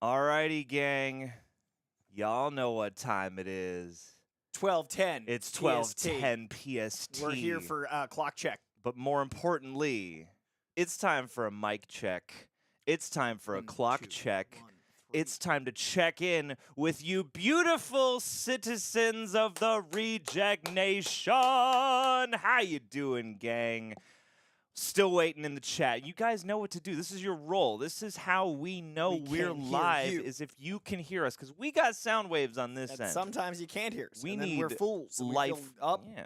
Alrighty, gang. Y'all know what time it is. 12:10. It's PST. 12:10 PST. We're here for clock check. But more importantly, it's time for a mic check. It's time for a clock check. It's time to check in with you beautiful citizens of the Reject Nation. How you doing, gang? Still waiting in the chat. You guys know what to do. This is your role. This is how we know we're live, is if you can hear us, because we got sound waves on this end. Sometimes you can't hear us. We and then need we're fools. life.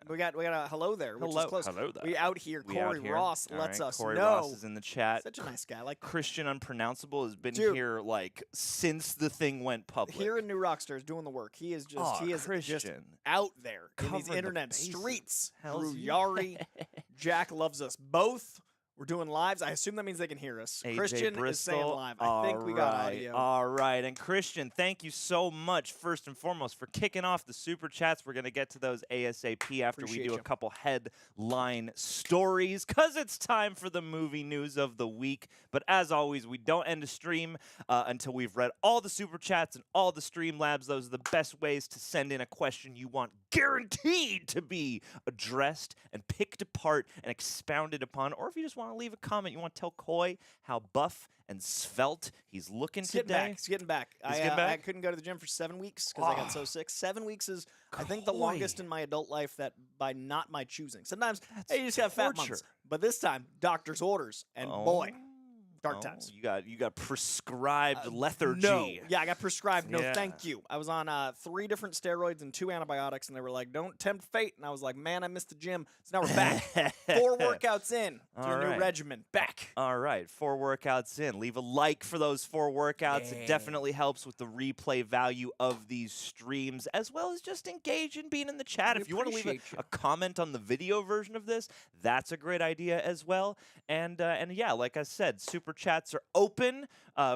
We got a hello there, which is close. Hello there. We out here. We Corey out here. Ross All lets right, us Corey know. Ross is in the chat. Such a nice guy. Like Christian Unpronounceable has been Dude. here like since the thing went public. here in New Rockstars doing the work. He is just just Christian. out there in these Covering the internet bases. streets. Hells Through yeah. Yari. Jack loves us both. We're doing lives. I assume that means they can hear us. AJ Christian Bristol. is saying live. I think we got audio. All right. And Christian, thank you so much, first and foremost, for kicking off the super chats. We're going to get to those ASAP after we do a couple headline stories, because it's time for the movie news of the week. But as always, we don't end a stream until we've read all the super chats and all the stream labs. Those are the best ways to send in a question you want guaranteed to be addressed and picked apart and expounded upon. Or if you just want to leave a comment, you want to tell Coy how buff and svelte he's looking today. He's getting back. I couldn't go to the gym for 7 weeks because I got so sick. 7 weeks is, I think, the longest in my adult life that by not my choosing. Sometimes, hey, you just have fat months. But this time, doctor's orders. And boy, dark times. You got prescribed lethargy. No. Yeah, I got prescribed. No, Yeah. thank you. I was on 3 different steroids and 2 antibiotics, and they were like, don't tempt fate. And I was like, man, I missed the gym. So now we're back. 4 workouts in to a new regimen. Back. All right, 4 workouts in. Leave a like for those 4 workouts. It definitely helps with the replay value of these streams, as well as just engage in being in the chat. If you want to leave a comment on the video version of this, that's a great idea as well. And yeah, like I said, super chats are open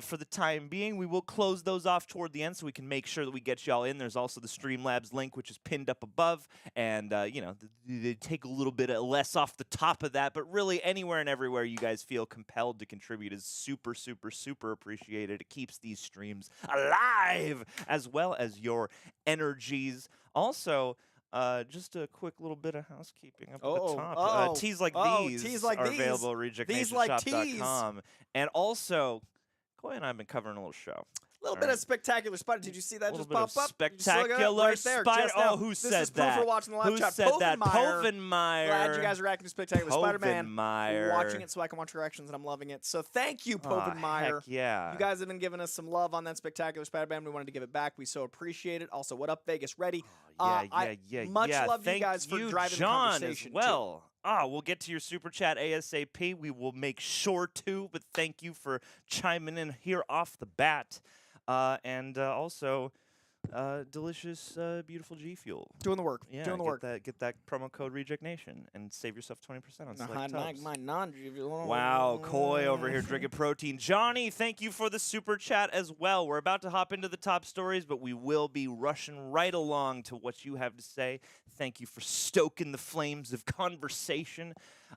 for the time being. We will close those off toward the end so we can make sure that we get y'all in. There's also the Streamlabs link, which is pinned up above, and you know, they take a little bit less off the top of that, but really anywhere and everywhere you guys feel compelled to contribute is super, super, super appreciated. It keeps these streams alive, as well as your energies. Also, just a quick little bit of housekeeping up at the top. Teas like these are available at rejectnationshop.com. And also, Coy and I have been covering a little show. A little bit of Spectacular Spider. Did you see that just pop up? Spectacular Spider. Oh, who said that? This is proof for watching the live chat. Who said that? Povenmire. Glad you guys are reacting to Spectacular Spider-Man. Povenmire. Watching it so I can watch your reactions, and I'm loving it. So thank you, Povenmire. Heck yeah. You guys have been giving us some love on that Spectacular Spider-Man. We wanted to give it back. We so appreciate it. Also, what up, Vegas? Ready? Much love to you guys for driving the conversation, as well. We'll get to your super chat ASAP. We will make sure to, but thank you for chiming in here off the bat. And also, delicious, beautiful G Fuel. Doing the work. Yeah, doing the work. Get that promo code Reject Nation and save yourself 20% on select tubs. My non-G Fuel. Wow, Coy over here drinking protein. Johnny, thank you for the super chat as well. We're about to hop into the top stories, but we will be rushing right along to what you have to say. Thank you for stoking the flames of conversation.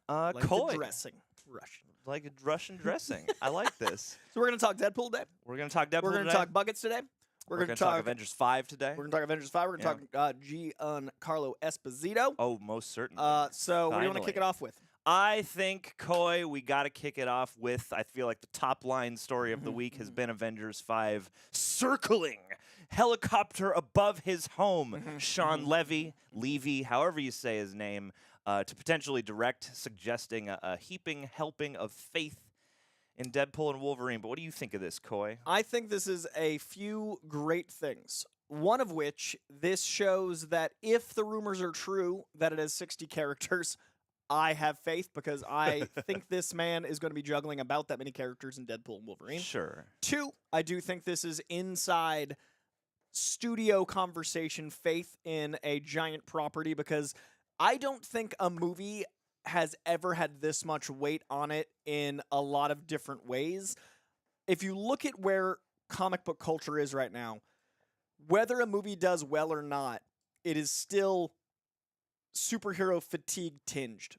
Like Coy. the dressing. Russian. Like a Russian dressing. I like this. So we're going to talk Deadpool today. We're going to talk Deadpool We're going to talk buckets today. We're going to talk Avengers 5 today. We're going to talk Avengers 5. We're going to talk Giancarlo Esposito. Oh, most certainly. So what do you want to kick it off with? I think, Coy, we got to kick it off with, I feel like the top line story of the week has been Avengers 5 circling helicopter above his home. Shawn Levy, however you say his name, to potentially direct, suggesting a heaping helping of faith in Deadpool and Wolverine. But what do you think of this, Coy? I think this is a few great things. One of which, this shows that if the rumors are true that it has 60 characters, I have faith because I think this man is going to be juggling about that many characters in Deadpool and Wolverine. Sure. 2, I do think this is inside studio conversation faith in a giant property because I don't think a movie has ever had this much weight on it in a lot of different ways. If you look at where comic book culture is right now, whether a movie does well or not, it is still superhero fatigue tinged.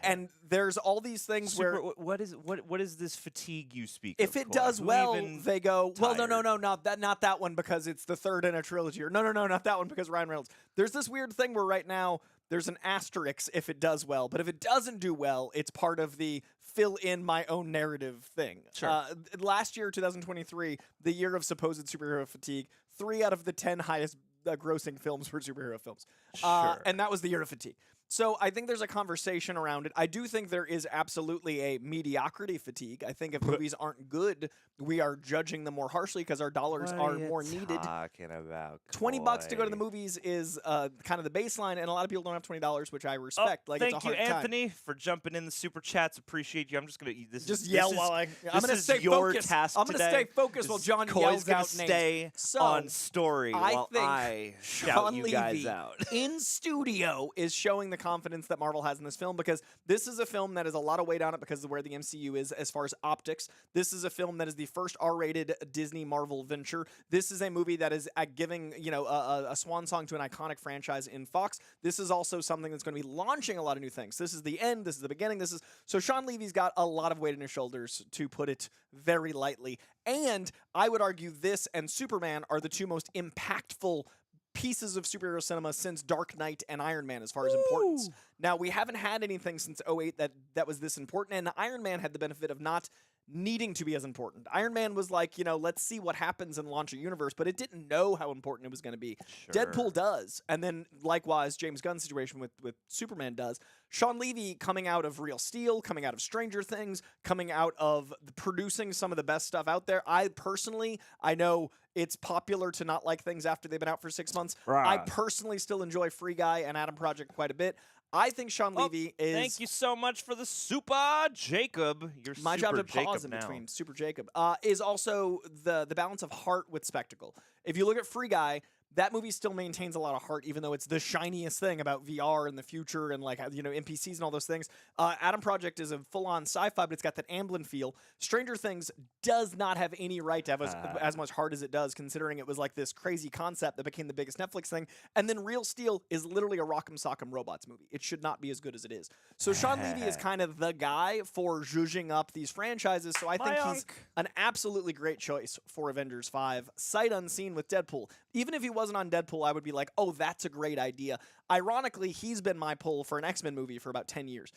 And there's all these things where what is this fatigue you speak if of? it does well, they go, well, no, not that one because it's the third in a trilogy, or no, not that one because Ryan Reynolds. There's this weird thing where right now there's an asterisk if it does well, but if it doesn't do well, it's part of the fill in my own narrative thing. Sure. Last year, 2023, the year of supposed superhero fatigue, 3 out of the 10 highest grossing films were superhero films. Sure. And that was the year of fatigue. So I think there's a conversation around it. I do think there is absolutely a mediocrity fatigue. I think if movies aren't good, we are judging them more harshly because our dollars are more needed. Talking about $20 to go to the movies is kind of the baseline, and a lot of people don't have $20, which I respect. Like, thank it's a hard you, time. Anthony, for jumping in the super chats. Appreciate you. I'm just gonna yell while I'm gonna stay focused. I'm gonna stay focused while John yells gonna out stay names. So, on story while think I shout Shawn you Levy guys out. in studio is showing the confidence that Marvel has in this film, because this is a film that has a lot of weight on it because of where the MCU is as far as optics. This is a film that is the first R-rated Disney Marvel venture. This is a movie that is giving a swan song to an iconic franchise in Fox. This is also something that's going to be launching a lot of new things. This is the end. This is the beginning. So Shawn Levy's got a lot of weight on his shoulders, to put it very lightly. And I would argue this and Superman are the two most impactful pieces of superhero cinema since Dark Knight and Iron Man as far as importance. Now, we haven't had anything since 2008 that was this important, and Iron Man had the benefit of not needing to be as important. Iron Man was like, let's see what happens and launch a universe, but it didn't know how important it was going to be. Sure. Deadpool does, and then likewise, James Gunn's situation with Superman does. Shawn Levy coming out of Real Steel, coming out of Stranger Things, coming out of producing some of the best stuff out there. I know it's popular to not like things after they've been out for 6 months. Right. I personally still enjoy Free Guy and Adam Project quite a bit. I think Shawn Levy is... Thank you so much for the Super Jacob. You're my Super job to Jacob pause in now. between. Super Jacob. Is also the balance of heart with spectacle. If you look at Free Guy, that movie still maintains a lot of heart, even though it's the shiniest thing about VR and the future and NPCs and all those things. Adam Project is a full-on sci-fi, but it's got that Amblin feel. Stranger Things does not have any right to have as much heart as it does, considering it was like this crazy concept that became the biggest Netflix thing. And then Real Steel is literally a Rock'em Sock'em Robots movie. It should not be as good as it is. So Shawn Levy is kind of the guy for zhuzhing up these franchises. So I think he's an absolutely great choice for Avengers 5. Sight unseen with Deadpool. Even if he wasn't on Deadpool, I would be like, oh, that's a great idea. Ironically, he's been my pull for an X-Men movie for about 10 years.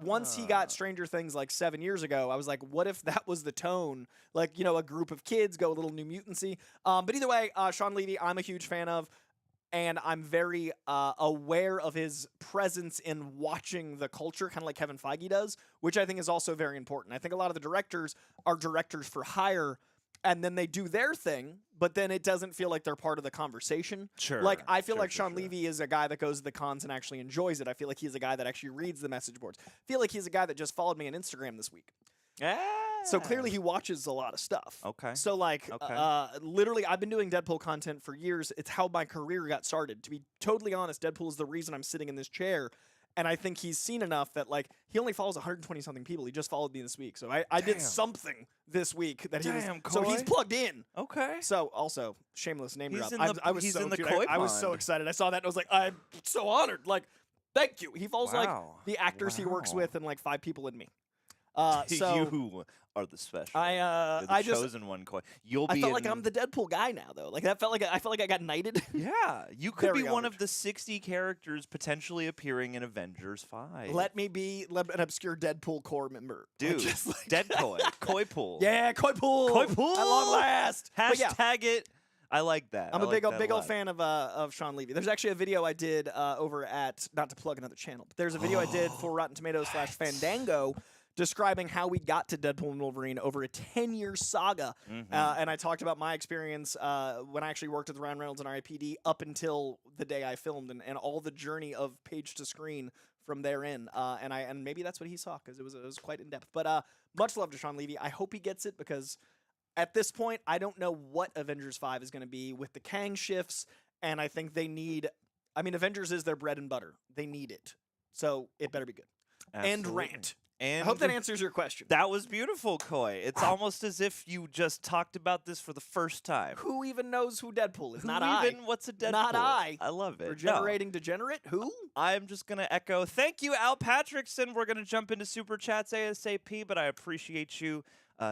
Once he got Stranger Things like 7 years ago, I was like, what if that was the tone? Like, a group of kids go a little New Mutancy. But either way, Shawn Levy, I'm a huge fan of. And I'm very aware of his presence in watching the culture, kind of like Kevin Feige does, which I think is also very important. I think a lot of the directors are directors for hire, and then they do their thing, but then it doesn't feel like they're part of the conversation. Sure. Like, I feel like Shawn Levy is a guy that goes to the cons and actually enjoys it. I feel like he's a guy that actually reads the message boards. I feel like he's a guy that just followed me on Instagram this week. So clearly he watches a lot of stuff. Okay. So literally I've been doing Deadpool content for years. It's how my career got started. To be totally honest, Deadpool is the reason I'm sitting in this chair. And I think he's seen enough that he only follows 120 something people. He just followed me this week. So I did something this week that he was. So he's plugged in. Okay. So also shameless name drop. I was so excited. I saw that and I was like, I'm so honored. Like, thank you. He follows the actors he works with and 5 people in me. So you are the special. I chosen one. I felt like I'm the Deadpool guy now, though. Like I felt like I got knighted. Yeah, you could be one of the 60 characters potentially appearing in Avengers 5. Let me be an obscure Deadpool core member, dude. Deadpool, Koi Pool. Yeah, Koi Pool. Koi Pool at long last. Hashtag it. I like that. I'm a big old fan of Shawn Levy. There's actually a video I did over at, not to plug another channel, but there's a video I did for Rotten Tomatoes /Fandango describing how we got to Deadpool and Wolverine over a 10-year saga. And I talked about my experience when I actually worked with Ryan Reynolds and RIPD up until the day I filmed and all the journey of page to screen from therein. And maybe that's what he saw because it was quite in-depth. But much love to Shawn Levy. I hope he gets it because at this point, I don't know what Avengers 5 is going to be with the Kang shifts, and I think they need... Avengers is their bread and butter. They need it. So it better be good. and rant. And I hope that answers your question. That was beautiful, Coy. It's almost as if you just talked about this for the first time. Who even knows who Deadpool is? Who Not even, I. What's a Deadpool? Not I. I love it. Regenerating degenerate? Who? I'm just going to echo, thank you, Al Patrickson. We're going to jump into Super Chats ASAP, but I appreciate you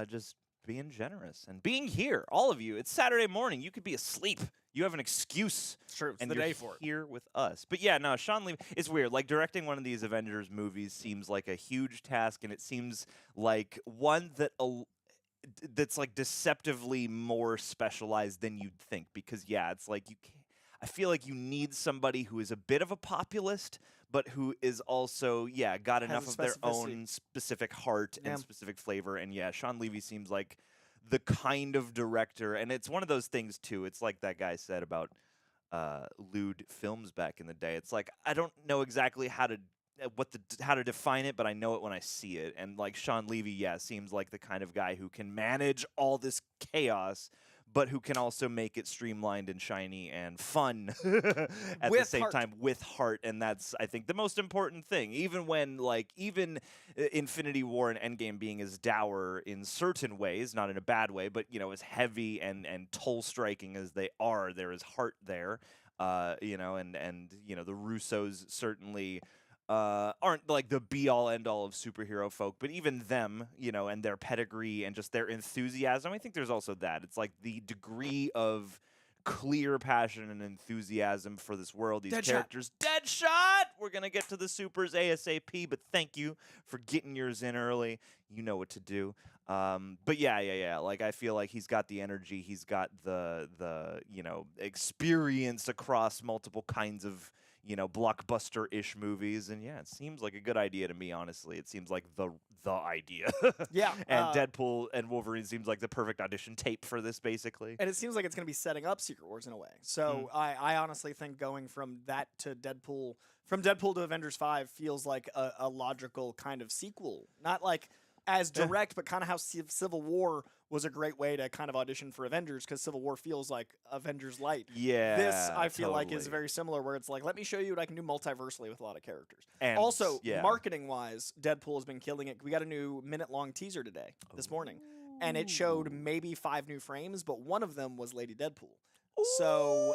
just being generous and being here, all of you. It's Saturday morning. You could be asleep. You have an excuse. It's true. It's and the you're day for it. Here with us. But yeah, no, Shawn Levy, it's weird. Like, directing one of these Avengers movies seems like a huge task, and it seems like one that that's like deceptively more specialized than you'd think. Because yeah, it's like I feel like you need somebody who is a bit of a populist, but who is also, got enough of their own specific heart and specific flavor. And yeah, Shawn Levy seems like the kind of director, and it's one of those things too. It's like that guy said about lewd films back in the day. It's like I don't know exactly how to define it, but I know it when I see it. And like Shawn Levy, seems like the kind of guy who can manage all this chaos, but who can also make it streamlined and shiny and fun at the same time with heart. And that's, I think, the most important thing. Even when, even Infinity War and Endgame being as dour in certain ways, not in a bad way, but, as heavy and toll-striking as they are, there is heart there. And the Russos certainly aren't like the be-all, end-all of superhero folk, but even them, and their pedigree and just their enthusiasm, I think there's also that. It's like the degree of clear passion and enthusiasm for this world, these characters. Deadshot! We're going to get to the supers ASAP, but thank you for getting yours in early. You know what to do. But yeah. Like, I feel like he's got the energy. He's got the experience across multiple kinds of blockbuster-ish movies, and it seems like a good idea to me, honestly. It seems like the idea. Yeah. And Deadpool and Wolverine seems like the perfect audition tape for this, basically. And it seems like it's going to be setting up Secret Wars in a way. So I honestly think going from that to Deadpool, from Deadpool to Avengers 5 feels like a logical kind of sequel. Not like as direct, but kind of how Civil War was a great way to kind of audition for Avengers, because Civil War feels like Avengers Light. Yeah, this I feel like is very similar, where it's like, let me show you what I can do multiversely with a lot of characters. And also, marketing-wise, Deadpool has been killing it. We got a new minute-long teaser today, this morning, and it showed maybe 5 new frames, but one of them was Lady Deadpool. So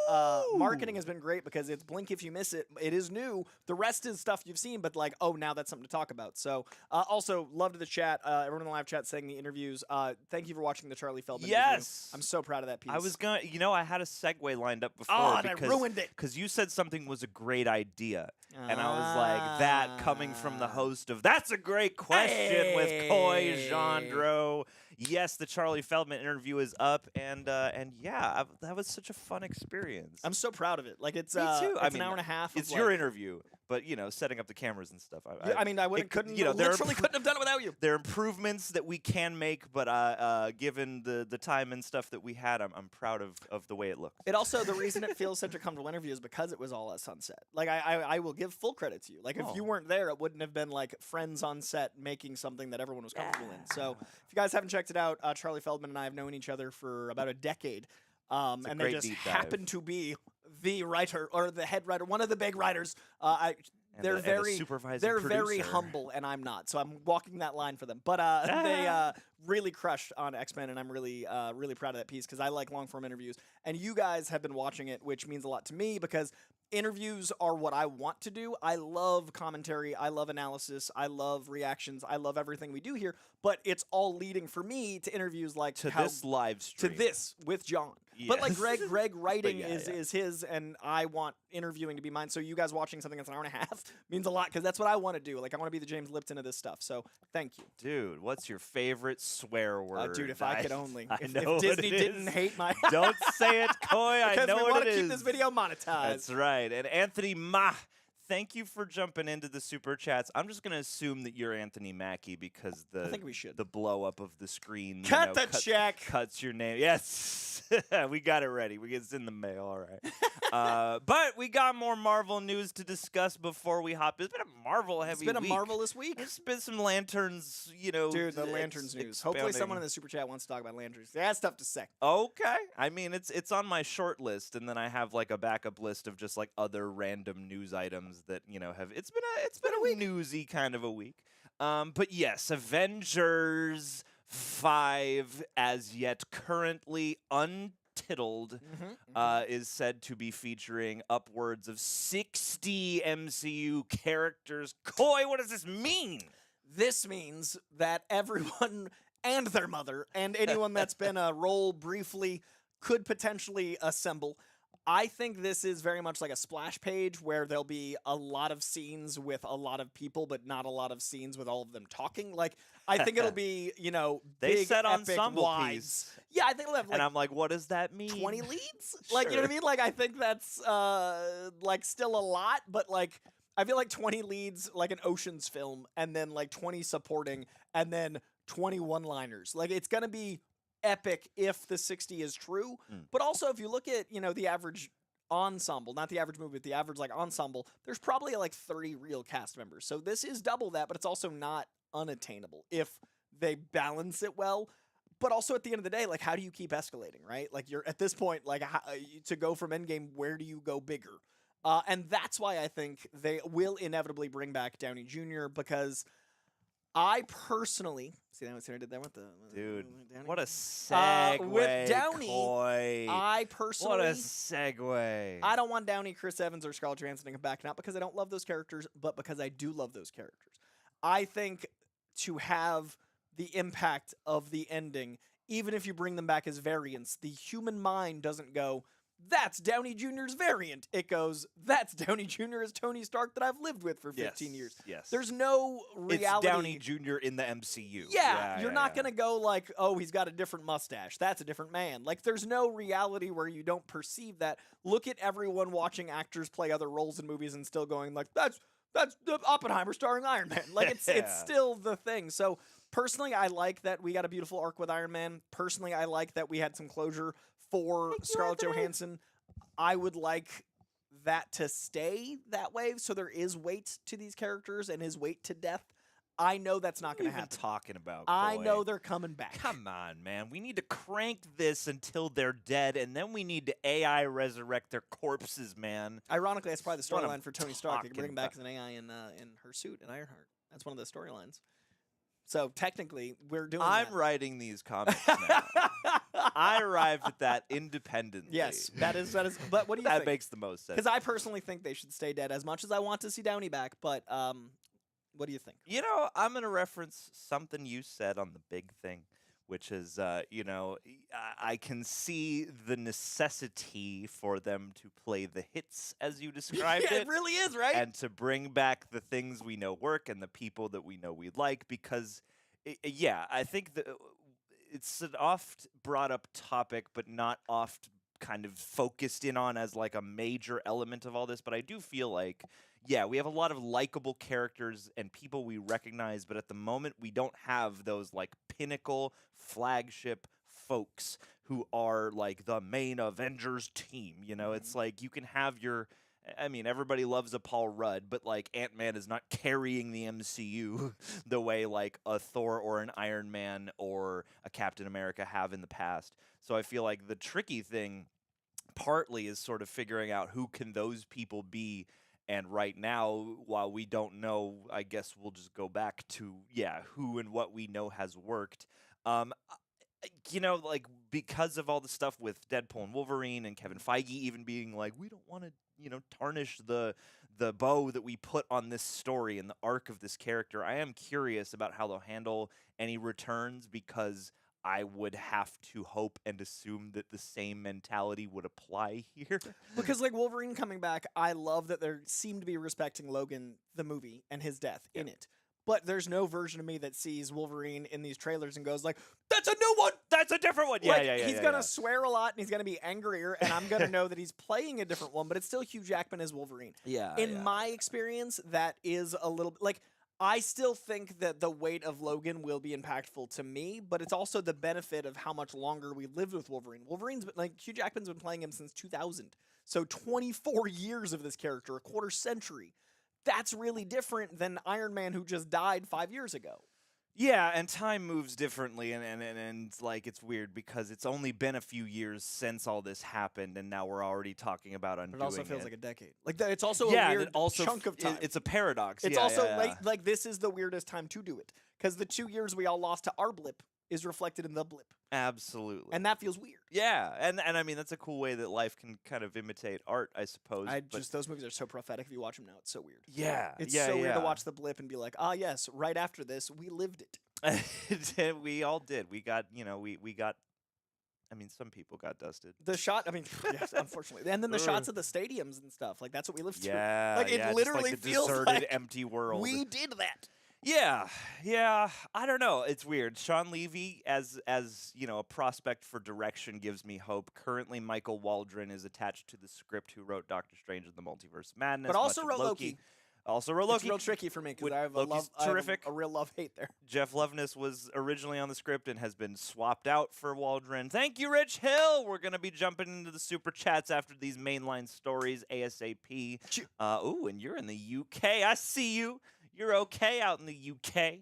marketing has been great, because it's blink if you miss it. It is new. The rest is stuff you've seen, but like, oh, now that's something to talk about. So also, love to the chat. Everyone in the live chat saying the interviews. Thank you for watching the Charlie Feldman interview. I'm so proud of that piece. I was going to, I had a segue lined up before. Oh, and I ruined it. Because you said something was a great idea. And I was like, that coming from the host of That's a Great Question with Coy Jandro. Yes, the Charlie Feldman interview is up, and that was such a fun experience. I'm so proud of it. Like, it's Me too. It's an hour and a half. It's your interview, but setting up the cameras and stuff. I couldn't have done it without you. There are improvements that we can make, but given the time and stuff that we had, I'm proud of the way it looked. It also, the reason it feels such a comfortable interview is because it was all at Sunset. Like, I will give full credit to you. Like, if you weren't there, it wouldn't have been like friends on set making something that everyone was comfortable in. So if you guys haven't checked it out, Charlie Feldman and I have known each other for about a decade. And they just happen to be the writer or the head writer, one of the big writers. They're very humble, and I'm not. So I'm walking that line for them. But they really crushed on X-Men, and I'm really proud of that piece, because I like long-form interviews. And you guys have been watching it, which means a lot to me, because interviews are what I want to do. I love commentary. I love analysis. I love reactions. I love everything we do here. But it's all leading for me to interviews like this live stream. To this with John. Yes. But like Greg writing is his, and I want interviewing to be mine. So you guys watching something that's an hour and a half means a lot, because that's what I want to do. Like, I want to be the James Lipton of this stuff. So thank you. Dude, what's your favorite swear word? Dude, if I could only. If Disney didn't hate my... Don't say it, Coy. I know what it is. Because we want to keep this video monetized. That's right. And Anthony Ma, thank you for jumping into the super chats. I'm just going to assume that you're Anthony Mackie, because I think we should. The blow up of the screen check. Cuts your name. Yes. We got it ready. It's in the mail. All right. But we got more Marvel news to discuss before we hop. It's been a Marvel heavy week. It's been a marvelous week. There's been some Lanterns, Dude, the Lanterns news. Hopefully someone in the super chat wants to talk about Lanterns. They have stuff to say. Okay. I mean, it's on my short list, and then I have like a backup list of just like other random news items things that have. It's been a newsy kind of a week. But yes, Avengers 5, as yet currently untitled, is said to be featuring upwards of 60 MCU characters. Coy, what does this mean? This means that everyone and their mother and anyone that's been a role briefly could potentially assemble. I think this is very much like a splash page where there'll be a lot of scenes with a lot of people, but not a lot of scenes with all of them talking. Like, I think it'll be, they big, said epic, ensemble wides. piece. Yeah, I think it'll have, and I'm like, what does that mean? 20 leads? Like, you know what I mean? Like, I think that's, still a lot, but, like, I feel like 20 leads, like an Ocean's film, and then, 20 supporting, and then 20 one-liners. Like, it's gonna be epic if the 60 is true. But also, if you look at, the average ensemble, not the average movie, but the average, ensemble, there's probably, 30 real cast members. So this is double that, but it's also not unattainable if they balance it well. But also, at the end of the day, how do you keep escalating, right? Like, you're, at this point, to go from Endgame, where do you go bigger? And that's why I think they will inevitably bring back Downey Jr. because I personally see that I did that with the dude. What a segue with Downey. Coy. I personally, what a segue. I don't want Downey, Chris Evans, or Scarlett Johansson to come back, not because I don't love those characters, but because I do love those characters. I think to have the impact of the ending, even if you bring them back as variants, the human mind doesn't go, that's Downey Jr.'s variant. It goes, that's Downey Jr. as Tony Stark that I've lived with for 15 years. Yes. There's no reality. It's Downey Jr. in the MCU. Yeah, you're not going to go like, oh, he's got a different mustache. That's a different man. Like, there's no reality where you don't perceive that. Look at everyone watching actors play other roles in movies and still going like, that's Oppenheimer starring Iron Man. Like, it's still the thing. So, personally, I like that we got a beautiful arc with Iron Man. Personally, I like that we had some closure for Scarlett Johansson. I would like that to stay that way, so there is weight to these characters and his weight to death. I know that's not going to happen. Talking about, I know they're coming back. Come on, man. We need to crank this until they're dead, and then we need to AI resurrect their corpses, man. Ironically, that's probably the storyline for Tony Stark. You can bring him back as an AI in her suit in Ironheart. That's one of the storylines. So technically, we're doing. I'm writing these comics now. I arrived at that independently. Yes, that is. But what do you think? That makes the most sense. Because I personally think they should stay dead. As much as I want to see Downey back, but what do you think? I'm going to reference something you said on the big thing, which is, I can see the necessity for them to play the hits as you described it really is, right? And to bring back the things we know work and the people that we know we like because, I think that it's an oft brought up topic, but not oft kind of focused in on as like a major element of all this. But I do feel like, we have a lot of likable characters and people we recognize, but at the moment we don't have those like pinnacle flagship folks who are like the main Avengers team. It's like you can have everybody loves a Paul Rudd, but like Ant-Man is not carrying the MCU the way like a Thor or an Iron Man or a Captain America have in the past. So I feel like the tricky thing partly is sort of figuring out who can those people be. And right now, while we don't know, I guess we'll just go back to, who and what we know has worked. Because of all the stuff with Deadpool and Wolverine and Kevin Feige even being like, we don't want to, tarnish the bow that we put on this story and the arc of this character. I am curious about how they'll handle any returns because I would have to hope and assume that the same mentality would apply here. Because like Wolverine coming back, I love that they seem to be respecting Logan, the movie, and his death in it. But there's no version of me that sees Wolverine in these trailers and goes like, that's a new one! That's a different one! He's going to swear a lot and he's going to be angrier and I'm going to know that he's playing a different one, but it's still Hugh Jackman as Wolverine. In my experience, that is a little... Like, I still think that the weight of Logan will be impactful to me, but it's also the benefit of how much longer we lived with Wolverine. Hugh Jackman's been playing him since 2000. So 24 years of this character, a quarter century. That's really different than Iron Man who just died 5 years ago. Yeah, and time moves differently, and like it's weird because it's only been a few years since all this happened, and now we're already talking about undoing it. But it also feels like a decade. Like it's also yeah, a weird also chunk of time. It's a paradox. It's yeah, also yeah, late. Like this is the weirdest time to do it because the 2 years we all lost to our blip is reflected in the blip. Absolutely. And that feels weird. Yeah, and I mean that's a cool way that life can kind of imitate art, I suppose. Just those movies are so prophetic. If you watch them now, it's so weird. Yeah, it's so weird to watch the blip and be like, ah, yes, right after this, we lived it. We all did. We got, we got. I mean, some people got dusted. The shot, I mean, yes, unfortunately, and then the shots of the stadiums and stuff. Like that's what we lived through. Yeah, like it literally just like the feels deserted, like empty world. we did that. Yeah. I don't know. It's weird. Shawn Levy, as a prospect for direction, gives me hope. Currently, Michael Waldron is attached to the script, who wrote Doctor Strange and the Multiverse of Madness, but also wrote Loki. Also wrote Loki. It's real tricky for me because I have terrific. A real love-hate there. Jeff Loveness was originally on the script and has been swapped out for Waldron. Thank you, Rich Hill. We're going to be jumping into the super chats after these mainline stories ASAP. And you're in the UK. I see you. You're okay out in the UK.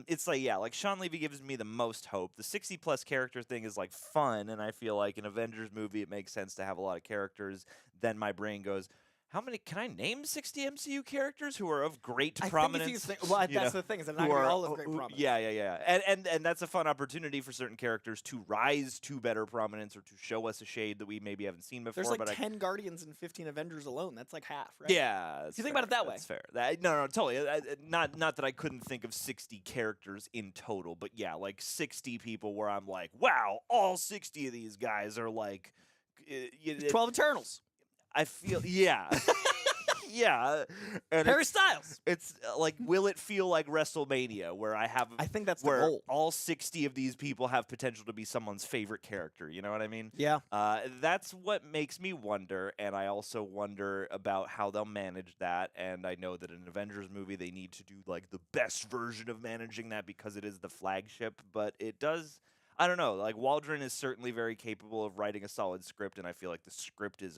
It's like Shawn Levy gives me the most hope. The 60+ character thing is like fun, and I feel like an Avengers movie, it makes sense to have a lot of characters. Then my brain goes, how many can I name 60 MCU characters who are of great prominence? That's the thing, is they're not going to be all of great prominence. Yeah. And that's a fun opportunity for certain characters to rise to better prominence or to show us a shade that we maybe haven't seen before. There's like 10 Guardians and 15 Avengers alone. That's like half, right? Yeah. If you think about it that way. That's fair. No, totally. Not that I couldn't think of 60 characters in total, but yeah, like 60 people where I'm like, wow, all 60 of these guys are like... 12 Eternals. I feel, yeah. And Harry Styles. It's like, will it feel like WrestleMania, where I think that's the goal. All 60 of these people have potential to be someone's favorite character. You know what I mean? Yeah. That's what makes me wonder, and I also wonder about how they'll manage that. And I know that in an Avengers movie, they need to do like the best version of managing that because it is the flagship. But it does. I don't know. Like Waldron is certainly very capable of writing a solid script, and I feel like the script is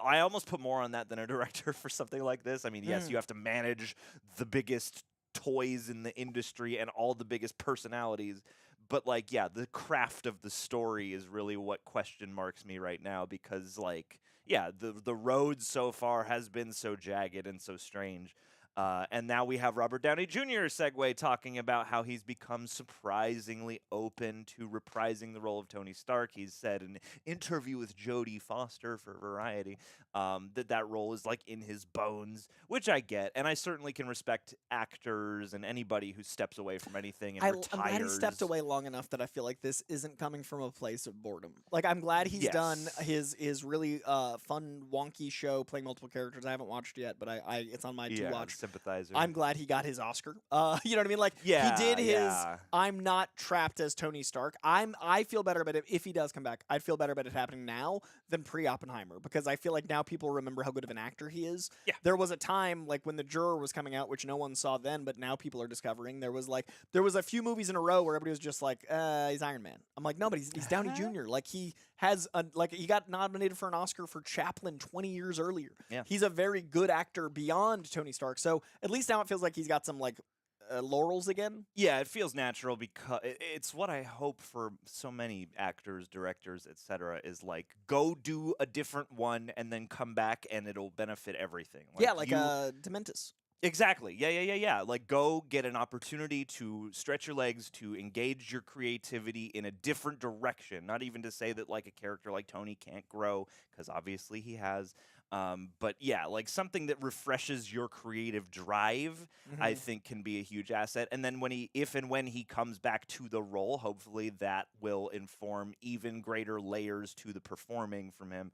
I almost put more on that than a director for something like this. I mean, yes, you have to manage the biggest toys in the industry and all the biggest personalities, but like, yeah, the craft of the story is really what question marks me right now because, like, yeah, the road so far has been so jagged and so strange. And now we have Robert Downey Jr. segue talking about how he's become surprisingly open to reprising the role of Tony Stark. He's said in an interview with Jodie Foster for Variety that role is like in his bones, which I get. And I certainly can respect actors and anybody who steps away from anything and retires. I'm glad he stepped away long enough that I feel like this isn't coming from a place of boredom. Like, I'm glad he's done his really fun, wonky show playing multiple characters. I haven't watched yet, but it's on my to-watch. Sympathizer. I'm glad he got his Oscar. You know what I mean? Like, he did his I'm not trapped as Tony Stark. I feel better about it if he does come back. I'd feel better about it happening now than pre-Oppenheimer because I feel like now people remember how good of an actor he is. Yeah. There was a time like when The Juror was coming out, which no one saw then, but now people are discovering. There was a few movies in a row where everybody was just like, he's Iron Man. I'm like, no, but he's Downey Jr. Like he got nominated for an Oscar for Chaplin 20 years earlier. Yeah. He's a very good actor beyond Tony Stark. So at least now it feels like he's got some laurels again. Yeah, it feels natural because it's what I hope for so many actors, directors, etc. is like go do a different one and then come back and it'll benefit everything. Like Dementis. Exactly. Yeah. Like, go get an opportunity to stretch your legs, to engage your creativity in a different direction. Not even to say that, like, a character like Tony can't grow, because obviously he has. But, yeah, like, something that refreshes your creative drive, I think, can be a huge asset. And then if and when he comes back to the role, hopefully that will inform even greater layers to the performing from him.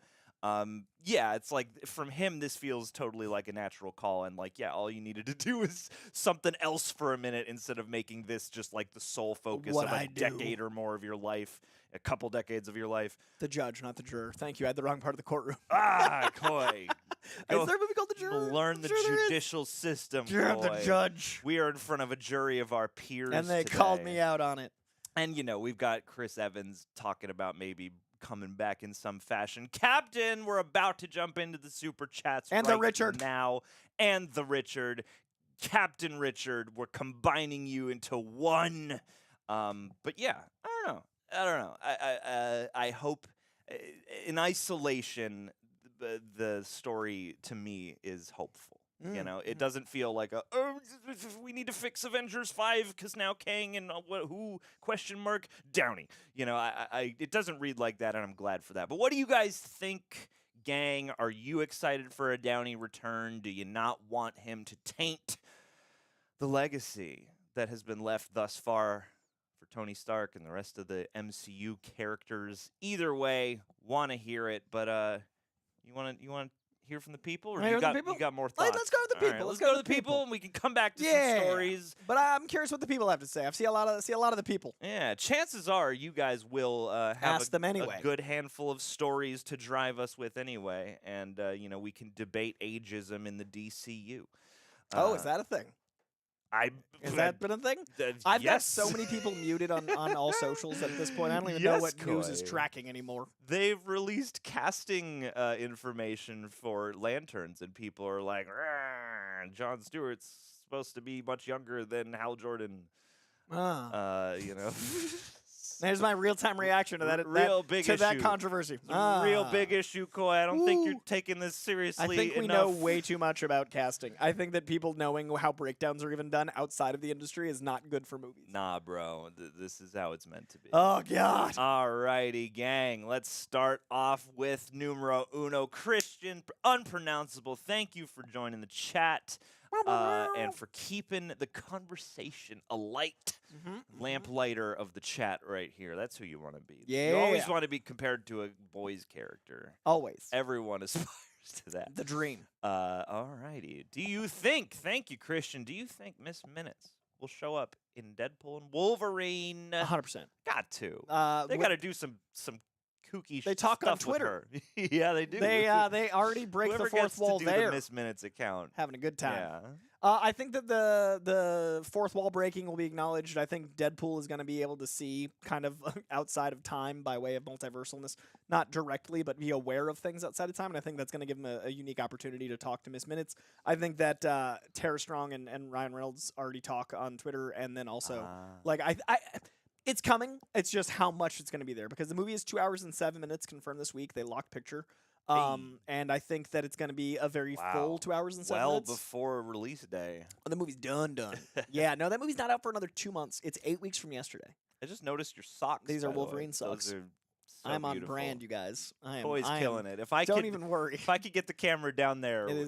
It's like from him, this feels totally like a natural call. And like, all you needed to do is something else for a minute instead of making this just like the sole focus of a decade or more of your life, a couple decades of your life. The judge, not the juror. Thank you. I had the wrong part of the courtroom. Coy. Is there a movie called The Juror? Learn the judicial system, You're the judge. We are in front of a jury of our peers and they called me out on it. And, we've got Chris Evans talking about maybe coming back in some fashion. Captain, we're about to jump into the super chats and the Richard now. And the Richard. Captain Richard, we're combining you into one. But yeah, I don't know. I hope in isolation, the story to me is hopeful. You know, it doesn't feel like we need to fix Avengers 5 because now Kang and who ? Downey. You know, it doesn't read like that, and I'm glad for that. But what do you guys think, gang? Are you excited for a Downey return? Do you not want him to taint the legacy that has been left thus far for Tony Stark and the rest of the MCU characters? Either way, want to hear it. But you want to hear from the people, or you got more thoughts? Let's go with the people. Right, let's go to the people, and we can come back to some stories. But I'm curious what the people have to say. I see a lot of the people. Yeah, chances are you guys will have them anyway. A good handful of stories to drive us with anyway, and you know, we can debate ageism in the DCU. Is that a thing? Has that been a thing? I've got so many people muted on all socials at this point. I don't even know what news is tracking anymore. They've released casting information for Lanterns, and people are like, Jon Stewart's supposed to be much younger than Hal Jordan. You know. There's my real-time reaction to that. That controversy. Real big issue, Coy. I don't think you're taking this seriously I think we enough. know way too much about casting. I think that people knowing how breakdowns are even done outside of the industry is not good for movies. Nah, bro. This is how it's meant to be. Oh, God. Alrighty, gang. Let's start off with numero uno. Christian, unpronounceable. Thank you for joining the chat. And for keeping the conversation alight. Lamplighter of the chat right here. That's who you want to be. Yeah. You always want to be compared to a boy's character. Always. Everyone aspires to that. The dream. Alrighty. Thank you, Christian, do you think Miss Minutes will show up in Deadpool and Wolverine? 100%. Got to. They got to do some kooky they talk stuff on Twitter. With her. Yeah, they do. They already break the fourth wall there. The Miss Minutes account. Having a good time. Yeah. I think that the fourth wall breaking will be acknowledged. I think Deadpool is going to be able to see kind of outside of time by way of multiversalness, not directly, but be aware of things outside of time. And I think that's going to give him a unique opportunity to talk to Miss Minutes. I think that Tara Strong and Ryan Reynolds already talk on Twitter, and then also it's coming. It's just how much it's going to be there, because the movie is 2 hours and 7 minutes confirmed this week. They locked picture. And I think that it's going to be a very full 2 hours and 7 minutes. Well before release day. Oh, the movie's done. Yeah, no, that movie's not out for another 2 months. It's 8 weeks from yesterday. I just noticed your socks. These are Wolverine socks. Those are so I'm on beautiful. brand, you guys. Always killing it. Don't even worry. If I could get the camera down there and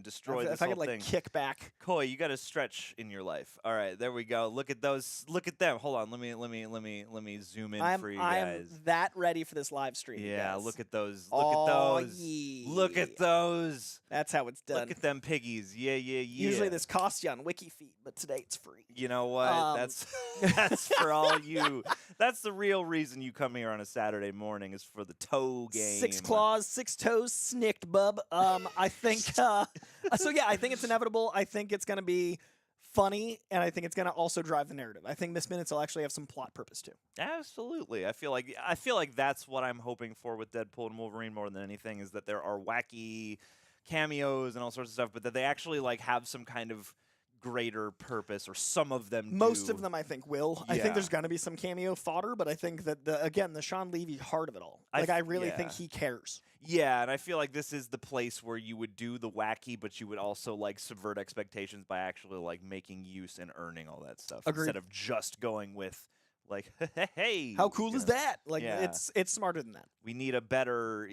destroy this whole thing. If I could kick back. Coy, you got to stretch in your life. All right, there we go. Look at those. Look at them. Hold on. Let me zoom in for you guys. I'm that ready for this live stream. Yeah, look at those. Look at those. Yeah. Look at those. That's how it's done. Look at them piggies. Yeah. Usually this costs you on WikiFeed, but today it's free. You know what? That's for all you. That's the real reason you come here on a Saturday morning, is for the toe game. 6 claws, 6 toes, snicked, bub. I think so. Yeah, I think it's inevitable. I think it's going to be funny, and I think it's going to also drive the narrative. I think Miss Minutes will actually have some plot purpose too. Absolutely. I feel like that's what I'm hoping for with Deadpool and Wolverine more than anything, is that there are wacky cameos and all sorts of stuff, but that they actually have some kind of greater purpose, or some of them Most of them, I think, will. Yeah. I think there's going to be some cameo fodder, but I think that, the Shawn Levy heart of it all. I really think he cares. Yeah, and I feel like this is the place where you would do the wacky, but you would also, subvert expectations by actually, making use and earning all that stuff. Agreed. Instead of just going with, hey. How cool is that? It's smarter than that. We need a better,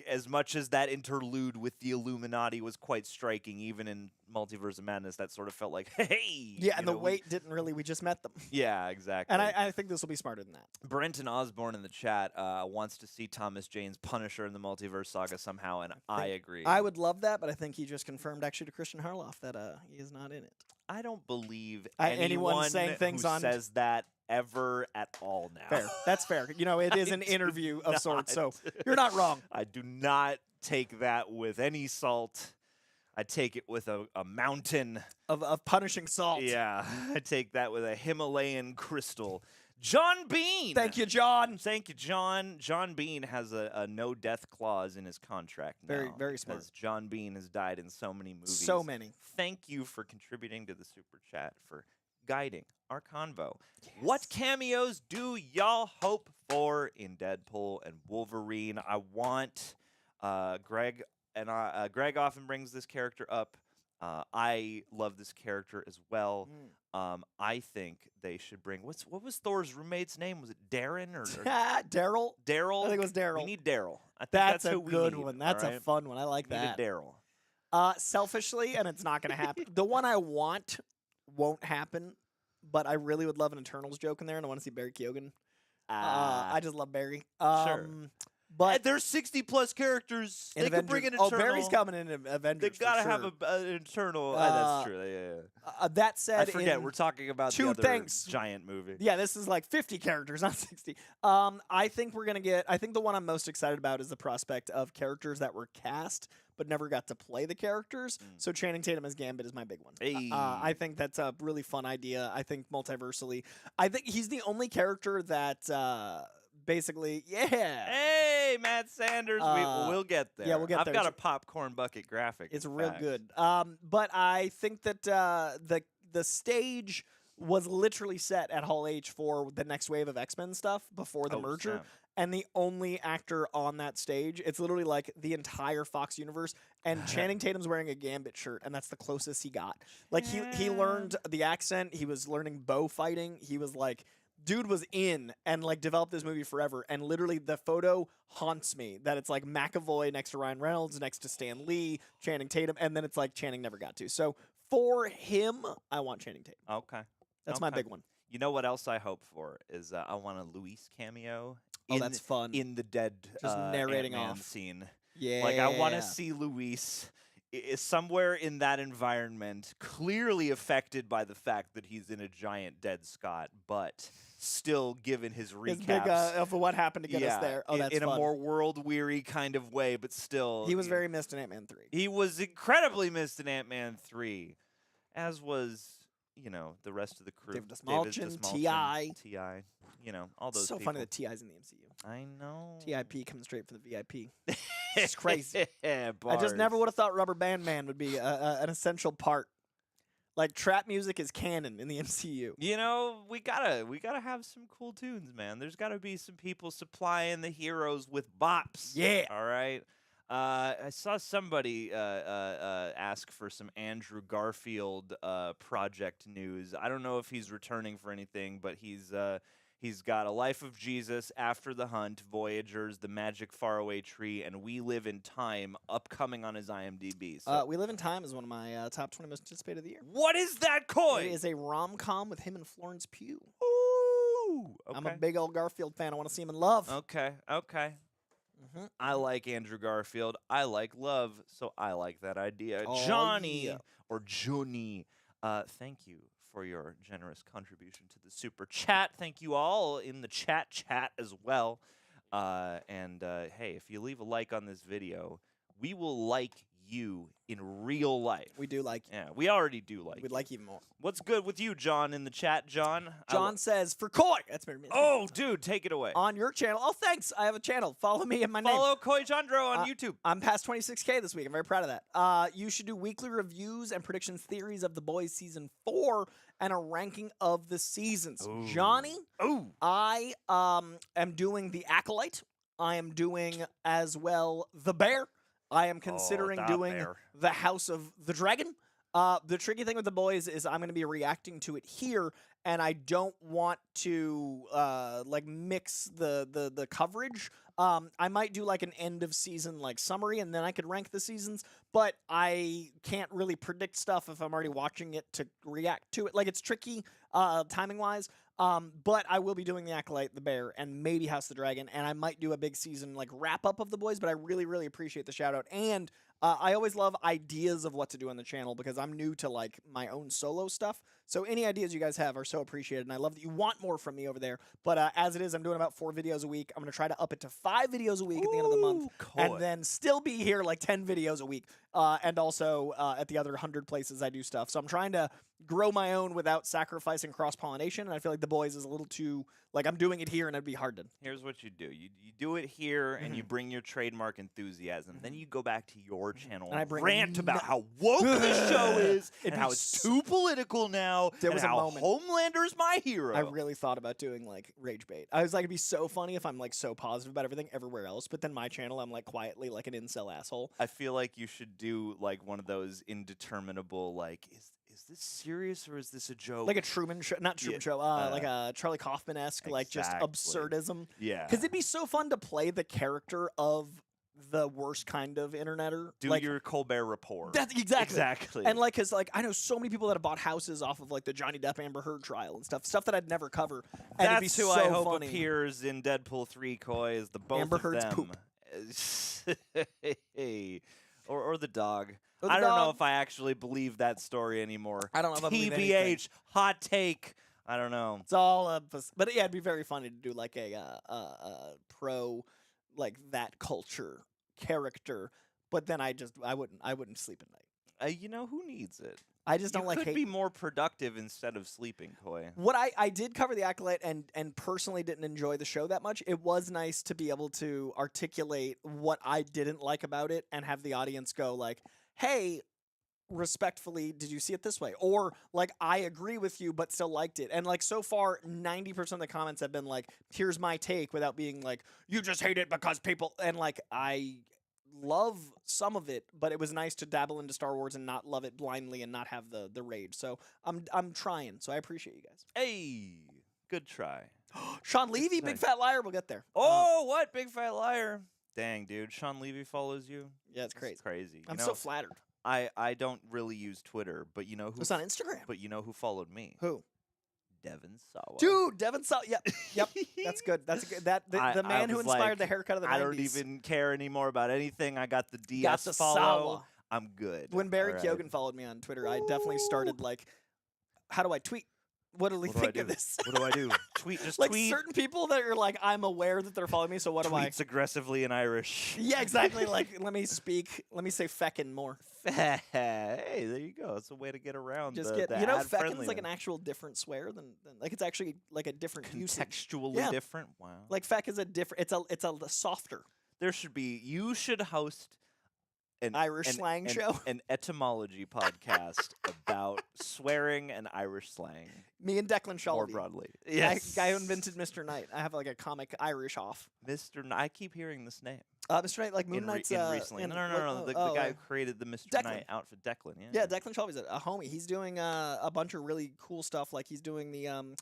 as much as that interlude with the Illuminati was quite striking, even in Multiverse of Madness, that sort of felt like, hey. Yeah, and the weight didn't really, we just met them. Yeah, exactly. And I think this will be smarter than that. Brenton Osborne in the chat wants to see Thomas Jane's Punisher in the Multiverse Saga somehow, and I agree. I would love that, but I think he just confirmed actually to Christian Harloff that he is not in it. I don't believe anyone saying things who says that ever at all now. Fair. That's fair. It is an interview of sorts, so you're not wrong. I do not take that with any salt. I take it with a mountain of punishing salt. Yeah, I take that with a Himalayan crystal. John Bean. Thank you, John. Thank you, John. John Bean has a no-death clause in his contract now. Very smart. Because John Bean has died in so many movies. So many. Thank you for contributing to the Super Chat, for guiding our convo. Yes. What cameos do y'all hope for in Deadpool and Wolverine? I want Greg, and Greg often brings this character up. I love this character as well. I think they should bring what was Thor's roommate's name? Was it Darren or Daryl? Daryl. I think it was Daryl. We need Daryl. I think that's a who good one. That's a fun one. I like that. Daryl. Selfishly, and it's not going to happen. The one I want won't happen, but I really would love an Eternals joke in there, and I want to see Barry Keoghan. I just love Barry. Sure. But there's 60+ characters. They could bring an Eternal. Eternal. Barry's coming in Avengers. They gotta for have sure. an Eternal. That's true. Yeah. That said, I forget we're talking about two the other things. giant movie. Yeah, this is like 50 characters, not 60. I think we're gonna get. I think the one I'm most excited about is the prospect of characters that were cast but never got to play the characters. So Channing Tatum as Gambit is my big one. Hey. I think that's a really fun idea. I think multiversally, I think he's the only character that. Basically, yeah. Hey, Matt Sanders. We'll get there. Yeah, we'll get there. I've got a popcorn bucket graphic. It's real good. But I think that the stage was literally set at Hall H for the next wave of X-Men stuff before the merger. Snap. And the only actor on that stage, it's literally like the entire Fox universe. And Channing Tatum's wearing a Gambit shirt, and that's the closest he got. Like he learned the accent. He was learning bow fighting. He was like. Dude was in and like developed this movie forever, and literally the photo haunts me that it's like McAvoy next to Ryan Reynolds, next to Stan Lee, Channing Tatum, and then it's like Channing never got to. So for him, I want Channing Tatum. Okay. That's my big one. You know what else I hope for is I want a Luis cameo. That's fun. In the dead just narrating Ant-Man off scene. Yeah. Like I want to see Luis is somewhere in that environment, clearly affected by the fact that he's in a giant dead Scott, but still given his recaps. His big, of what happened to get us there. Oh, that's in fun. a more world-weary kind of way, but still. He was very missed in Ant-Man 3. He was incredibly missed in Ant-Man 3, as was, the rest of the crew. David Dastmalchian, T.I. All those so people. funny that T.I.'s in the MCU. I know. T.I.P. coming straight for the VIP. It's crazy. I just never would have thought Rubber Band Man would be an essential part. Like trap music is canon in the MCU. We gotta have some cool tunes, man. There's gotta be some people supplying the heroes with bops. Yeah. All right. I saw somebody ask for some Andrew Garfield project news. I don't know if he's returning for anything, but he's got A Life of Jesus, After the Hunt, Voyagers, The Magic Faraway Tree, and We Live in Time upcoming on his IMDb. So. We Live in Time is one of my top 20 most anticipated of the year. What is that, Coy? It is a rom-com with him and Florence Pugh. Ooh, okay. I'm a big old Garfield fan. I want to see him in Love. Okay. I like Andrew Garfield. I like Love, so I like that idea. Johnny, or Johnny, thank you for your generous contribution to the Super Chat. Thank you all in the chat as well. And hey, if you leave a like on this video, we will like you in real life. We do like you. Yeah, we already do like We'd like even more. What's good with you, John, in the chat, John? John says, for Coy. That's very Oh, dude, take it away. On your channel. Oh, thanks. I have a channel. Follow me and my name. Follow Coy Jandro on YouTube. I'm past 26K this week. I'm very proud of that. You should do weekly reviews and predictions theories of The Boys Season 4 and a ranking of the seasons. Ooh. Johnny, Ooh. I am doing The Acolyte. I am doing as well The Bear. I am considering doing The House of the Dragon. The tricky thing with The Boys is I'm going to be reacting to it here, and I don't want to mix the coverage. I might do like an end of season summary, and then I could rank the seasons. But I can't really predict stuff if I'm already watching it to react to it. It's tricky timing wise. But I will be doing The Acolyte, The Bear, and maybe House of the Dragon, and I might do a big season wrap-up of The Boys, but I really, really appreciate the shout-out. And I always love ideas of what to do on the channel because I'm new to my own solo stuff. So any ideas you guys have are so appreciated, and I love that you want more from me over there. But as it is, I'm doing about 4 videos a week. I'm going to try to up it to 5 videos a week at the end of the month, and then still be here like 10 videos a week. And also at the other 100 places I do stuff. So I'm trying to grow my own without sacrificing cross-pollination, and I feel like The Boys is a little too, like, I'm doing it here and it'd be hard to. Here's what you do. You do it here and you bring your trademark enthusiasm. Then you go back to your channel and rant about how woke this show is and how it's too political now and how Homelander's my hero. I really thought about doing, like, rage bait. I was like, it'd be so funny if I'm, like, so positive about everything everywhere else, but then my channel, I'm, like, quietly like an incel asshole. I feel like you should do, like, one of those indeterminable, like, is this serious or is this a joke? Like a Truman Show, not Truman Show, like a Charlie Kaufman-esque, like just absurdism. Yeah. Because it'd be so fun to play the character of the worst kind of interneter. Do like, your Colbert Report. That's exactly. And like, cause like I know so many people that have bought houses off of like the Johnny Depp Amber Heard trial and stuff that I'd never cover. And That's it'd be who so I hope funny. appears in Deadpool 3, Coy, is the both Amber of Heard's them. poop. Or the dog. Or the I don't know dog. if I actually believe that story anymore. I don't know if I believe anything. TBH, hot take. I don't know. It's all but yeah, it'd be very funny to do like a pro like that culture character. But then I wouldn't sleep at night. You know, who needs it? I just don't like could be more productive instead of sleeping, Coy. What I did cover The Acolyte and personally didn't enjoy the show that much. It was nice to be able to articulate what I didn't like about it and have the audience go like, hey, respectfully, did you see it this way? Or like, I agree with you but still liked it. And like so far 90% of the comments have been like, here's my take, without being like, you just hate it because people, and like I love some of it, but it was nice to dabble into Star Wars and not love it blindly and not have the rage. So I'm trying. So I appreciate you guys. Hey, good try. Shawn Levy, Big Fat Liar. We'll get there. Oh, what? Big Fat Liar. Dang, dude. Shawn Levy follows you? Yeah, it's crazy. It's crazy. I'm so flattered. I don't really use Twitter, but you know who? It's on Instagram. But you know who followed me? Who? Devin Sawa. Dude, Devin Sawa. Yep. That's good. That's a good. The man who inspired like, the haircut of the 90s. I don't even care anymore about anything. I got the DS got the follow. Sawa. I'm good. When Barry Keoghan followed me on Twitter, I definitely started like, how do I tweet? What do we think of this? What do I do? Tweet, just like tweet. certain people that are like, I'm aware that they're following me, so what do I? Tweets aggressively in Irish. Yeah, exactly. Like, let me speak. Let me say feckin' more. Hey, there you go. It's a way to get around. Just the you know, ad feckin's like an actual different swear than like it's actually like a different contextually different. Wow. Like feck is a different. It's a softer. There should be. You should host an Irish slang show, an etymology podcast about swearing and Irish slang. Me and Declan Shaw. More broadly, yes. Guy who invented Mr. Knight. I have like a comic Irish off. Mr. I keep hearing this name. Mr. Knight, like Moon Knight's. Recently. No. The guy who created the Mr. Knight outfit, Declan. Yeah, Declan Shelby's a homie. He's doing a bunch of really cool stuff. Like he's doing the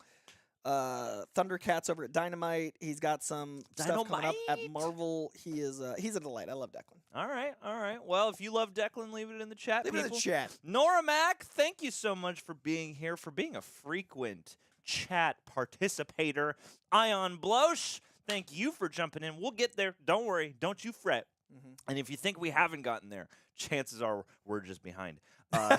Thundercats over at Dynamite. He's got some stuff coming up at Marvel. He's a delight. I love Declan. All right. Well, if you love Declan, leave it in the chat. Leave it in the chat. Nora Mac, thank you so much for being here, for being a frequent chat participator. Ion Blosh, thank you for jumping in. We'll get there. Don't worry. Don't you fret. And if you think we haven't gotten there, chances are we're just behind.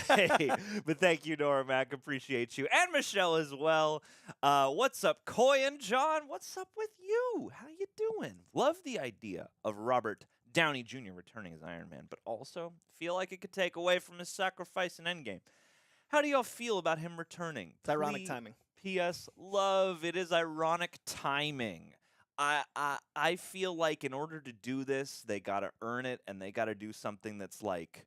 Hey, but thank you, Nora Mac. Appreciate you. And Michelle as well. What's up, Coy and John? What's up with you? How you doing? Love the idea of Robert Downey Jr. returning as Iron Man, but also feel like it could take away from his sacrifice in Endgame. How do y'all feel about him returning? It's ironic timing. P.S. Love, it is ironic timing. I feel like in order to do this, they got to earn it, and they got to do something that's like,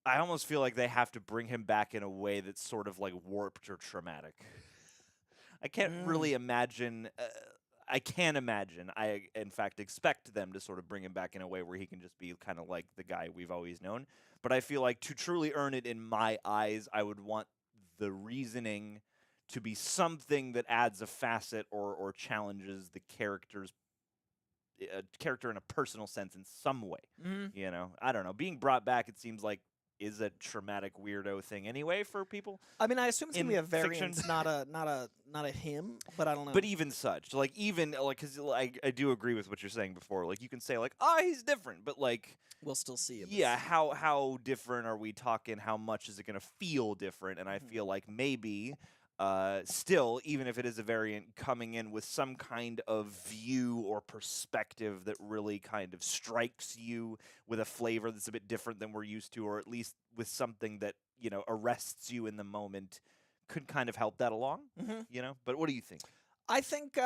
I almost feel like they have to bring him back in a way that's sort of like warped or traumatic. I can't really imagine. I can't imagine. I, in fact, expect them to sort of bring him back in a way where he can just be kind of like the guy we've always known. But I feel like to truly earn it in my eyes, I would want the reasoning to be something that adds a facet or challenges the character in a personal sense in some way. You know, I don't know. Being brought back, it seems like is a traumatic weirdo thing anyway for people. I mean, I assume it's gonna be a variant, fiction. not a him, but I don't know. But even such, like, because I do agree with what you're saying before. Like, you can say like, he's different, but like, we'll still see him. yeah, how different are we talking? How much is it gonna feel different? And I feel like maybe. Still, even if it is a variant, coming in with some kind of view or perspective that really kind of strikes you with a flavor that's a bit different than we're used to, or at least with something that, arrests you in the moment, could kind of help that along, But what do you think? I think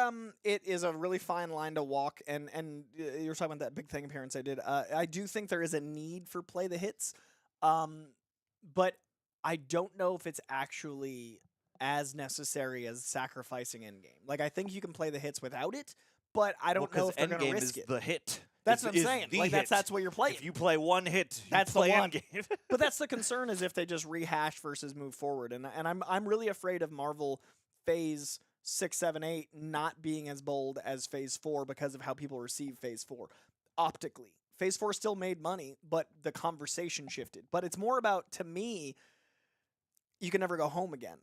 it is a really fine line to walk, and you were talking about that Big Thing appearance I did. I do think there is a need for play the hits, but I don't know if it's actually as necessary as sacrificing Endgame. Like, I think you can play the hits without it, but I don't know if they're going to risk it. The hit. That's what I'm saying. Like, that's what you're playing. If you play one hit, that's play the one. Endgame. But that's the concern, is if they just rehash versus move forward. And I'm really afraid of Marvel Phase 6, 7, 8 not being as bold as Phase 4 because of how people receive Phase 4 optically. Phase 4 still made money, but the conversation shifted. But it's more about, to me, you can never go home again.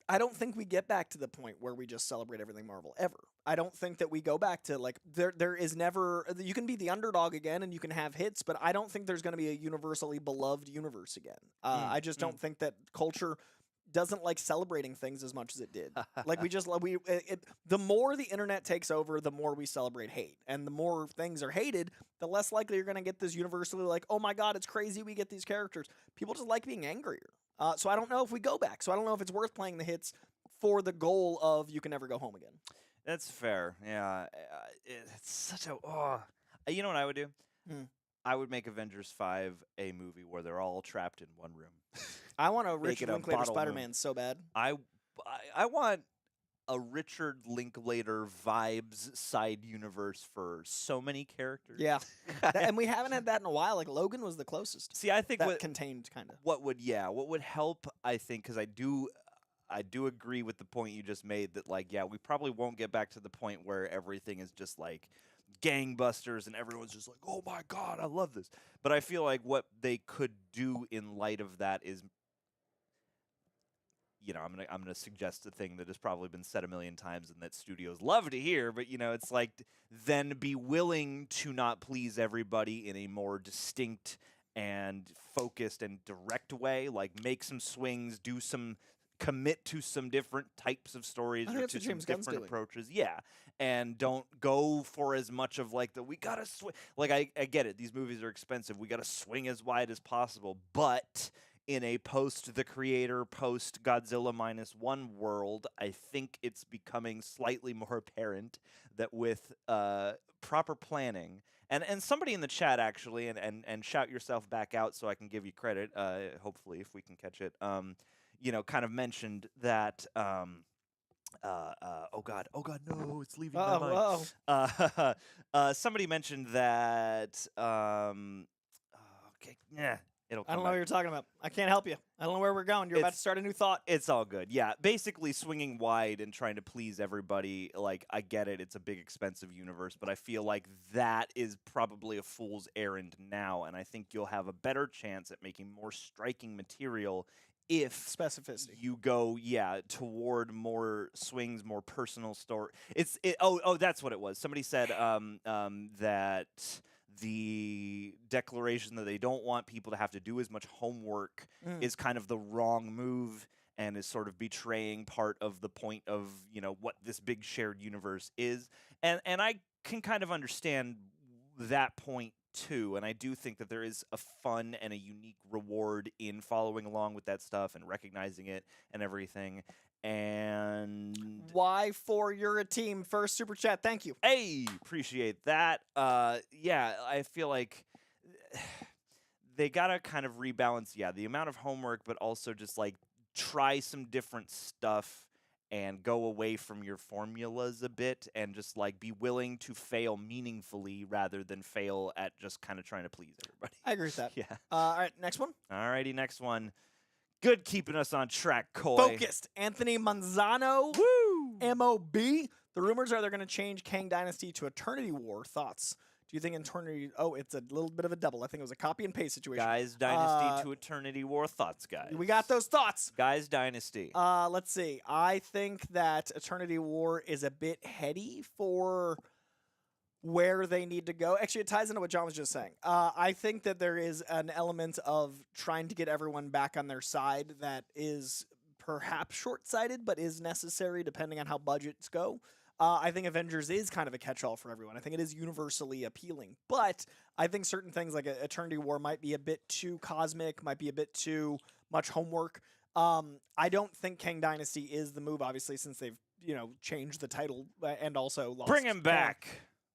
I don't think we get back to the point where we just celebrate everything Marvel, ever. I don't think that we go back to, like, there is never... You can be the underdog again and you can have hits, but I don't think there's going to be a universally beloved universe again. I just don't think that culture doesn't like celebrating things as much as it did. Like, the more the internet takes over, the more we celebrate hate. And the more things are hated, the less likely you're going to get this universally, like, oh my god, it's crazy we get these characters. People just like being angrier. So I don't know if we go back. So I don't know if it's worth playing the hits for the goal of you can never go home again. That's fair. Yeah. It's such a... You know what I would do? I would make Avengers 5 a movie where they're all trapped in one room. I want a Richard Linklater Spider-Man so bad. I want a Richard Linklater vibes side universe for so many characters. Yeah. And we haven't had that in a while. Like, Logan was the closest. See, I think that contained kind of. What would help, I think, because I do agree with the point you just made that, like, yeah, we probably won't get back to the point where everything is just like gangbusters and everyone's just like, oh my god, I love this. But I feel like what they could do in light of that is, I'm gonna suggest a thing that has probably been said a million times and that studios love to hear, but it's like, then be willing to not please everybody in a more distinct and focused and direct way. Like, make some swings, commit to some different types of stories or to some different approaches. Yeah. And don't go for as much of like we gotta swing. Like, I get it. These movies are expensive. We gotta swing as wide as possible. But in a post-The Creator, post-Godzilla -1 world, I think it's becoming slightly more apparent that with proper planning, and somebody in the chat actually, and shout yourself back out so I can give you credit, hopefully, if we can catch it, kind of mentioned that, oh god, no, it's leaving my mind. Somebody mentioned that, okay, yeah. I don't know what you're talking about. I can't help you. I don't know where we're going. You're about to start a new thought. It's all good. Yeah, basically swinging wide and trying to please everybody. Like, I get it. It's a big, expensive universe, but I feel like that is probably a fool's errand now, and I think you'll have a better chance at making more striking material if specificity you go toward more swings, more personal story. That's what it was. Somebody said that the declaration that they don't want people to have to do as much homework is kind of the wrong move and is sort of betraying part of the point of, what this big shared universe is. And I can kind of understand that point too, and I do think that there is a fun and a unique reward in following along with that stuff and recognizing it and everything. And why for you're a team first super chat, thank you. Hey, appreciate that. I feel like they gotta kind of rebalance the amount of homework, but also just like try some different stuff and go away from your formulas a bit and just like be willing to fail meaningfully rather than fail at just kind of trying to please everybody. I agree with that. Yeah. All right, next one. Alrighty, next one. Good keeping us on track, Coy. Focused. Anthony Manzano. Woo! MOB. The rumors are they're going to change Kang Dynasty to Eternity War. Thoughts? Do you think Eternity... Oh, it's a little bit of a double. I think it was a copy and paste situation. Guys Dynasty to Eternity War thoughts, guys. We got those thoughts. Guys Dynasty. Let's see. I think that Eternity War is a bit heady for where they need to go. Actually, it ties into what John was just saying. I think that there is an element of trying to get everyone back on their side that is perhaps short-sighted, but is necessary depending on how budgets go. I think Avengers is kind of a catch-all for everyone. I think it is universally appealing. But I think certain things like Eternity War might be a bit too cosmic, might be a bit too much homework. I don't think Kang Dynasty is the move, obviously, since they've, changed the title and also lost. Bring him back.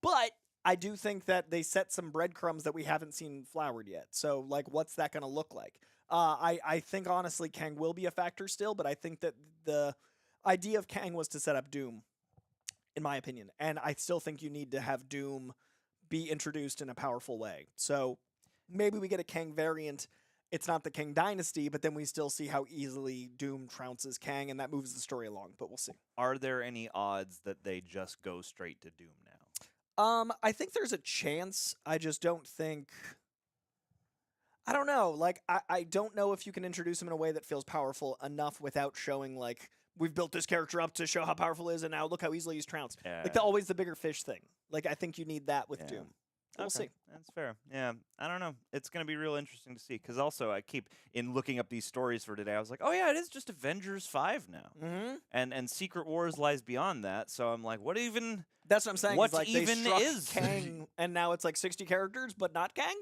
But I do think that they set some breadcrumbs that we haven't seen flowered yet. So, what's that going to look like? I think, honestly, Kang will be a factor still, but I think that the idea of Kang was to set up Doom, in my opinion. And I still think you need to have Doom be introduced in a powerful way. So maybe we get a Kang variant. It's not the Kang Dynasty, but then we still see how easily Doom trounces Kang, and that moves the story along. But we'll see. Are there any odds that they just go straight to Doom now? I think there's a chance. I just don't think... I don't know. I don't know if you can introduce him in a way that feels powerful enough without showing, we've built this character up to show how powerful he is, and now look how easily he's trounced. Yeah. Always the bigger fish thing. I think you need that with Doom. We'll see. That's fair. Yeah, I don't know. It's going to be real interesting to see, because also I keep, in looking up these stories for today, I was like, oh yeah, it is just Avengers 5 now. Mm-hmm. And Secret Wars lies beyond that, so I'm like, what even... That's what I'm saying. What even they is Kang, and now it's 60 characters, but not Kang?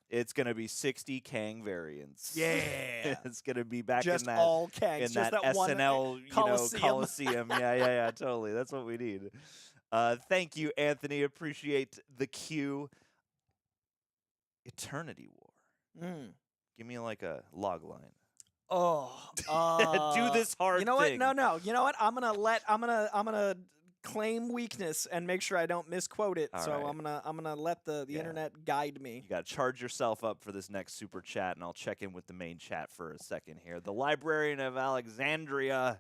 It's going to be 60 Kang variants. Yeah. It's going to be back just in that all Kangs. in just that SNL, Coliseum. Yeah, totally. That's what we need. Thank you, Anthony. Appreciate the cue. Eternity War. Give me a log line. Oh, do this hard. You know thing. what? No. You know what? I'm gonna claim weakness and make sure I don't misquote it. All so right. I'm gonna let the internet guide me. You got to charge yourself up for this next super chat, and I'll check in with the main chat for a second here. The Librarian of Alexandria.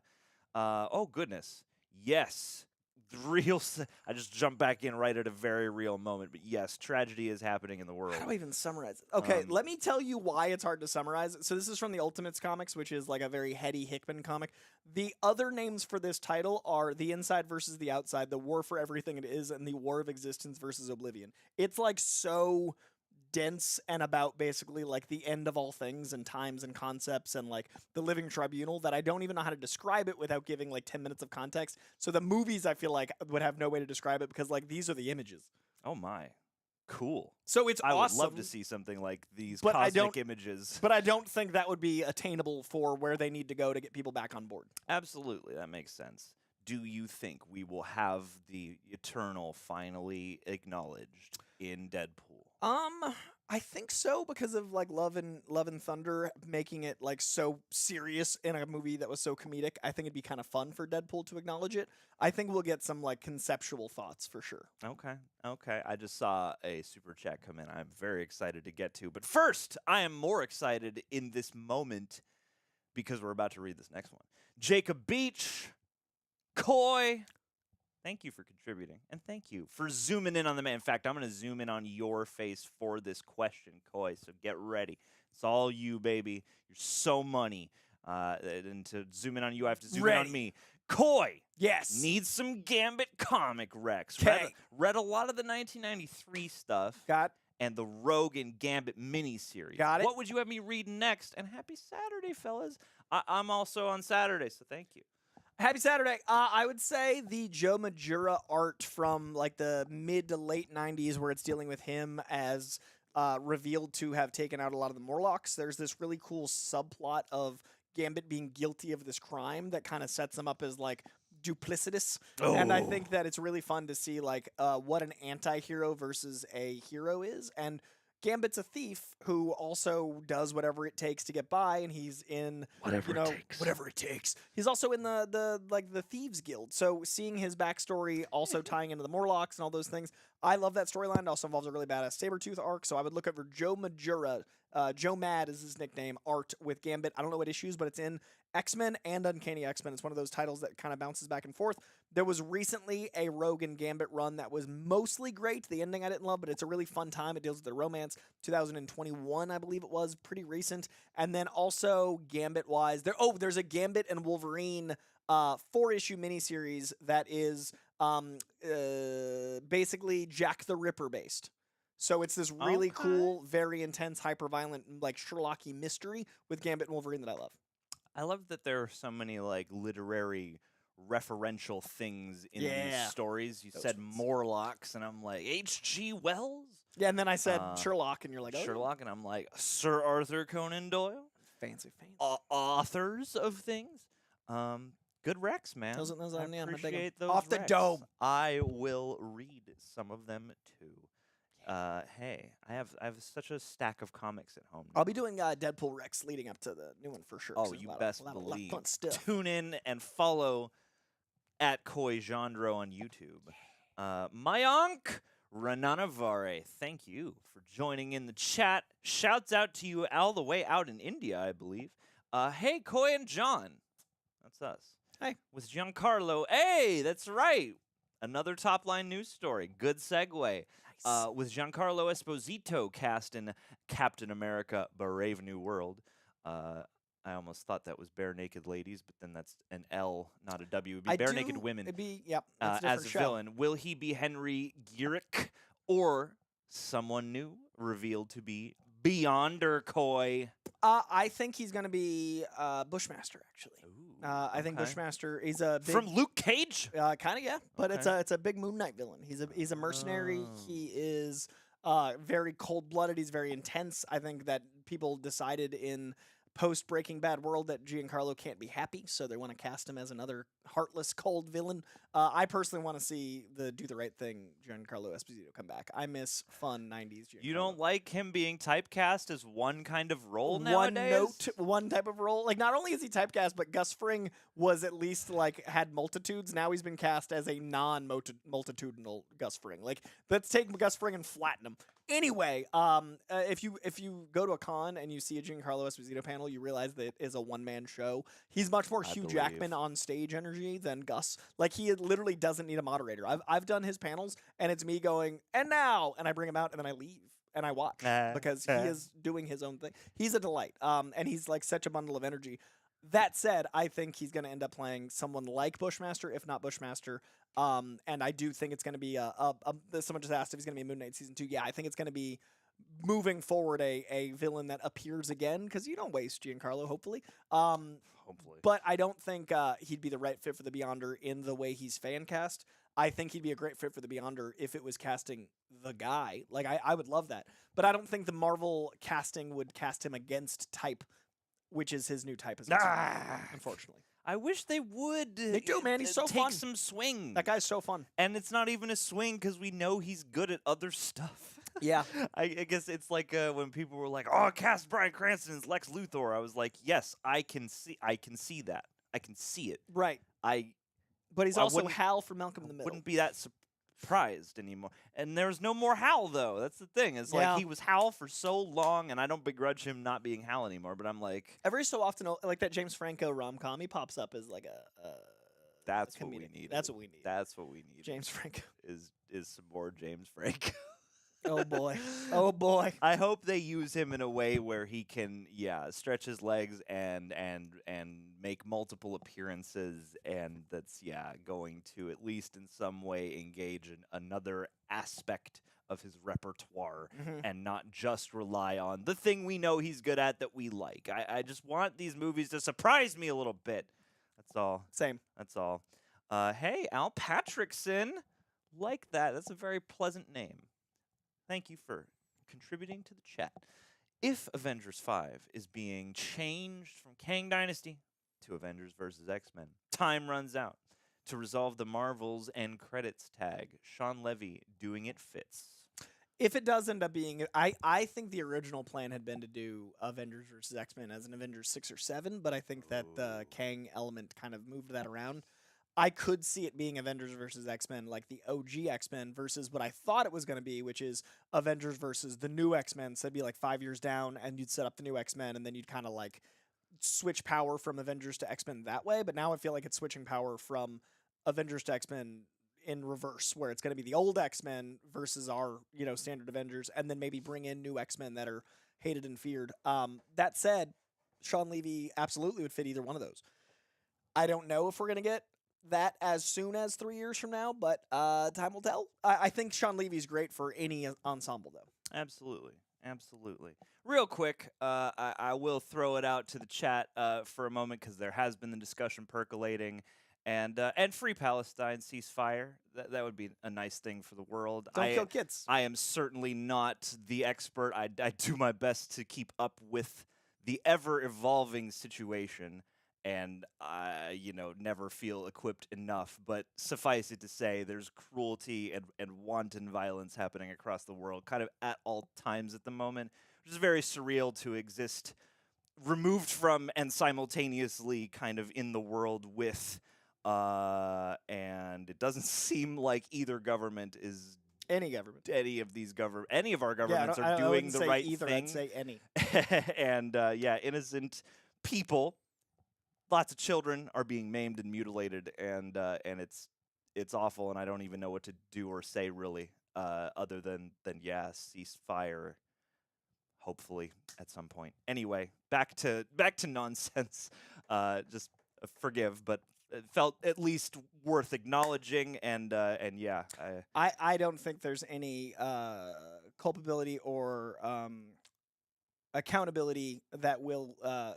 Oh goodness, yes. I just jumped back in right at a very real moment, but yes, tragedy is happening in the world. How do I even summarize it? Okay, let me tell you why it's hard to summarize. So this is from the Ultimates comics, which is a very heady Hickman comic. The other names for this title are The Inside versus the Outside, The War for Everything It Is, and The War of Existence versus Oblivion. It's so dense and about basically the end of all things and times and concepts and the living tribunal that I don't even know how to describe it without giving 10 minutes of context. So the movies I feel would have no way to describe it because these are the images. Oh my. Cool. So it's awesome. I would love to see something like these cosmic images. But I don't think that would be attainable for where they need to go to get people back on board. Absolutely. That makes sense. Do you think we will have the Eternal finally acknowledged in Deadpool? I think so because of Love and Thunder making it so serious in a movie that was so comedic. I think it'd be kind of fun for Deadpool to acknowledge it. I think we'll get some conceptual thoughts for sure. Okay. I just saw a super chat come in. I'm very excited to get to. But first, I am more excited in this moment because we're about to read this next one. Jacob Beach, Coy. Thank you for contributing, and thank you for zooming in on the man. In fact, I'm going to zoom in on your face for this question, Coy, so get ready. It's all you, baby. You're so money. And to zoom in on you, I have to zoom in on me. Coy! Yes. Needs some Gambit comic recs. Read a lot of the 1993 stuff. Got. And the Rogue and Gambit miniseries. Got it. What would you have me read next? And happy Saturday, fellas. I'm also on Saturday, so thank you. Happy Saturday. I would say the Joe Majura art from the mid to late 90s where it's dealing with him as revealed to have taken out a lot of the Morlocks. There's this really cool subplot of Gambit being guilty of this crime that kind of sets him up as duplicitous. Oh. And I think that it's really fun to see what an anti-hero versus a hero is. And Gambit's a thief who also does whatever it takes to get by, and he's in whatever it takes. He's also in the Thieves Guild. So seeing his backstory also tying into the Morlocks and all those things, I love that storyline. It also involves a really badass Sabretooth arc. So I would look up for Joe Majura. Joe Mad is his nickname. Art with Gambit. I don't know what issues, but it's in X-Men and Uncanny X-Men. It's one of those titles that kind of bounces back and forth. There was recently a Rogue and Gambit run that was mostly great. The ending I didn't love, but it's a really fun time. It deals with the romance. 2021, I believe it was, pretty recent. And then also Gambit-wise, there's a Gambit and Wolverine 4-issue miniseries that is basically Jack the Ripper based. So it's this really cool, very intense, hyper-violent, like Sherlock-y mystery with Gambit and Wolverine that I love. I love that there are so many like literary referential things in these stories. You said Morlocks, and I'm like, H.G. Wells? Yeah, and then I said Sherlock, and you're like, oh. Sherlock, and I'm like, Sir Arthur Conan Doyle? Fancy. Authors of things? Good recs, man. Those I appreciate those Off the recs. dome. I will read some of them, too. Hey, I have such a stack of comics at home now. I'll be doing Deadpool Rex leading up to the new one for sure. Oh, you best believe. believe. A lot of fun stuff. Tune in and follow at Koi Jandro on YouTube. Mayank Rananavare, thank you for joining in the chat. Shouts out to you all the way out in India, I believe. Hey, Koi and John. That's us. Hey. With Giancarlo. Hey, that's right. Another top-line news story. Good segue. With Giancarlo Esposito cast in Captain America: Brave New World. I almost thought that was Bare Naked Ladies, but then that's an L, not a W. It would be Bare Naked Women. It'd be, yep, as a villain. Will he be Henry Girick or someone new revealed to be Beyonder Koi? I think he's going to be Bushmaster, actually. I think Bushmaster, he's a big... From Luke Cage? Kind of, yeah. But it's a big Moon Knight villain. He's a mercenary. He is very cold-blooded. He's very intense. I think that people decided in post-Breaking Bad world that Giancarlo can't be happy, so they want to cast him as another heartless, cold villain. I personally want to see the Do the Right Thing Giancarlo Esposito come back. I miss fun 90s Giancarlo. You don't like him being typecast as one kind of role nowadays? One type of role. Like, not only is he typecast, but Gus Fring was at least, like, had multitudes. Now he's been cast as a non-multitudinal Gus Fring. Like, let's take Gus Fring and flatten him. Anyway, if you go to a con and you see a Giancarlo Esposito panel, you realize that it is a one-man show. He's much more Hugh Jackman on stage energy than Gus. Like, he literally doesn't need a moderator. I've done his panels, and it's me going, and now, and I bring him out, and then I leave, and I watch, because he is doing his own thing. He's a delight, and he's, like, such a bundle of energy. That said, I think he's going to end up playing someone like Bushmaster, if not Bushmaster. And I do think it's going to be someone just asked if he's going to be Moon Knight Season 2. Yeah, I think it's going to be moving forward a villain that appears again, because you don't waste Giancarlo, hopefully. Hopefully. But I don't think he'd be the right fit for the Beyonder in the way he's fan cast. I think he'd be a great fit for the Beyonder if it was casting the guy. Like, I would love that. But I don't think the Marvel casting would cast him against type, which is his new type, unfortunately. I wish they would. They do, man. He's so take fun. some swing. That guy's so fun. And it's not even a swing because we know he's good at other stuff. Yeah. I guess it's like when people were like, "Oh, cast Bryan Cranston as Lex Luthor." I was like, "Yes, I can see that. I can see it." Right. But he's also Hal from Malcolm in the Middle. Wouldn't be that surprised anymore. And there's no more Hal though. That's the thing. It's like he was Hal for so long, and I don't begrudge him not being Hal anymore. But I'm like, every so often, like that James Franco rom-com, he pops up as like a that's what we need. That's what we need. That's what we need. James Franco is some more James Franco. Oh boy. Oh boy. I hope they use him in a way where he can, stretch his legs and make multiple appearances, and that's going to at least in some way engage in another aspect of his repertoire and not just rely on the thing we know he's good at that we like. I just want these movies to surprise me a little bit. That's all. Same. That's all. Hey, Al Patrickson. Like that. That's a very pleasant name. Thank you for contributing to the chat. If Avengers 5 is being changed from Kang Dynasty to Avengers vs. X-Men, time runs out. To resolve the Marvels end credits tag, Shawn Levy doing it fits. If it does end up being, I think the original plan had been to do Avengers vs. X-Men as an Avengers 6 or 7, but I think that the Kang element kind of moved that around. I could see it being Avengers versus X-Men, like the OG X-Men, versus what I thought it was going to be, which is Avengers versus the new X-Men. So it'd be like 5 years down, and you'd set up the new X-Men, and then you'd kind of like switch power from Avengers to X-Men that way, but now I feel like it's switching power from Avengers to X-Men in reverse, where it's going to be the old X-Men versus our, standard Avengers, and then maybe bring in new X-Men that are hated and feared. That said, Shawn Levy absolutely would fit either one of those. I don't know if we're going to get that as soon as 3 years from now, but time will tell. I think Shawn Levy's great for any ensemble, though. Absolutely. Real quick, I will throw it out to the chat for a moment because there has been the discussion percolating, and free Palestine, ceasefire. That would be a nice thing for the world. Don't kill kids. I am certainly not the expert. I do my best to keep up with the ever-evolving situation, and I, never feel equipped enough. But suffice it to say, there's cruelty and wanton violence happening across the world, kind of at all times at the moment, which is very surreal to exist removed from and simultaneously kind of in the world with. And it doesn't seem like either government is any government. Any of our governments are doing the right either, thing. I'd say any. And innocent people. Lots of children are being maimed and mutilated, and it's awful, and I don't even know what to do or say really, other than ceasefire, hopefully at some point. Anyway, back to nonsense. Just forgive, but it felt at least worth acknowledging, and yeah. I don't think there's any culpability or accountability that will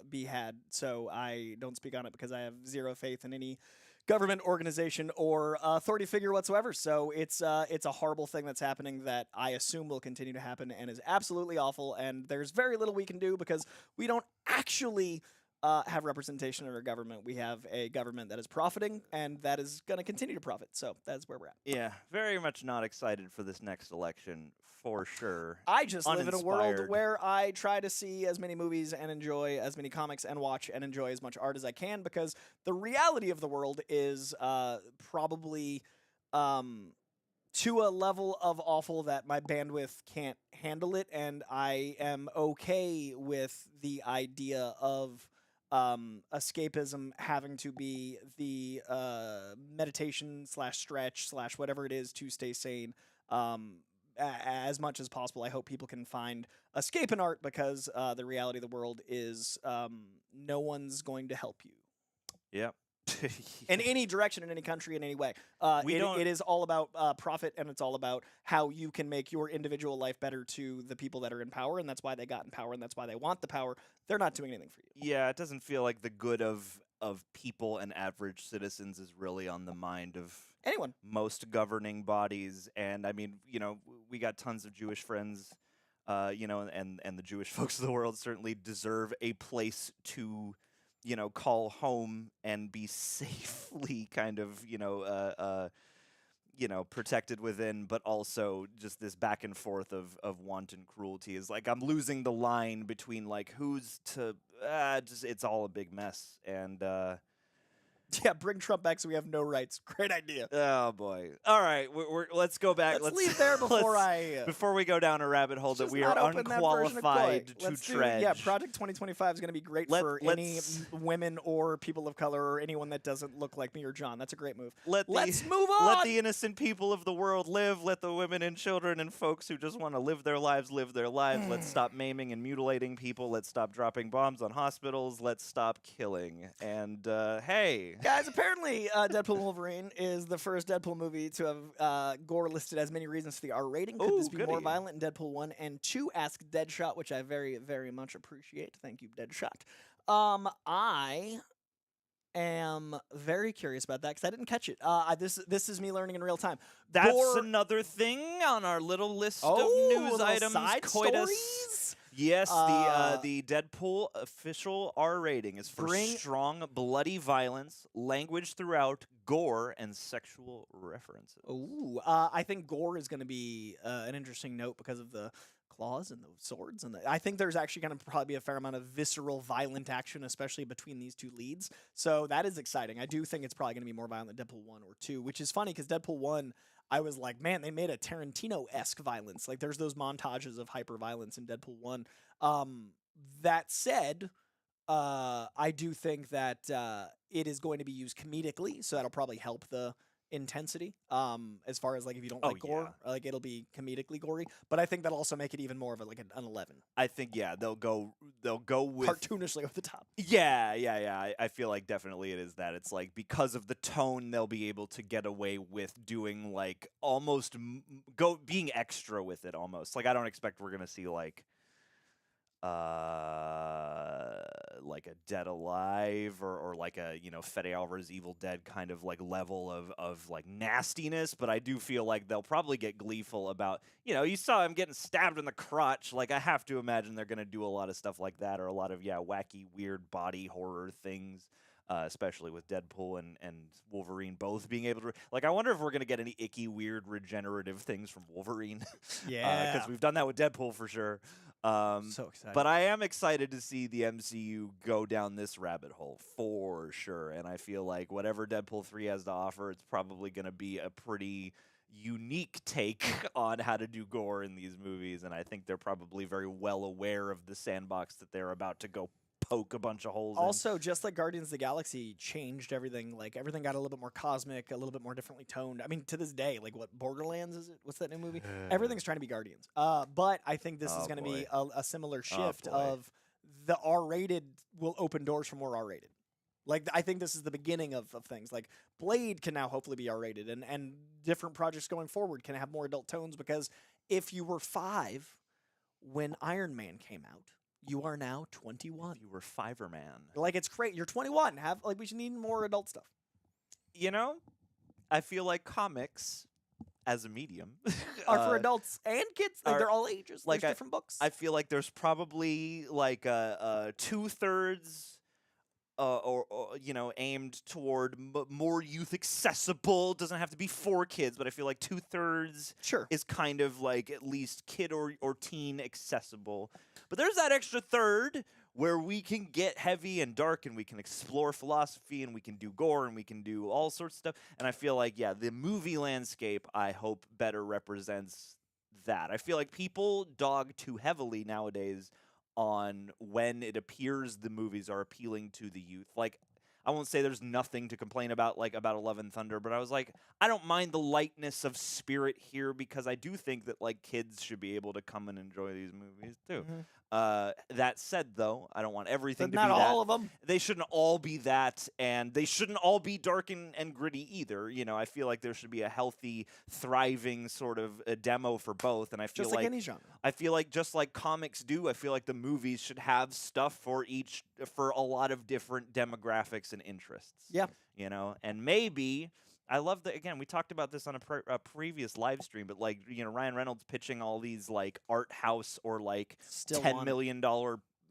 be had, so I don't speak on it because I have zero faith in any government organization or authority figure whatsoever. So it's a horrible thing that's happening that I assume will continue to happen and is absolutely awful, and there's very little we can do because we don't actually have representation in our government. We have a government that is profiting, and that is going to continue to profit. So that's where we're at. Yeah, very much not excited for this next election, for sure. I just live in a world where I try to see as many movies and enjoy as many comics and watch and enjoy as much art as I can, because the reality of the world is probably to a level of awful that my bandwidth can't handle it, and I am okay with the idea of escapism having to be the meditation / stretch / whatever it is to stay sane as much as possible. I hope people can find escape in art, because the reality of the world is no one's going to help you. Yep. In any direction, in any country, in any way. It is all about profit, and it's all about how you can make your individual life better to the people that are in power, and that's why they got in power, and that's why they want the power. They're not doing anything for you. Yeah, it doesn't feel like the good of people and average citizens is really on the mind of anyone. Most governing bodies. And I mean, we got tons of Jewish friends, and the Jewish folks of the world certainly deserve a place to call home and be safely kind of, protected within, but also just this back and forth of wanton cruelty is like, I'm losing the line between like who's to, it's all a big mess. And, yeah, bring Trump back so we have no rights. Great idea. Oh boy! All right, let's go back. Let's leave there before we go down a rabbit hole that we are unqualified to tread. Yeah, Project 2025 is going to be great for any women or people of color or anyone that doesn't look like me or John. That's a great move. Let's move on. Let the innocent people of the world live. Let the women and children and folks who just want to live their lives live their lives. Let's stop maiming and mutilating people. Let's stop dropping bombs on hospitals. Let's stop killing. And hey. Guys, apparently Deadpool Wolverine is the first Deadpool movie to have gore listed as many reasons for the R rating. Could this be more violent in Deadpool 1 and 2? Ask Deadshot, which I very, very much appreciate. Thank you, Deadshot. I am very curious about that because I didn't catch it. This is me learning in real time. That's another thing on our little list of news items. Side stories? Yes, the Deadpool official R rating is for strong, bloody violence, language throughout, gore, and sexual references. Ooh, I think gore is going to be an interesting note because of the claws and the swords, and I think there's actually going to probably be a fair amount of visceral, violent action, especially between these two leads. So that is exciting. I do think it's probably going to be more violent than Deadpool 1 or 2, which is funny because Deadpool 1. I was like, man, they made a Tarantino-esque violence. Like, there's those montages of hyper-violence in Deadpool 1. That said, I do think that it is going to be used comedically, so that'll probably help the intensity. As far as like if you don't like gore, like it'll be comedically gory. But I think that'll also make it even more of an 11. I think they'll go with cartoonishly over the top. Yeah. I feel like definitely it is that. It's like because of the tone, they'll be able to get away with doing like almost being extra with it almost. Like I don't expect we're gonna see like a Dead Alive or like a Fede Alvarez Evil Dead kind of like level of like nastiness, but I do feel like they'll probably get gleeful about you saw him getting stabbed in the crotch. Like I have to imagine they're gonna do a lot of stuff like that, or a lot of wacky weird body horror things. Especially with Deadpool and Wolverine both being able to... Like, I wonder if we're going to get any icky, weird, regenerative things from Wolverine. Yeah. Because we've done that with Deadpool for sure. So excited. But I am excited to see the MCU go down this rabbit hole, for sure. And I feel like whatever Deadpool 3 has to offer, it's probably going to be a pretty unique take on how to do gore in these movies. And I think they're probably very well aware of the sandbox that they're about to go poke a bunch of holes also, just like Guardians of the Galaxy changed everything, like everything got a little bit more cosmic, a little bit more differently toned. I mean, to this day, like what Borderlands is it? What's that new movie? Everything's trying to be Guardians. But I think this is going to be a similar shift of the R-rated will open doors for more R-rated. Like I think this is the beginning of things. Like Blade can now hopefully be R-rated, and different projects going forward can have more adult tones, because if you were 5 when Iron Man came out, you are now 21. You were Fiverman. Like, it's great. You're 21. We should need more adult stuff. I feel like comics as a medium are for adults and kids. Like, they're all ages. Like there's different books. I feel like there's probably like 2/3 aimed toward more youth accessible. Doesn't have to be for kids, but I feel like 2/3 is kind of like at least kid or teen accessible. But there's that extra third where we can get heavy and dark, and we can explore philosophy, and we can do gore, and we can do all sorts of stuff. And I feel like, the movie landscape, I hope, better represents that. I feel like people dog too heavily nowadays on when it appears the movies are appealing to the youth. Like, I won't say there's nothing to complain about, like about Love and Thunder, but I was like, I don't mind the lightness of spirit here, because I do think that like kids should be able to come and enjoy these movies too. That said, though, I don't want everything to be that. Not all of them. They shouldn't all be that, and they shouldn't all be dark and gritty either. I feel like there should be a healthy, thriving sort of a demo for both. And I feel just like any genre. I feel like just like comics do, I feel like the movies should have stuff for a lot of different demographics and interests. Yeah. And maybe... I love that, again, we talked about this on a previous live stream, but like, Ryan Reynolds pitching all these like art house or like $10 million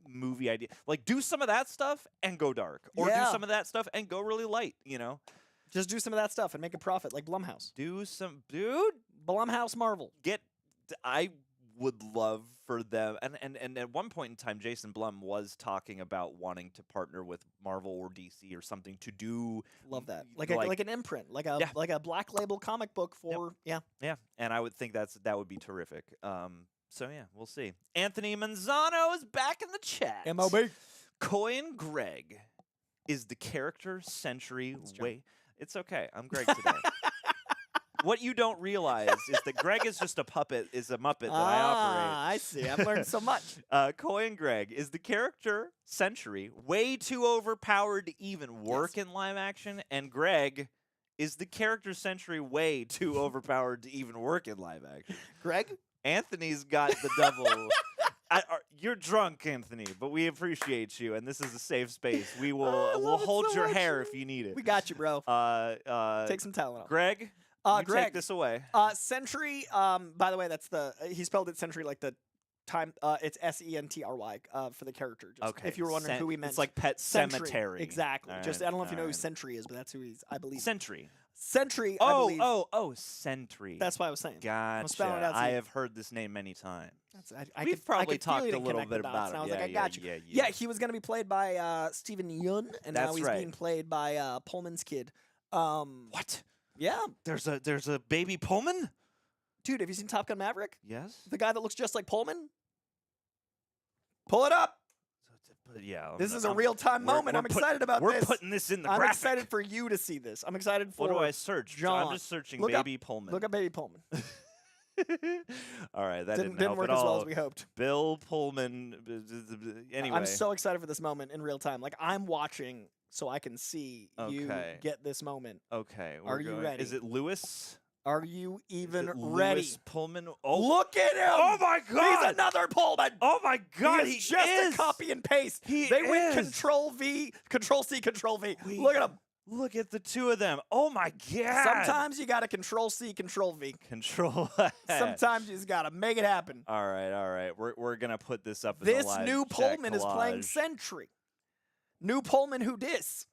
movie idea. Like, do some of that stuff and go dark, or do some of that stuff and go really light, Just do some of that stuff and make a profit, like Blumhouse. Blumhouse Marvel. I would love for them, and at one point in time, Jason Blum was talking about wanting to partner with Marvel or DC or something to do. Love that, like an imprint, like a black label comic book for yeah. And I would think that would be terrific. So yeah, we'll see. Anthony Manzano is back in the chat. MLB. Coin Greg is the character century way. It's okay. I'm Greg today. What you don't realize is that Greg is just a muppet that I operate. I see. I've learned so much. Coy and Greg is the character century way too overpowered to even work in live action, and Greg is the character century way too overpowered to even work in live action. Greg? Anthony's got the double. You're drunk, Anthony, but we appreciate you, and this is a safe space. We'll hold your hair if you need it. We got you, bro. Take some Tylenol. Greg? Greg, take this away. Century, by the way, that's he spelled it Century like the time. It's SENTRY for the character. Just if you were wondering who he meant. It's like Pet Cemetery. Exactly. Right, I don't know if you know who Sentry is, but that's who I believe. Sentry. Sentry, I believe. Oh, Sentry. That's what I was saying. Gotcha. I have heard this name many times. We've probably talked a little bit about him. I was like, I got you. Yeah, he was going to be played by Steven Yeun, and now he's being played by Pullman's kid. What? Yeah. There's a baby Pullman? Dude, have you seen Top Gun Maverick? Yes. The guy that looks just like Pullman? Pull it up. But yeah, This is a real-time moment. I'm excited about this. We're putting this in the I'm graphic. excited for you to see this. I'm excited for What do I search? John. I'm just searching Look Baby up, Pullman. Look up Baby Pullman. All right, that didn't help work at as well all. as we hoped. Bill Pullman. Anyway. I'm so excited for this moment in real time. Like, I'm watching so I can see you get this moment. Okay. Are you ready? Is it Lewis? Are you even ready? Lewis Pullman. Oh, look at him! Oh my God! He's another Pullman. Oh my God! He is just a copy and paste. They went Control V, Control C, Control V. Look at him. Look at the two of them. Oh my God! Sometimes you gotta Control C, Control V. Control. Sometimes you just gotta make it happen. All right. We're gonna put this up. This in the live new chat Pullman is collage. playing Sentry. New Pullman who dis?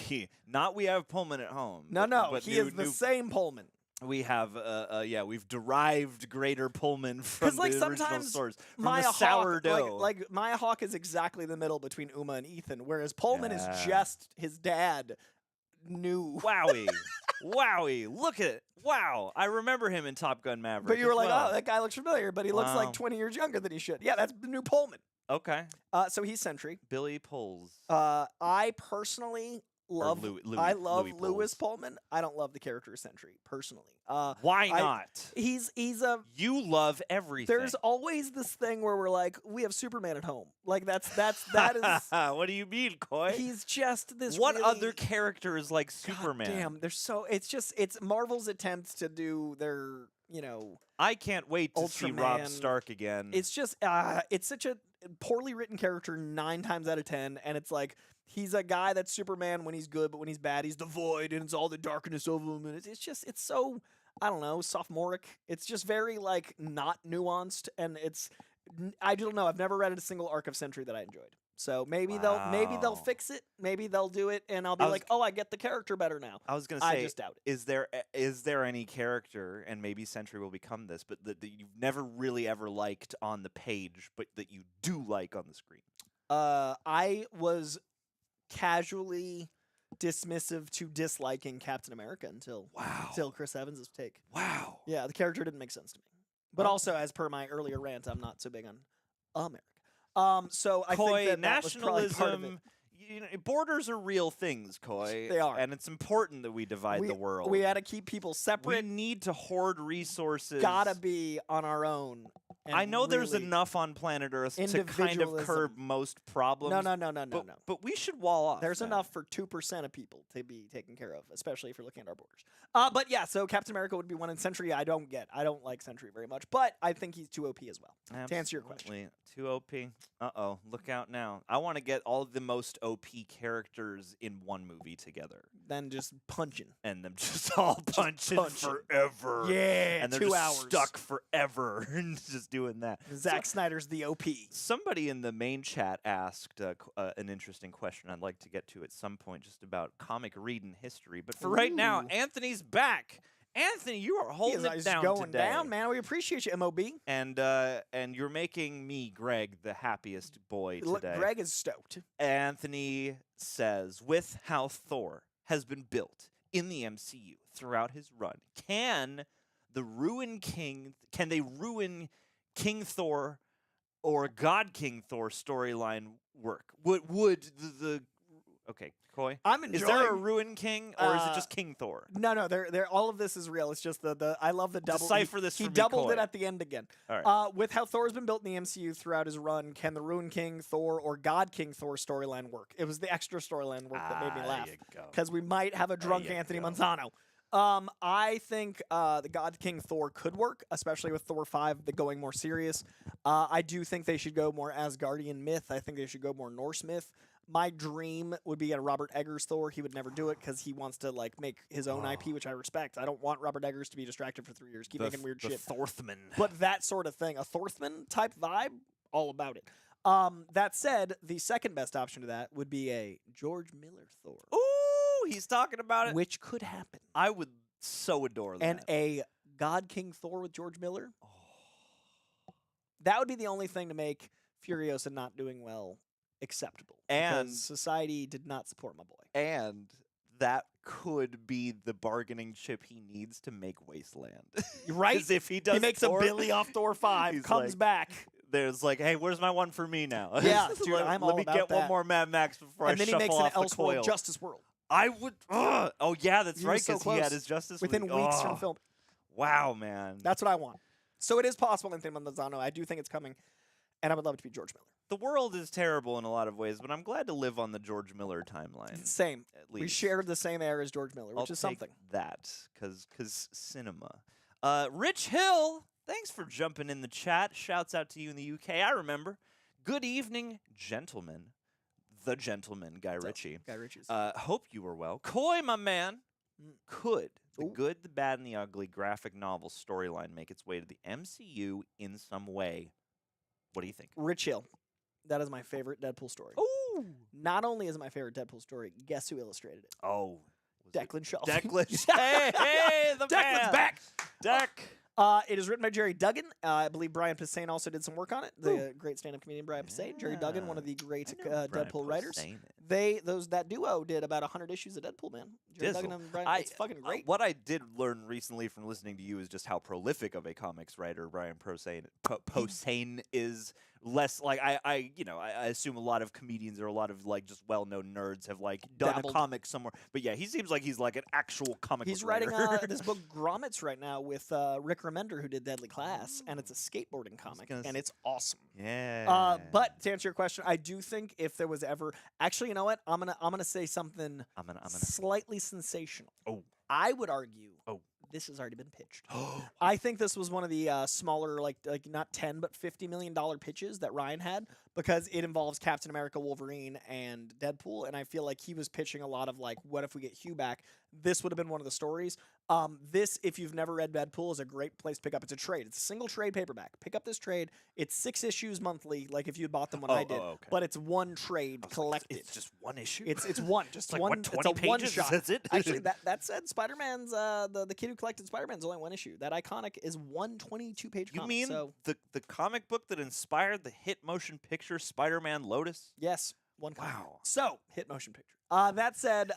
We have Pullman at home. No, but he is the same Pullman. We have, we've derived greater Pullman from like, the original sometimes source. From Maya the sourdough. Hawk, like Maya Hawke is exactly the middle between Uma and Ethan, whereas Pullman is just his dad. New. Wowie. Look at it. Wow. I remember him in Top Gun Maverick. But you were like, oh, that guy looks familiar, but he looks like 20 years younger than he should. Yeah, that's the new Pullman. Okay. So he's Sentry. Billy Pulls. I personally love Lewis Pulls. Pullman. I don't love the character of Sentry personally. Why not? He's a. You love everything. There's always this thing where we're like, we have Superman at home. Like that is. What do you mean, Coy? He's just this. What really, other character is like Superman? Damn, there's so. It's Marvel's attempts to do their. I can't wait to see Rob Ultraman. Stark again. It's just it's such a poorly written character 9 times out of 10, and it's like. He's a guy that's Superman when he's good, but when he's bad, he's the void, and it's all the darkness of him. And it's so, I don't know, sophomoric. It's just very, like, not nuanced, and I don't know. I've never read a single arc of Sentry that I enjoyed. So maybe they'll fix it. Maybe they'll do it, and I'll be like, oh, I get the character better now. I was gonna say, I just doubt it. Is there any character, and maybe Sentry will become this, but that you've never really ever liked on the page, but that you do like on the screen? I was casually dismissive to disliking Captain America until Chris Evans' take. Wow. Yeah, the character didn't make sense to me. But also, as per my earlier rant, I'm not so big on America. So I think that was probably part of it. Borders are real things, Coy. They are. And it's important that we divide the world. We got to keep people separate. We need to hoard resorces. Gotta be on our own. I know there's enough on planet Earth to kind of curb most problems. No. But we should wall off. There's enough for 2% of people to be taken care of, especially if you're looking at our borders. But yeah, so Captain America would be one in Sentry. I don't like Sentry very much, but I think he's too OP as well. Absolutely. To answer your question. Too OP. Uh-oh. Look out now. I want to get all of the most OP characters in one movie together. Then just punching. And them just all punching forever. Yeah, and they're 2 just hours. stuck forever just doing that. Zack Snyder's the OP. Somebody in the main chat asked an interesting question I'd like to get to at some point just about comic reading history. But for right now, Anthony's back. Anthony, you are holding it down going today. down, man. We appreciate you, MOB. And you're making me, Greg, the happiest boy today. Greg is stoked. Anthony says, with how Thor has been built in the MCU throughout his run, can they ruin King Thor or God King Thor storyline work? Would the okay, Coy? I'm enjoying. Is there a Ruin King or is it just King Thor? No. There. All of this is real. It's just I love the double. Decipher this. He doubled it at the end again. All right. With how Thor has been built in the MCU throughout his run, can the Ruin King Thor or God King Thor storyline work? It was the extra storyline work that made me laugh because we might have a drunk Anthony Manzano. I think the God King Thor could work, especially with Thor 5 going more serious. I do think they should go more Asgardian myth. I think they should go more Norse myth. My dream would be a Robert Eggers Thor. He would never do it because he wants to make his own IP, which I respect. I don't want Robert Eggers to be distracted for 3 years. Keep making weird shit. Thorthman. But that sort of thing, a Thorthman type vibe, all about it. That said, the second best option to that would be a George Miller Thor. Ooh, he's talking about it. Which could happen. I would so adore that. And a God King Thor with George Miller. Oh. That would be the only thing to make Furiosa not doing well acceptable. And because society did not support my boy. And that could be the bargaining chip he needs to make Wasteland. Right? If he does he makes Thor, a Billy off Thor 5, comes back. there's like, hey, where's my one for me now? Yeah, dude, I'm all let me about get that. one more Mad Max before and I then he shuffle makes an off the coil. Elseworld Justice World. I would. Oh yeah, that's He right. was so Because he close. had his Justice Within League. weeks from film. Wow, man. That's what I want. So it is possible in Lozano. I do think it's coming, and I would love it to be George Miller. The world is terrible in a lot of ways, but I'm glad to live on the George Miller timeline. Same. At least We shared the same era as George Miller, which I'll is something. take that, because cinema. Rich Hill, thanks for jumping in the chat. Shouts out to you in the UK. I remember. Good evening, gentlemen. The gentleman, Guy Ritchie. Guy Ritchie's. Hope you were well. Coy, my man. Could the Ooh. Good, the Bad, and the Ugly graphic novel storyline make its way to the MCU in some way? What do you think? Rich Hill. That is my favorite Deadpool story. Oh, Not only is it my favorite Deadpool story, guess who illustrated it? oh, Declan Shaw. Declan. hey, the Declan's man. back. Deck. It is written by Jerry Duggan. I believe Brian Posehn also did some work on it. The great stand-up comedian Brian Posehn. Jerry Duggan, one of the great Deadpool writers. That duo did about 100 issues of Deadpool, man. Jerry Duggan and Brian. It's fucking great. What I did learn recently from listening to you is just how prolific of a comics writer Brian Posehn is. Less like I assume a lot of comedians or a lot of like just well-known nerds have like done Dabbled. a comic somewhere. But yeah, he seems like he's like an actual comic. He's book writing writer. this book Grommets right now with Rick Remender, who did Deadly Class, and it's a skateboarding comic, and it's awesome. Yeah. But to answer your question, I do think if there was ever, actually, you know what? I'm gonna say something slightly sensational. Oh. I would argue. Oh. This has already been pitched. I think this was one of the smaller, like not $10 but $50 million pitches that Ryan had, because it involves Captain America, Wolverine, and Deadpool, and I feel like he was pitching a lot of like, what if we get Hugh back? This would have been one of the stories. This, if you've never read Deadpool, is a great place to pick up. It's a trade. It's a single trade paperback. Pick up this trade. It's 6 issues monthly, like if you bought them when I did. Okay. But it's one trade collected. It's just one issue. It's one, just like, one. what, 20 it's a one pages? shot. That's it. Actually, that said, Spider-Man's the kid who collected Spider-Man's only one issue. That iconic is one 22-page You comic. mean So the comic book that inspired the hit motion picture Spider-Man Lotus? yes, one comic. Wow. So hit motion picture. That said,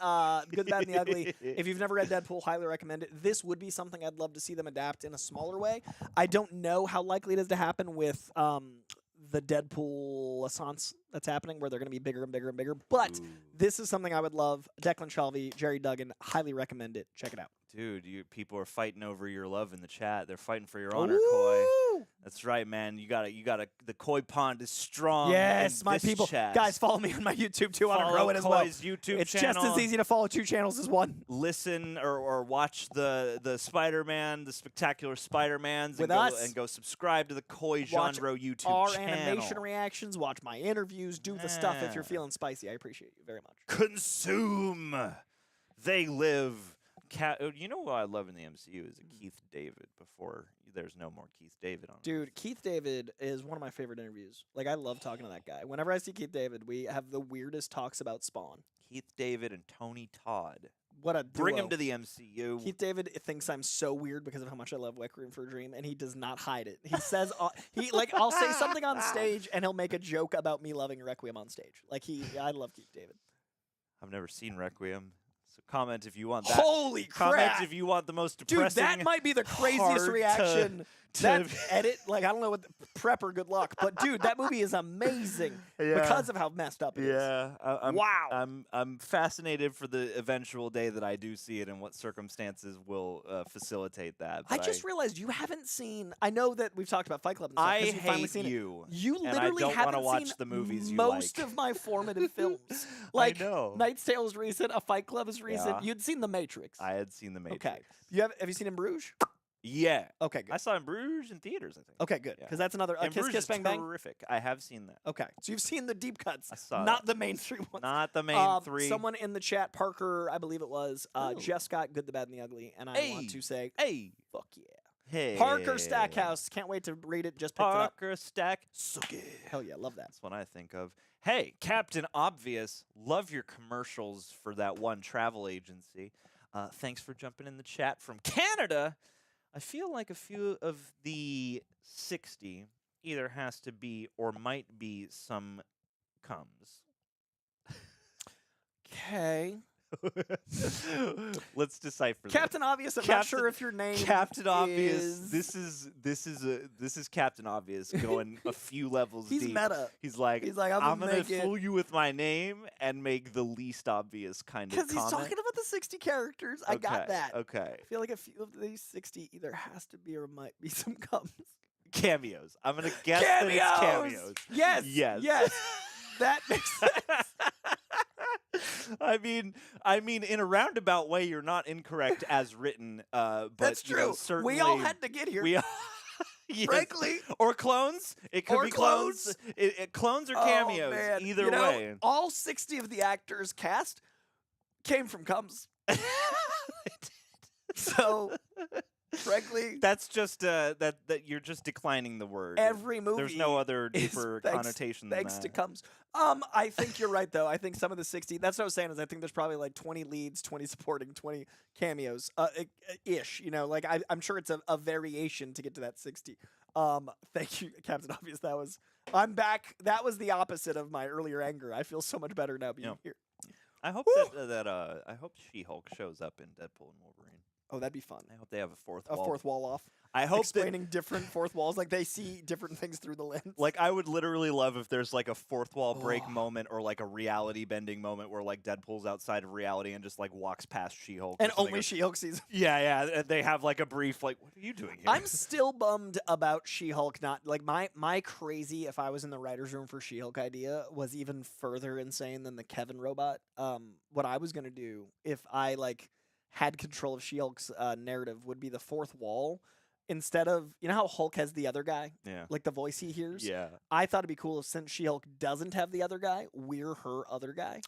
Good, the Bad, and the Ugly. If you've never read Deadpool, highly recommend it. This would be something I'd love to see them adapt in a smaller way. I don't know how likely it is to happen with the Deadpool Assance that's happening, where they're going to be bigger and bigger and bigger. But this is something I would love. Declan Shalvey, Jerry Duggan, highly recommend it. Check it out. Dude, people are fighting over your love in the chat. They're fighting for your honor, Coy. That's right, man. You gotta. The Koi pond is strong. Yes, in my this people. Chat. Guys, follow me on my YouTube too. I want to grow it as well. Koi's YouTube It's channel. just as easy to follow 2 channels as one. Listen or watch the Spider-Man, the Spectacular Spider-Mans, With and us. go subscribe to the Koi Watch Jandro YouTube our channel. animation reactions. Watch my interviews. Do the stuff if you're feeling spicy. I appreciate you very much. Consume. They live. You know what I love in the MCU is a Keith David before there's no more Keith David on it. Dude, Keith David is one of my favorite interviews. Like, I love talking to that guy. Whenever I see Keith David, we have the weirdest talks about Spawn. Keith David and Tony Todd. What a duo. Bring him to the MCU. Keith David thinks I'm so weird because of how much I love Requiem for a Dream, and he does not hide it. He says, I'll say something on stage, and he'll make a joke about me loving Requiem on stage. I love Keith David. I've never seen Requiem. So comment if you want that. Holy crap! Comment if you want the most depressing. Dude, that might be the craziest reaction. That edit, like, I don't know what prepper. Good luck, but dude, that movie is amazing because of how messed up it is. Wow. I'm fascinated for the eventual day that I do see it and what circumstances will facilitate that. I just realized you haven't seen. I know that we've talked about Fight Club. And stuff, I 'cause you've finally hate seen you. It. You and literally I don't haven't watch seen the movies you most like. of my formative films. Like I know. Knight's Tale is recent. A Fight Club is recent. Yeah. You'd seen The Matrix. I had seen The Matrix. Okay. Have you seen In Bruges? Yeah. Okay, good. I saw In Bruges in theaters, I think. Okay, good. Because that's another And Kiss Bruges Kiss is Bang Bang. terrific. I have seen that. Okay, so you've seen the deep cuts. I saw not that. the mainstream ones. Not the main 3. Someone in the chat, Parker, I believe it was, just got Good, the Bad, and the Ugly, and I want to say, hey, fuck yeah. hey, Parker Stackhouse. Can't wait to read it. Just picked it up. Parker Stack, suck it. Hell yeah, love that. That's what I think of. Hey, Captain Obvious, love your commercials for that one travel agency. Thanks for jumping in the chat from Canada. I feel like a few of the 60 either has to be or might be some comes. Okay. Let's decipher Captain Obvious. I'm not sure if your name Captain Obvious. is... This is Captain Obvious going a few levels He's deep. meta. He's like I'm gonna fool you with my name and make the least obvious kind of comment. Because he's talking about the 60 characters. I got that. Okay. I feel like a few of these 60 either has to be or might be some cameos. I'm gonna guess that it's cameos. Yes. Yes. That makes sense. I mean, in a roundabout way, you're not incorrect as written. But that's true. You know, certainly, we all had to get here. Yes. Frankly, or clones. It could be clones. Clones or cameos. Man. Either way, all 60 of the actors cast came from Cums. So, frankly, that's just that you're just declining the word. Every movie. There's no other deeper connotation than thanks that. to Cums. I think you're right though. I think some of the 60. That's what I was saying. Is I think there's probably like 20 leads, 20 supporting, 20 cameos, ish. You know, like I'm sure it's a variation to get to that 60. Thank you, Captain Obvious. I'm back. That was the opposite of my earlier anger. I feel so much better now being here. I hope I hope She-Hulk shows up in Deadpool and Wolverine. Oh, that'd be fun. I hope they have a fourth wall off. I hope explaining different fourth walls, like they see different things through the lens. Like I would literally love if there's like a fourth wall break moment or like a reality bending moment where like Deadpool's outside of reality and just like walks past She-Hulk. And only She-Hulk sees him. Yeah. And they have like a brief like, what are you doing here? I'm still bummed about She-Hulk not like my crazy if I was in the writer's room for She-Hulk idea was even further insane than the Kevin robot. What I was gonna do if I like had control of She-Hulk's narrative would be the fourth wall. Instead of, you know how Hulk has the other guy? Yeah. Like the voice he hears? Yeah. I thought it'd be cool if since She-Hulk doesn't have the other guy, we're her other guy.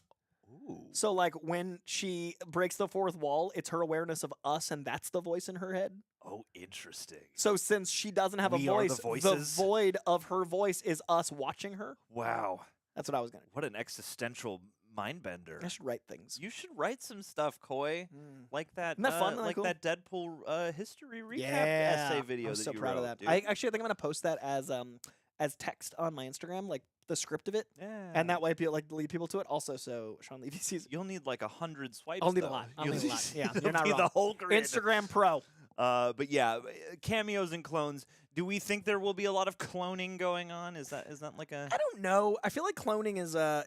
Ooh. So like when she breaks the fourth wall, it's her awareness of us and that's the voice in her head. Oh, interesting. So since she doesn't have a voice, the void of her voice is us watching her. Wow. That's what I was going to do. What an existential mindbender. I should write things. You should write some stuff, Coy. Like that. Isn't that fun? Like cool? that Deadpool history recap essay video. I'm so you proud wrote, of that. Dude. I think I'm gonna post that as text on my Instagram, like the script of it. Yeah. And that way, like lead people to it. Also, so Shawn Levy sees. You'll need like 100 swipes. I'll need a lot. Yeah, you're not wrong. The whole grid. Instagram Pro. But yeah, cameos and clones. Do we think there will be a lot of cloning going on? Is that like a? I don't know. I feel like cloning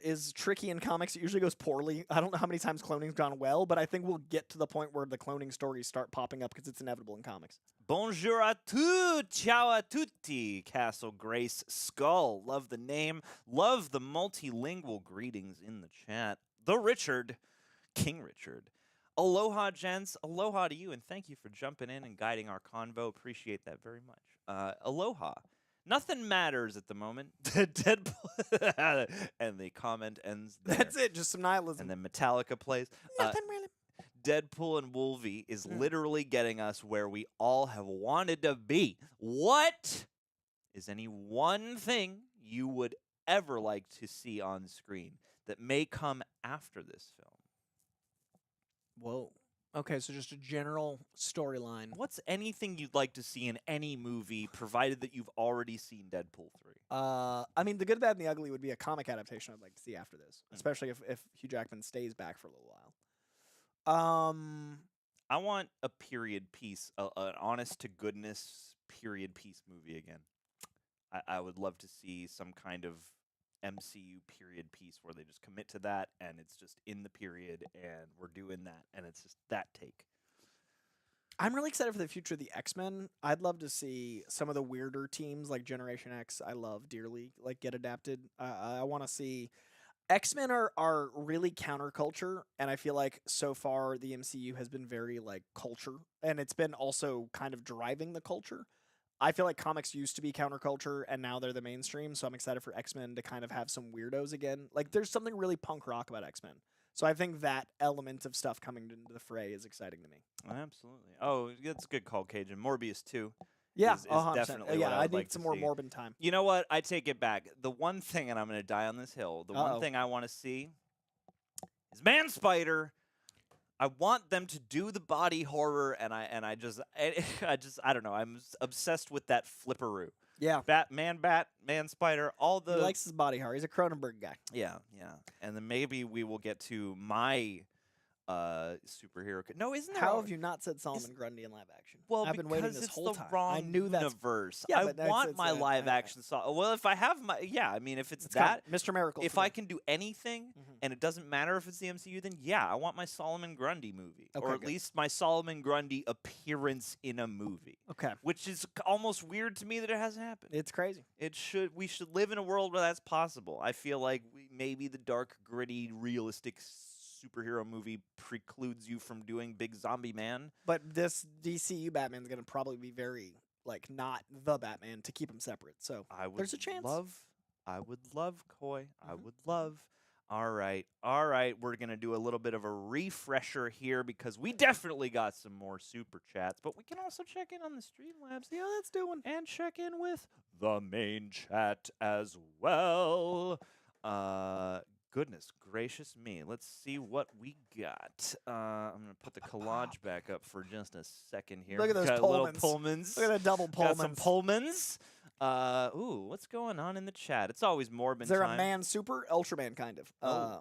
is tricky in comics. It usually goes poorly. I don't know how many times cloning's gone well, but I think we'll get to the point where the cloning stories start popping up because it's inevitable in comics. Bonjour à tous, ciao à tutti, Castle Grace Skull. Love the name. Love the multilingual greetings in the chat. The Richard, King Richard. Aloha, gents. Aloha to you, and thank you for jumping in and guiding our convo. Appreciate that very much. Aloha. Nothing matters at the moment. Deadpool. And the comment ends there. That's it. Just some nihilism. And then Metallica plays. Nothing really. Deadpool and Wolvie is literally getting us where we all have wanted to be. What is any one thing you would ever like to see on screen that may come after this film? Whoa. Okay, so just a general storyline. What's anything you'd like to see in any movie, provided that you've already seen Deadpool 3? I mean, The Good, Bad, and the Ugly would be a comic adaptation I'd like to see after this, especially if Hugh Jackman stays back for a little while. I want a period piece, an honest-to-goodness period piece movie again. I would love to see some kind of MCU period piece where they just commit to that and it's just in the period and we're doing that and it's just that take. I'm really excited for the future of the X-Men. I'd love to see some of the weirder teams like Generation X I love dearly like get adapted. I want to see X-Men are really counterculture, and I feel like so far the MCU has been very like culture, and it's been also kind of driving the culture. I feel like comics used to be counterculture, and now they're the mainstream, so I'm excited for X-Men to kind of have some weirdos again. Like, there's something really punk rock about X-Men. So I think that element of stuff coming into the fray is exciting to me. Absolutely. Oh, that's a good call, Cajun. Morbius 2. Yeah, is definitely what I would need like some to more see. Morbin time. You know what? I take it back. The one thing, and I'm going to die on this hill, the one thing I want to see is Man Spider. I want them to do the body horror, and I just I don't know. I'm obsessed with that flipperoo. Yeah. Man Spider, all the... He likes his body horror. He's a Cronenberg guy. Yeah. And then maybe we will get to my superhero. No, isn't there? How have you not said Solomon Grundy in live action? Well, I've been waiting because this it's whole the time. wrong I knew that's universe. Yeah, I but want it's my live action. Well, if I have my I mean, if it's that, Mr. Miracle. if I can do anything, Mhm. and it doesn't matter if it's the MCU, then yeah, I want my Solomon Grundy movie, Okay, or at good. least my Solomon Grundy appearance in a movie. Okay, Which is almost weird to me that it hasn't happened. it's crazy. We should live in a world where that's possible. I feel like maybe the dark, gritty, realistic superhero movie precludes you from doing Big Zombie Man. But this DCU Batman's gonna probably be very not the Batman to keep him separate. So there's a chance. I would love Coy. I Mhm. would love. All right. We're gonna do a little bit of a refresher here because we definitely got some more super chats, but we can also check in on the Streamlabs. See how that's doing. And check in with the main chat as well. Goodness gracious me. Let's see what we got. I'm going to put the collage back up for just a second here. Look at those got little Pullmans. Pullmans. Look at that double Pullmans. Got some Pullmans. What's going on in the chat? It's always Morbin Is there time. a Man Super? Ultraman, kind of. I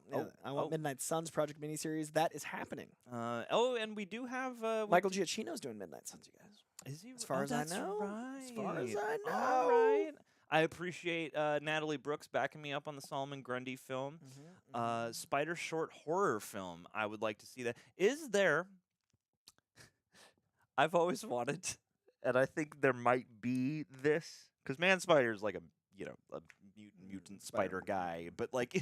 want oh. Midnight Suns Project miniseries. That is happening. And we do have... Michael Giacchino's doing Midnight Suns, you guys. Is he? As far as I that's know. Right. As far as I know. All right. I appreciate Natalie Brooks backing me up on the Solomon Grundy film. Spider short horror film. I would like to see that. Is there... I've always wanted, and I think there might be this, because Man Spider is like a mutant spider guy, but like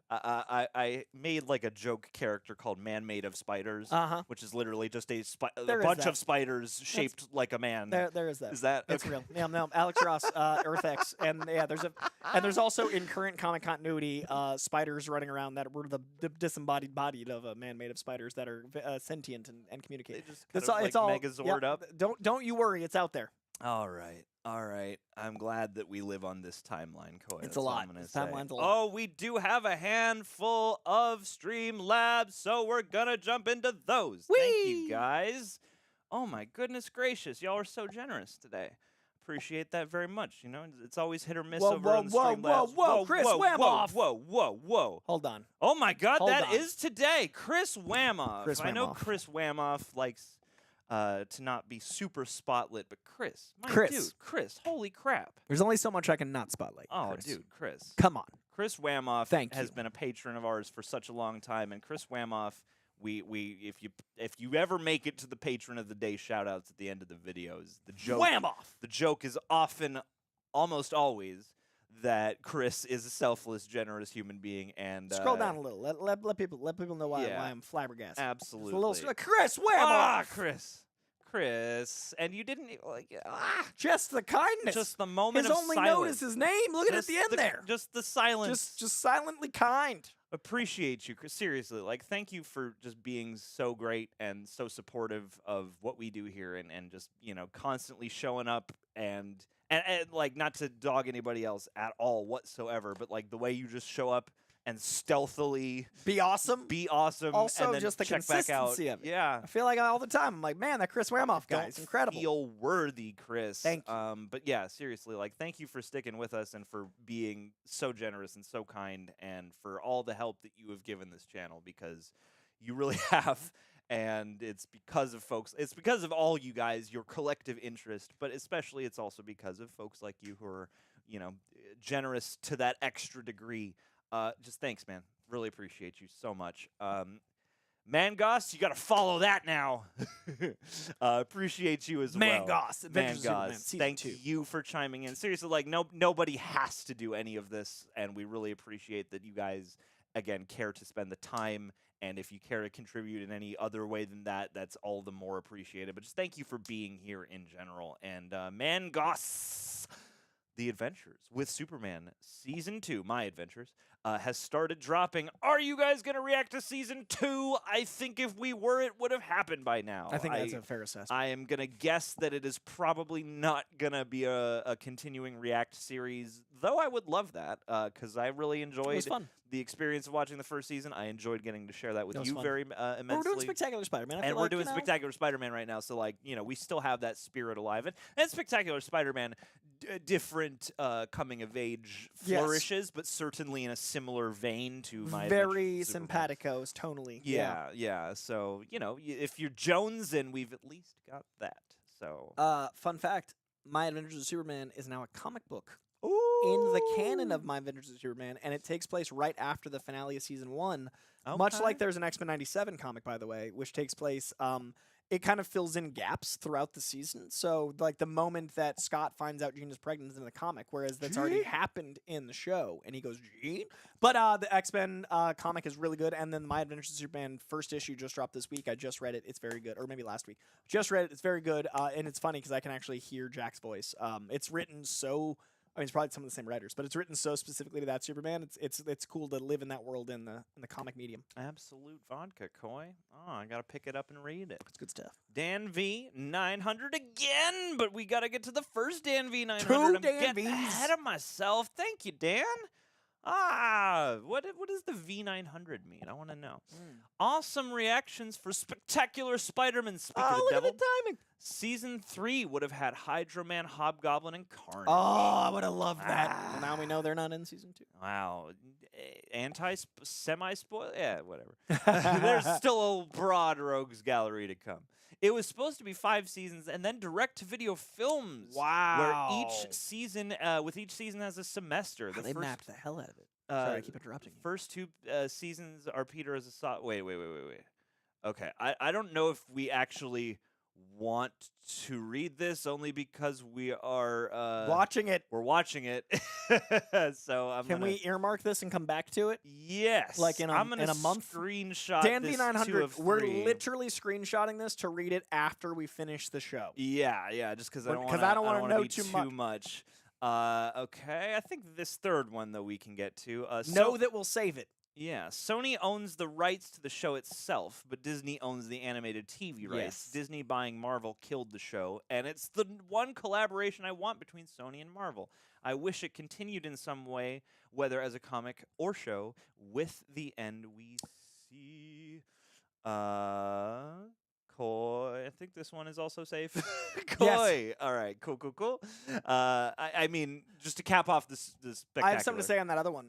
I made like a joke character called Man Made of Spiders, which is literally just a bunch of spiders shaped like a man. There is that. Is that It's okay? real? Yeah, no, Alex Ross, EarthX, and yeah, there's also in current comic continuity spiders running around that were the disembodied body of a man made of spiders that are sentient and communicate. They just kind of like Megazord up. Don't you worry, it's out there. All right. I'm glad that we live on this timeline, Coy. It's a lot. This timeline's a lot. Oh, we do have a handful of Streamlabs, so we're gonna jump into those. Whee! Thank you, guys. Oh my goodness gracious, y'all are so generous today. Appreciate that very much. You know, it's always hit or miss over on the Streamlabs. Whoa, Chris Whamoff. Whoa. Hold on. Oh my God, Hold that on. is today. Chris Whamoff. I know Whamoff. Chris Whamoff likes to not be super spotlit, but Chris, holy crap. There's only so much I can not spotlight. Oh, Chris. dude, Chris. Come on. Chris Whamoff Thank has you. been a patron of ours for such a long time, and Chris Whamoff, if you ever make it to the patron of the day shout outs at the end of the videos, the joke is often, almost always, that Chris is a selfless, generous human being, and Scroll down a little. Let people know why I'm flabbergasted. Absolutely. Just a little Chris Whamoff. Chris, and you didn't just the kindness. Just the moment his of only silence. note is his name. Look at the end there. Just the silence. Just silently kind. Appreciate you, Chris. Seriously, like thank you for just being so great and so supportive of what we do here, and just constantly showing up and like not to dog anybody else at all whatsoever, but like the way you just show up and stealthily be awesome. Also, and then just the check back out. consistency of it. Yeah, I feel like all the time I'm like, man, that Chris Whamoff guy is incredible. Feel worthy, Chris. Thank you. But yeah, seriously, like thank you for sticking with us and for being so generous and so kind, and for all the help that you have given this channel, because you really have. And it's because of folks. It's because of all you guys, your collective interest, but especially it's also because of folks like you who are, generous to that extra degree. Just thanks, man. Really appreciate you so much. Mangoss, you got to follow that now. Appreciate you as well. Mangoss, Adventures of Superman, thank you for chiming in. Seriously, like nobody has to do any of this, and we really appreciate that you guys, again, care to spend the time. And if you care to contribute in any other way than that, that's all the more appreciated. But just thank you for being here in general. And Mangoss, The Adventures with Superman Season 2, My Adventures, has started dropping. Are you guys going to react to Season 2? I think if we were, it would have happened by now. I think that's a fair assessment. I am going to guess that it is probably not going to be a continuing React series, though I would love that, because I really enjoyed the experience of watching the first season. I enjoyed getting to share that with you very immensely. We're doing Spectacular Spider-Man. And we're doing Spectacular Spider-Man right now, so like, we still have that spirit alive. And Spectacular Spider-Man, different coming of age flourishes, but certainly in a similar vein to my very Adventures of Superman. simpaticos tonally. Yeah. So, if you're jonesing, we've at least got that. So, Fun fact, My Adventures of Superman is now a comic book ooh. in the canon of My Adventures of Superman, and it takes place right after the finale of season 1. Much like there's an X-Men 97 comic, by the way, which takes place, it kind of fills in gaps throughout the season. So, like, the moment that Scott finds out Jean is pregnant is in the comic, whereas that's already happened in the show. And he goes, Jean? But the X-Men comic is really good. And then My Adventures of Superman first issue just dropped this week. I just read it. It's very good. Or maybe last week. Just read it. It's very good. And it's funny because I can actually hear Jack's voice. It's written so... I mean, it's probably some of the same writers, but it's written so specifically to that Superman. It's cool to live in that world in the comic medium. Absolute vodka, Coy. Oh, I gotta pick it up and read it. It's good stuff. Dan V 900 again, but we gotta get to the first Dan V 900. Two I'm Dan getting Vs. ahead of myself. Thank you, Dan. What does the V900 mean? I want to know. Awesome reactions for Spectacular Spider-Man. Speaking of the devil, look at the timing. Season 3 would have had Hydro Man, Hobgoblin, and Carnage. Oh, I would have loved that. Well, now we know they're not in season 2. Wow. Semi-spoil? Yeah, whatever. There's still a broad rogues gallery to come. It was supposed to be 5 seasons and then direct-to-video films. Wow. Where each season, with each season has a semester. They mapped the hell out of it. Sorry, I keep interrupting you. First 2 seasons are Peter as a... Wait. Okay, I don't know if we actually want to read this only because we are... watching it. We're watching it. So Can we earmark this and come back to it? Yes. Like in a month? Screenshot Dan this V900, 2 of we're 3. literally screenshotting this to read it after we finish the show. Yeah, just because I don't want to know too much. Okay, I think this third one, though, we can get to. Know that we'll save it. Yeah, Sony owns the rights to the show itself, but Disney owns the animated TV rights. Yes. Disney buying Marvel killed the show, and it's the one collaboration I want between Sony and Marvel. I wish it continued in some way, whether as a comic or show, with the end we see. Coy. I think this one is also safe. Coy. Yes. All right. Cool. I mean, just to cap off this spectacular. I have something to say on that other one.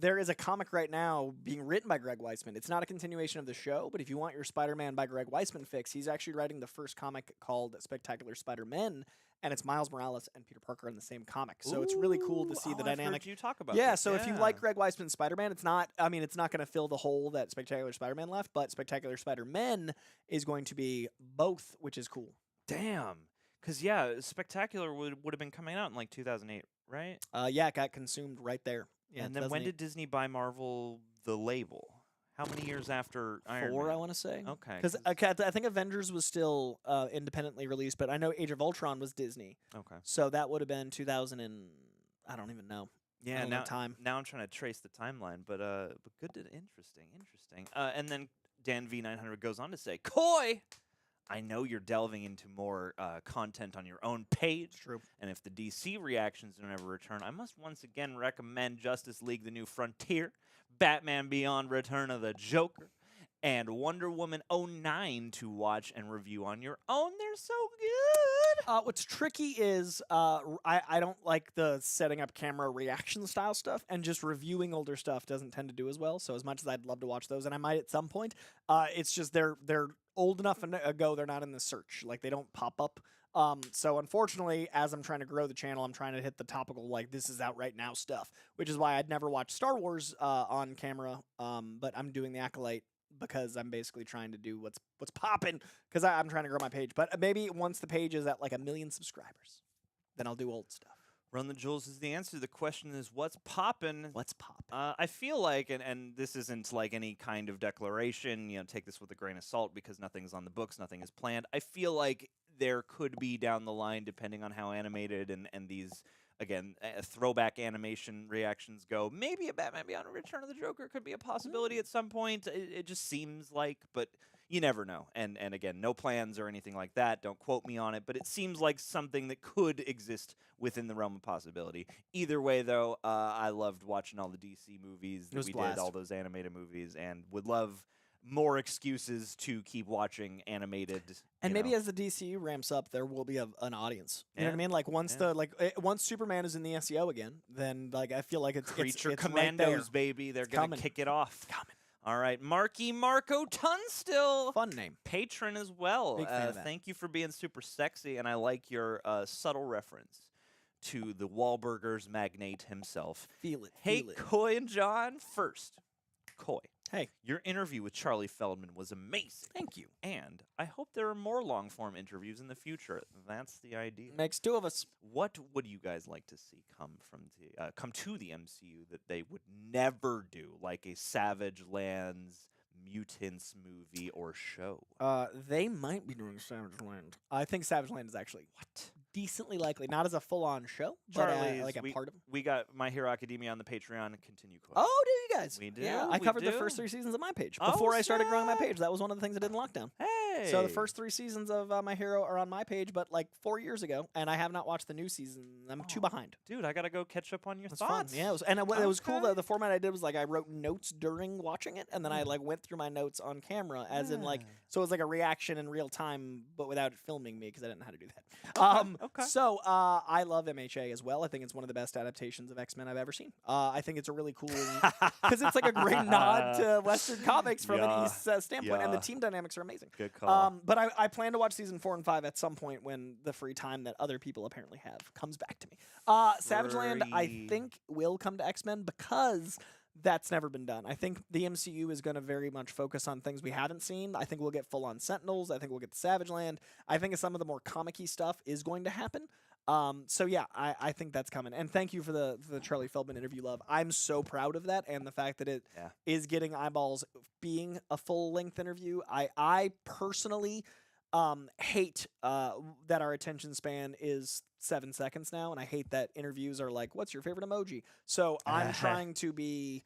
There is a comic right now being written by Greg Weisman. It's not a continuation of the show, but if you want your Spider-Man by Greg Weisman fix, he's actually writing the first comic called Spectacular Spider-Men, and it's Miles Morales and Peter Parker in the same comic. So it's really cool to see the dynamic. I've heard you talk about this. If you like Greg Weisman's Spider-Man, it's not going to fill the hole that Spectacular Spider-Man left, but Spectacular Spider-Men is going to be both, which is cool. Damn. Because, Spectacular would have been coming out in, 2008, right? It got consumed right there. Yeah, and then when did Disney buy Marvel the label? How many years after Iron 4, Man? I want to say. Okay. Because I think Avengers was still independently released, but I know Age of Ultron was Disney. Okay. So that would have been 2000 and I don't even know. Yeah, now I'm trying to trace the timeline, but good, interesting. And then Dan V900 goes on to say, Coy, I know you're delving into more content on your own page. True. And if the DC reactions don't ever return, I must once again recommend Justice League The New Frontier, Batman Beyond Return of the Joker, and Wonder Woman 09 to watch and review on your own. They're so good. What's tricky is I don't like the setting up camera reaction style stuff, and just reviewing older stuff doesn't tend to do as well. So as much as I'd love to watch those, and I might at some point, it's just they're old enough ago they're not in the search. Like, they don't pop up. So unfortunately, as I'm trying to grow the channel, I'm trying to hit the topical, this is out right now stuff, which is why I'd never watch Star Wars on camera. But I'm doing the Acolyte because I'm basically trying to do what's popping, because I'm trying to grow my page. But maybe once the page is at 1 million subscribers, then I'll do old stuff. Run the Jewels is the answer. The question is, what's poppin'? What's poppin'? I feel like, and this isn't any kind of declaration, take this with a grain of salt because nothing's on the books, nothing is planned. I feel like there could be down the line, depending on how animated and these, again, throwback animation reactions go, maybe a Batman Beyond Return of the Joker could be a possibility at some point. It just seems like, but you never know. And again, no plans or anything like that. Don't quote me on it, but it seems like something that could exist within the realm of possibility. Either way, though, I loved watching all the DC movies that we did, all those animated movies, and would love more excuses to keep watching animated. And maybe as the DCU ramps up, there will be an audience. You know what I mean? Like once once Superman is in the SEO again, then like I feel like it's Creature it's Commandos, right there. baby. They're Coming. gonna kick it off. It's coming. All right, Marco Tunstill. Fun name. Patron as well. Big fan of that. Thank you for being super sexy, and I like your subtle reference to the Wahlburgers magnate himself. Feel it. Hey, feel it. Coy and John. First, Coy. Hey. Your interview with Charlie Feldman was amazing. Thank you. And I hope there are more long-form interviews in the future. That's the idea. Makes two of us. What would you guys like to see come to the MCU that they would never do, like a Savage Lands Mutants movie or show? They might be doing Savage Land. I think Savage Land is actually decently likely, not as a full-on show, Charlie, but like a part of it. We got My Hero Academia on the Patreon. Continue, Coy. Oh, do you guys? We do. Yeah, I we covered the do. first 3 seasons of my page Oh, before I started growing my page. That was one of the things I did in lockdown. Hey. So the first 3 seasons of My Hero are on my page, but like 4 years ago, and I have not watched the new season. I'm too behind. Dude, I gotta go catch up on your It's thoughts. fun. Yeah, it was cool. Okay. The format I did was like I wrote notes during watching it, and then I like went through my notes on camera, as in like so it was like a reaction in real time, but without it filming me because I didn't know how to do that. Okay. So I love MHA as well. I think it's one of the best adaptations of X-Men I've ever seen. I think it's a really cool because it's like a great nod to Western comics from an East standpoint, and the team dynamics are amazing. Good call. But I plan to watch season 4 and 5 at some point when the free time that other people apparently have comes back to me. Savage Land, I think, will come to X-Men because that's never been done. I think the MCU is going to very much focus on things we haven't seen. I think we'll get full-on Sentinels. I think we'll get the Savage Land. I think some of the more comic-y stuff is going to happen. So yeah, I think that's coming. And thank you for the Charlie Feldman interview, love. I'm so proud of that, and the fact that it is getting eyeballs being a full-length interview. I personally hate that our attention span is 7 seconds now, and I hate that interviews are like, what's your favorite emoji? So I'm trying to be...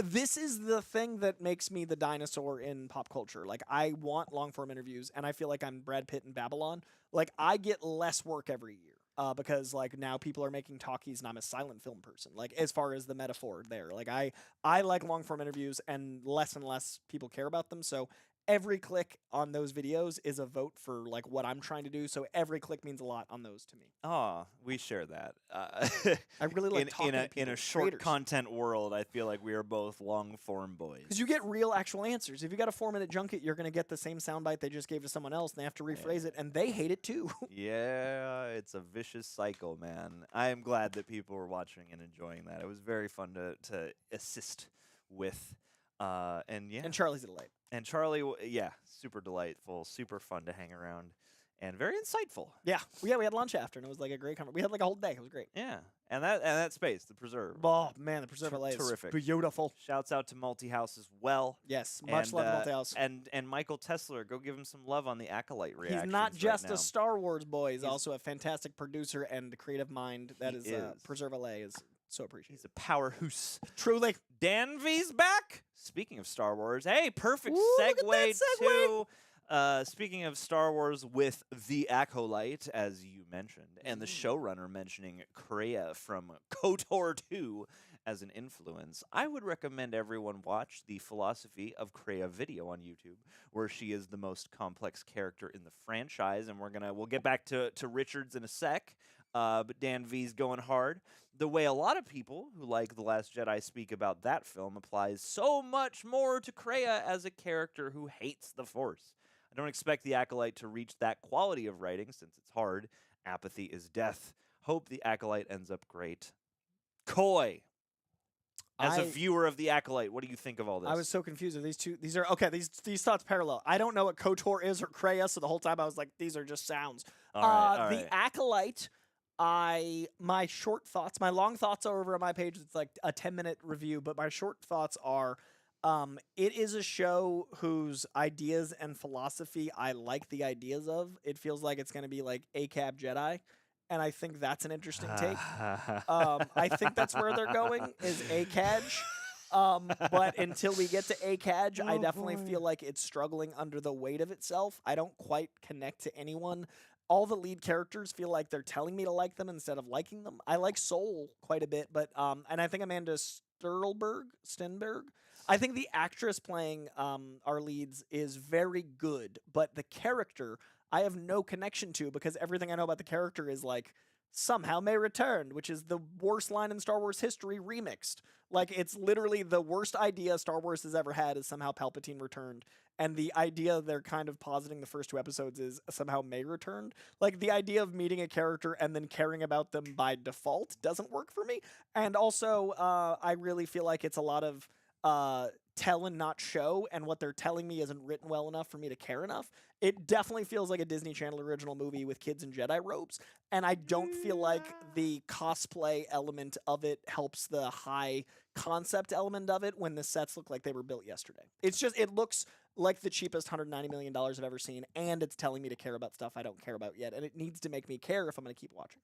This is the thing that makes me the dinosaur in pop culture. Like, I want long-form interviews, and I feel like I'm Brad Pitt in Babylon. Like, I get less work every year. Because like now people are making talkies and I'm a silent film person, like as far as the metaphor there. Like I like long form interviews and less people care about them. So every click on those videos is a vote for like what I'm trying to do. So every click means a lot on those to me. Oh, we share that. I really like talking to people, in a short content world. I feel like we are both long form boys because you get real actual answers. If you got a 4-minute junket, you're gonna get the same soundbite they just gave to someone else, and they have to rephrase it, and they hate it too. Yeah, it's a vicious cycle, man. I am glad that people were watching and enjoying that. It was very fun to assist with, and Charlie's a delight. And Charlie, super delightful, super fun to hang around, and very insightful. Yeah, we had lunch after, and it was like a great conversation. We had like a whole day. It was great. Yeah, and that space, the Preserve. Oh man, the Preserve LA is terrific, beautiful. Shouts out to Multihouse as well. Yes, much love to Multihouse. And Michael Tesler, go give him some love on the Acolyte reactions. He's not just right a Star Wars boy; he's also a fantastic producer and creative mind. That is Preserve LA is. So appreciate. He's a powerhouse. Truly. Dan V's back. Speaking of Star Wars, hey, perfect segue to speaking of Star Wars with the Acolyte, as you mentioned, and the showrunner mentioning Kreia from KOTOR 2 as an influence. I would recommend everyone watch the Philosophy of Kreia video on YouTube, where she is the most complex character in the franchise, and we'll get back to Richards in a sec. But Dan V's going hard. The way a lot of people who like The Last Jedi speak about that film applies so much more to Kreia as a character who hates the Force. I don't expect The Acolyte to reach that quality of writing since it's hard. Apathy is death. Hope The Acolyte ends up great. Coy, as a viewer of The Acolyte, what do you think of all this? I was so confused. Are these two? These are okay. These thoughts parallel. I don't know what KOTOR is or Kreia, so the whole time I was like, these are just sounds. All right. The Acolyte. My long thoughts are over on my page. It's like a 10-minute review, but my short thoughts are, it is a show whose ideas and philosophy I like the ideas of. It feels like it's going to be like ACAB Jedi, and I think that's an interesting take. I think that's where they're going is ACAJ. But until we get to ACAJ, I definitely feel like it's struggling under the weight of itself. I don't quite connect to anyone. All the lead characters feel like they're telling me to like them instead of liking them. I like Soul quite a bit, but and I think Amanda Stenberg. I think the actress playing our leads is very good, but the character I have no connection to because everything I know about the character is like somehow may return, which is the worst line in Star Wars history remixed. Like, it's literally the worst idea Star Wars has ever had is somehow Palpatine returned. And the idea they're kind of positing the first 2 episodes is somehow May returned. Like, the idea of meeting a character and then caring about them by default doesn't work for me. And also, I really feel like it's a lot of tell and not show, and what they're telling me isn't written well enough for me to care enough. It definitely feels like a Disney Channel original movie with kids in Jedi robes, and I don't feel like the cosplay element of it helps the high concept element of it when the sets look like they were built yesterday. It's just, it looks like the cheapest $190 million I've ever seen, and it's telling me to care about stuff I don't care about yet, and it needs to make me care if I'm going to keep watching.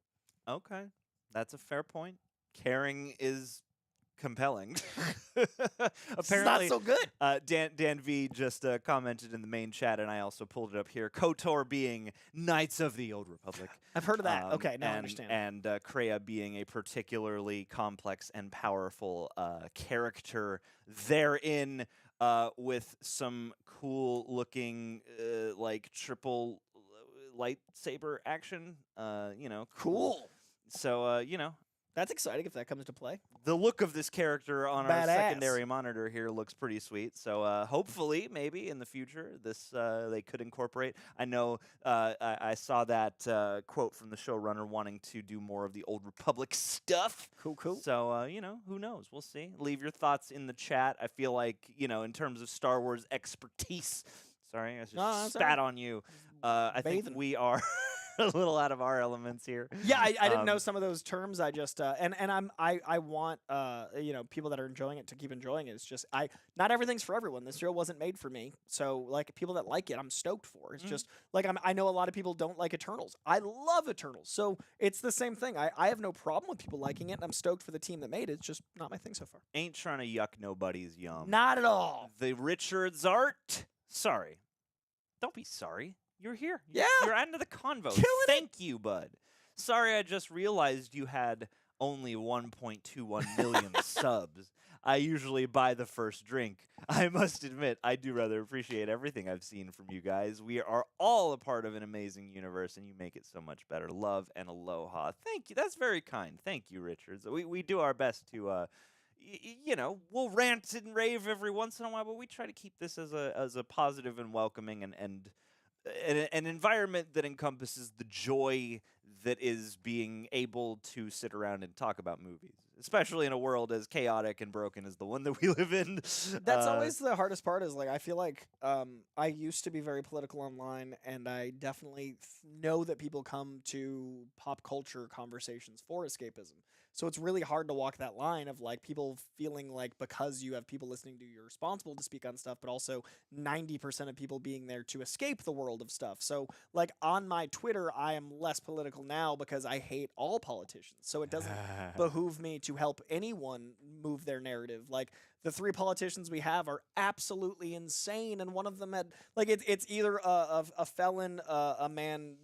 Okay, that's a fair point. Caring is compelling. Apparently, it's not so good. Dan V just commented in the main chat, and I also pulled it up here. KOTOR being Knights of the Old Republic. I've heard of that. Okay, now I understand. And Kreia being a particularly complex and powerful character therein, with some cool-looking, like, triple lightsaber action. Cool. So, that's exciting if that comes to play. The look of this character on our Badass. secondary monitor here looks pretty sweet. So hopefully, maybe in the future, this they could incorporate. I know I saw that quote from the showrunner wanting to do more of the Old Republic stuff. Cool. So, who knows? We'll see. Leave your thoughts in the chat. I feel like, in terms of Star Wars expertise, sorry, I just spat on you. I think we are a little out of our elements here. Yeah, I didn't know some of those terms. I just and I want people that are enjoying it to keep enjoying it. It's just not everything's for everyone. This show wasn't made for me. So like people that like it, I'm stoked for. It's just like I know a lot of people don't like Eternals. I love Eternals. So it's the same thing. I have no problem with people liking it, and I'm stoked for the team that made it. It's just not my thing so far. Ain't trying to yuck nobody's yum. Not at all. The Richards art. Sorry. Don't be sorry. You're here. Yeah. You're into the convo. Thank you, bud. Sorry, I just realized you had only 1.21 million subs. I usually buy the first drink. I must admit, I do rather appreciate everything I've seen from you guys. We are all a part of an amazing universe, and you make it so much better. Love and aloha. Thank you. That's very kind. Thank you, Richards. We do our best to... we'll rant and rave every once in a while, but we try to keep this as a positive and welcoming and an environment that encompasses the joy that is being able to sit around and talk about movies, especially in a world as chaotic and broken as the one that we live in. That's always the hardest part is, like, I feel like I used to be very political online, and I definitely know that people come to pop culture conversations for escapism. So it's really hard to walk that line of, like, people feeling like because you have people listening to you, you're responsible to speak on stuff, but also 90% of people being there to escape the world of stuff. So, like, on my Twitter, I am less political now because I hate all politicians. So it doesn't behoove me to help anyone move their narrative. Like, the 3 politicians we have are absolutely insane, and one of them had, like, it's either a felon, a man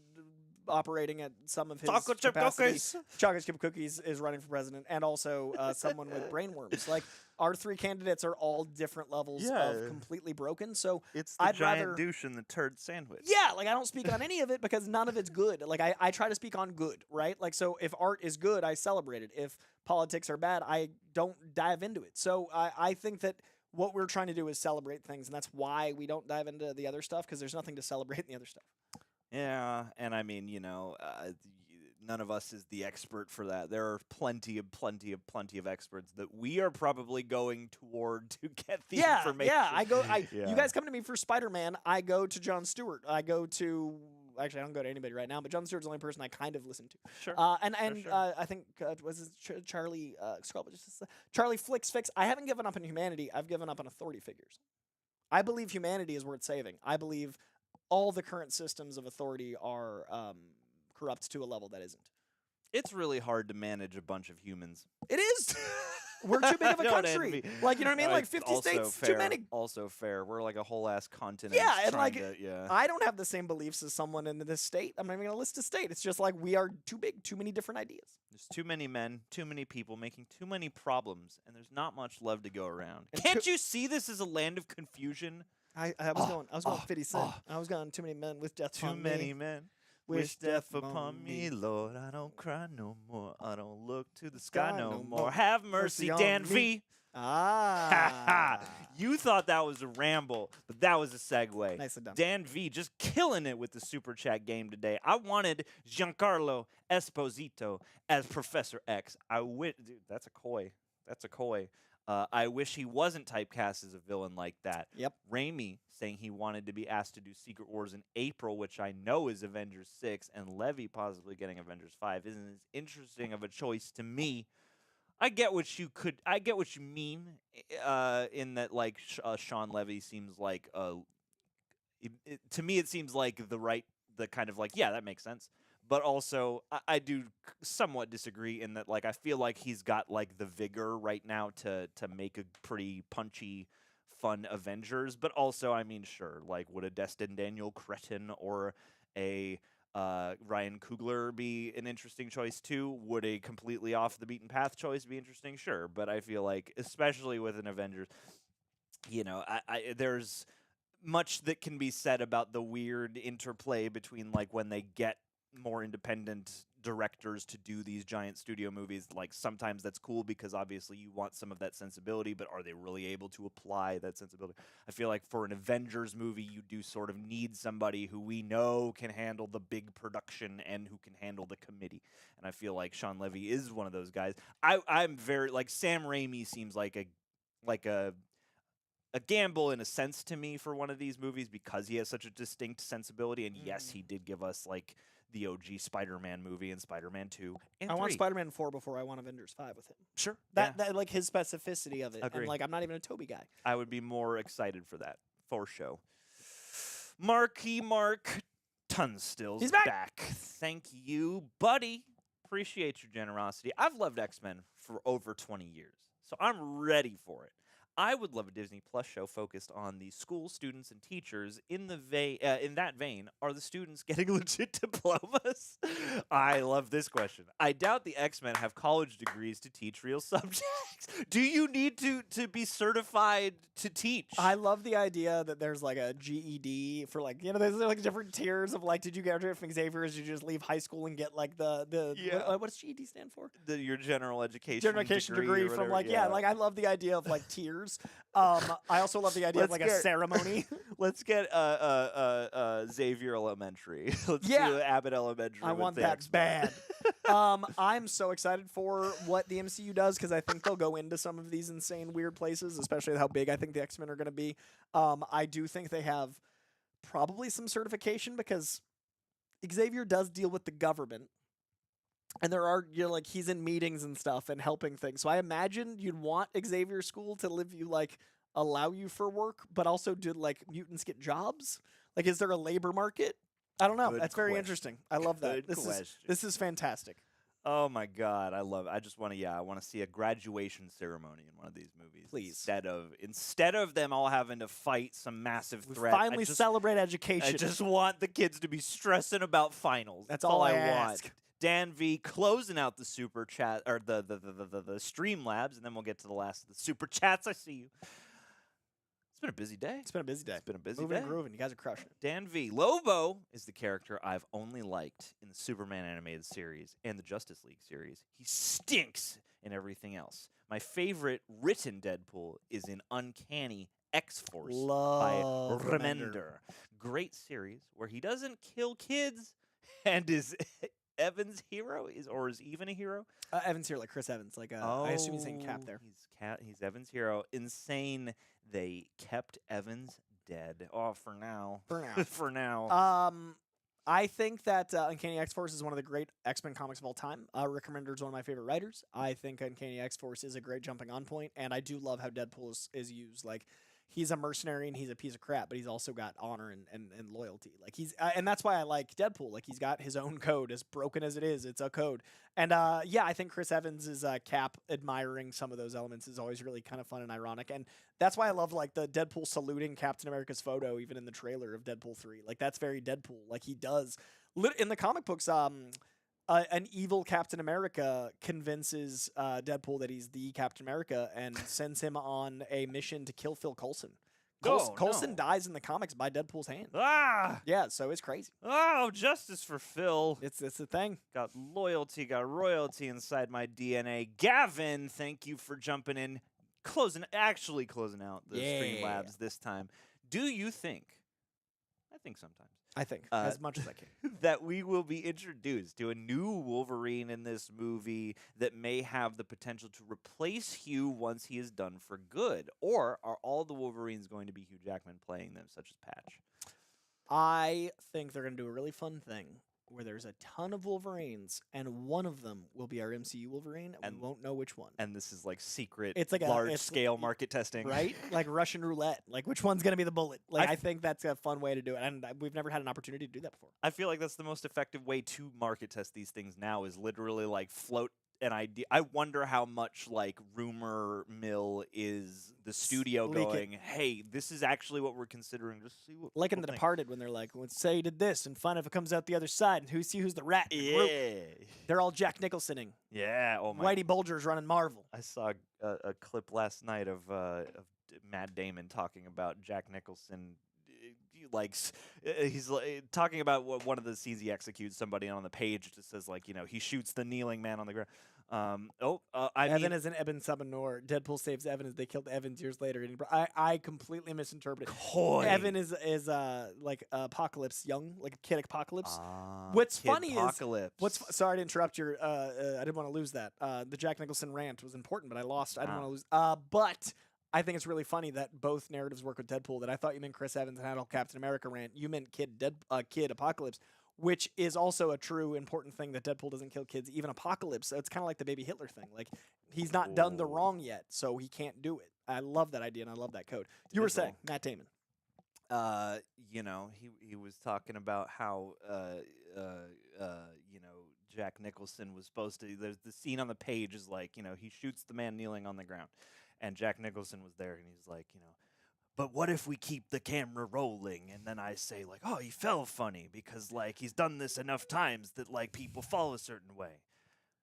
operating at some of his chocolate chip cookies. Chocolate chip cookies is running for president, and also someone with brainworms. Like, our 3 candidates are all different levels of completely broken. So it's the giant douche in the turd sandwich. Yeah, like, I don't speak on any of it because none of it's good. Like, I try to speak on good, right? Like, so if art is good, I celebrate it. If politics are bad, I don't dive into it. So I think that what we're trying to do is celebrate things, and that's why we don't dive into the other stuff, because there's nothing to celebrate in the other stuff. Yeah, and I mean, none of us is the expert for that. There are plenty of experts that we are probably going toward to get the information. Yeah, you guys come to me for Spider-Man. I go to Jon Stewart. Actually, I don't go to anybody right now, but Jon Stewart's the only person I kind of listen to. Sure. I think was it Charlie Charlie Fix. I haven't given up on humanity. I've given up on authority figures. I believe humanity is worth saving. I believe all the current systems of authority are corrupt to a level that isn't. It's really hard to manage a bunch of humans. It is. We're too big of a Don't country. envy. Like, you know what I mean? Like 50 Also states, fair. too many. Also fair. We're like a whole ass continent. Yeah, and trying like, to, I don't have the same beliefs as someone in this state. I'm not even going to list a state. It's just like we are too big, too many different ideas. There's too many men, too many people making too many problems, and there's not much love to go around. And Can't you see this as a land of confusion? I was going 50 Cent. I was going too many men with death Too upon many me. men. Wish death death upon upon me, me. Lord. I don't cry no more. I don't look to the sky Sky no no more. more. Have mercy, Mercy on Dan me. V. Ah. You thought that was a ramble, but that was a segue. Nicely done. Dan V just killing it with the Super Chat game today. I wanted Giancarlo Esposito as Professor X. Dude, that's a coy. That's a coy. I wish he wasn't typecast as a villain like that. Yep. Raimi saying he wanted to be asked to do Secret Wars in April, which I know is Avengers 6, and Levy possibly getting Avengers 5 isn't as interesting of a choice to me. I get what you mean in that, like, Shawn Levy seems like to me it seems like the kind of like, yeah, that makes sense. But also, I do somewhat disagree in that, like, I feel like he's got, like, the vigor right now to make a pretty punchy, fun Avengers. But also, I mean, sure, like, would a Destin Daniel Cretton or a Ryan Coogler be an interesting choice too? Would a completely off the beaten path choice be interesting? Sure. But I feel like, especially with an Avengers, you know, there's much that can be said about the weird interplay between, like, when they get more independent directors to do these giant studio movies. Like, sometimes that's cool because obviously you want some of that sensibility, but are they really able to apply that sensibility? I feel like for an Avengers movie, you do sort of need somebody who we know can handle the big production and who can handle the committee. And I feel like Shawn Levy is one of those guys. I'm very, like, Sam Raimi seems like a gamble in a sense to me for one of these movies because he has such a distinct sensibility. And yes, he did give us, like, the OG Spider-Man movie and Spider-Man 2 and 3. I want Spider-Man 4 before I want Avengers 5 with him. Sure. That like his specificity of it. Agree. And like, I'm not even a Toby guy. I would be more excited for that, for show. Marky Mark Tunstill's He's back. Thank you, buddy. Appreciate your generosity. I've loved X-Men for over 20 years, so I'm ready for it. I would love a Disney Plus show focused on the school students and teachers. In that vein, are the students getting legit diplomas? I love this question. I doubt the X-Men have college degrees to teach real subjects. Do you need to be certified to teach? I love the idea that there's like a GED for, like, you know, there's like different tiers of, like, did you graduate from Xavier's? Did you just leave high school and get like what does GED stand for? Your general education degree from, like, like, I love the idea of, like, tiers. I also love the idea of, like, a ceremony. Let's get Xavier Elementary. Let's do Abbott Elementary. I want that bad. I'm so excited for what the MCU does because I think they'll go into some of these insane, weird places, especially how big I think the X-Men are going to be. I do think they have probably some certification because Xavier does deal with the government. And there are, you know, like, he's in meetings and stuff and helping things. So I imagine you'd want Xavier School to allow you for work, but also do, like, mutants get jobs? Like, is there a labor market? I don't know. Good That's very question. interesting. I love that. Good question. This is fantastic. Oh my God, I love it. I just want to, I want to see a graduation ceremony in one of these movies. Please. Instead of them all having to fight some massive We threat. finally celebrate education. I just want the kids to be stressing about finals. That's all I want. ask. Dan V closing out the super chat or the stream labs, and then we'll get to the last of the super chats. I see you. It's been a busy day. It's been a busy day. It's been a busy Moving day. and grooving. You guys are crushing it. Dan V. Lobo is the character I've only liked in the Superman animated series and the Justice League series. He stinks in everything else. My favorite written Deadpool is in Uncanny X-Force by Remender. Great series where he doesn't kill kids and is Evan's hero is even a hero? Evan's here, like Chris Evans. Like I assume he's saying Cap there. He's Evan's hero. Insane. They kept Evans dead. Oh, for now. For now. I think that Uncanny X-Force is one of the great X-Men comics of all time. Rick Remender is one of my favorite writers. I think Uncanny X-Force is a great jumping on point, and I do love how Deadpool is used. Like, he's a mercenary and he's a piece of crap, but he's also got honor and loyalty. Like he's and that's why I like Deadpool. Like he's got his own code, as broken as it is. It's a code. And yeah, I think Chris Evans is Cap admiring some of those elements is always really kind of fun and ironic. And that's why I love like the Deadpool saluting Captain America's photo, even in the trailer of Deadpool 3. Like that's very Deadpool. Like he does in the comic books. An evil Captain America convinces Deadpool that he's the Captain America and sends him on a mission to kill Phil Coulson. Coulson dies in the comics by Deadpool's hand. Ah! Yeah, so it's crazy. Oh, justice for Phil. It's the thing. Got loyalty, got royalty inside my DNA. Gavin, thank you for jumping in. Closing out the Streamlabs this time. Do you think, I think sometimes, I think, as much as I can, that we will be introduced to a new Wolverine in this movie that may have the potential to replace Hugh once he is done for good? Or are all the Wolverines going to be Hugh Jackman playing them, such as Patch? I think they're going to do a really fun thing where there's a ton of Wolverines, and one of them will be our MCU Wolverine, and we won't know which one. And this is like secret, it's like large-scale market testing. Right? Like Russian roulette. Like, which one's going to be the bullet? Like, I think that's a fun way to do it, and we've never had an opportunity to do that before. I feel like that's the most effective way to market test these things now is literally, like, float an idea. I wonder how much, like, rumor mill is the studio going, hey, this is actually what we're considering. Just see what like in The Departed when they're like, let's say you did this and find if it comes out the other side and who's the rat in the group. They're all Jack Nicholsoning. Yeah. Oh my. Whitey Bulger's running Marvel. I saw a clip last night of Matt Damon talking about Jack Nicholson. Like he's talking about one of the scenes he executes somebody on the page. Just says like, you know, he shoots the kneeling man on the ground. Evan is an Eben Sabanor. Deadpool saves Evan as they killed Evans years later. I completely misinterpreted. Evan is like Apocalypse Young, like a kid Apocalypse. What's funny is sorry to interrupt your. I didn't want to lose that. The Jack Nicholson rant was important, but I lost. I didn't want to lose. But I think it's really funny that both narratives work with Deadpool. That I thought you meant Chris Evans and Adult Captain America rant. You meant Kid Apocalypse, which is also a true important thing that Deadpool doesn't kill kids, even Apocalypse. So it's kind of like the baby Hitler thing. Like he's not done the wrong yet, so he can't do it. I love that idea and I love that code. You were saying Matt Damon. You know, he was talking about how you know, Jack Nicholson was supposed to. There's the scene on the page is like, you know, he shoots the man kneeling on the ground. And Jack Nicholson was there, and he's like, you know, but what if we keep the camera rolling? And then I say, like, oh, he fell funny because, like, he's done this enough times that, like, people fall a certain way.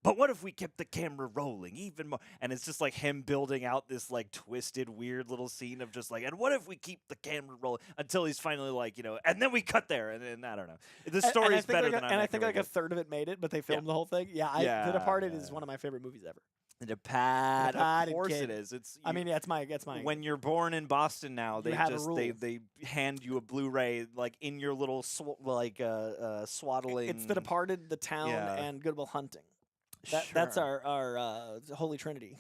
But what if we kept the camera rolling even more? And it's just, like, him building out this, like, twisted, weird little scene of just, like, and what if we keep the camera rolling? Until he's finally, like, you know, and then we cut there. And then, I don't know. The story's better than I'm. And I think, like, a third of it made it, but they filmed the whole thing. Yeah, The Departed is one of my favorite movies ever. The Departed, of course it is. It's. I mean, yeah, it's my. When you're born in Boston now, they hand you a Blu-ray like in your little swaddling. It's The Departed, The Town, and Good Will Hunting. That's our holy trinity.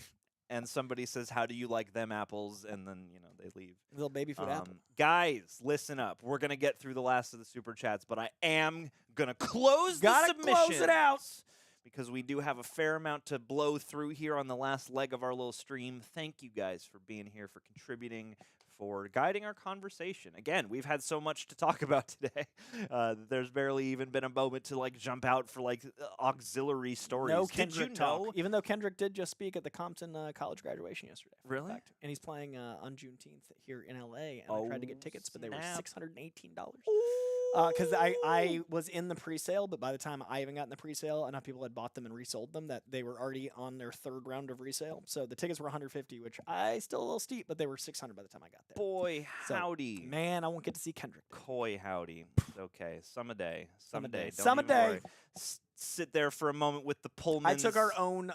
And somebody says, "How do you like them apples?" And then they leave. Little baby food apple. Guys, listen up. We're gonna get through the last of the super chats, but I am gonna close the submission. Close it out. Because we do have a fair amount to blow through here on the last leg of our little stream. Thank you guys for being here, for contributing, for guiding our conversation. Again, we've had so much to talk about today. There's barely even been a moment to like jump out for like auxiliary stories. No Kendrick talk. Even though Kendrick did just speak at the Compton college graduation yesterday. Really? And he's playing on Juneteenth here in LA. And I tried to get tickets, but they were $618. Because I was in the pre-sale, but by the time I even got in the pre-sale, enough people had bought them and resold them that they were already on their third round of resale. So the tickets were $150, which I still a little steep, but they were $600 by the time I got there. Boy, howdy. Man, I won't get to see Kendrick. Coy, howdy. Okay, someday. Don't someday. worry. Sit there for a moment with the Pullmans. I took our own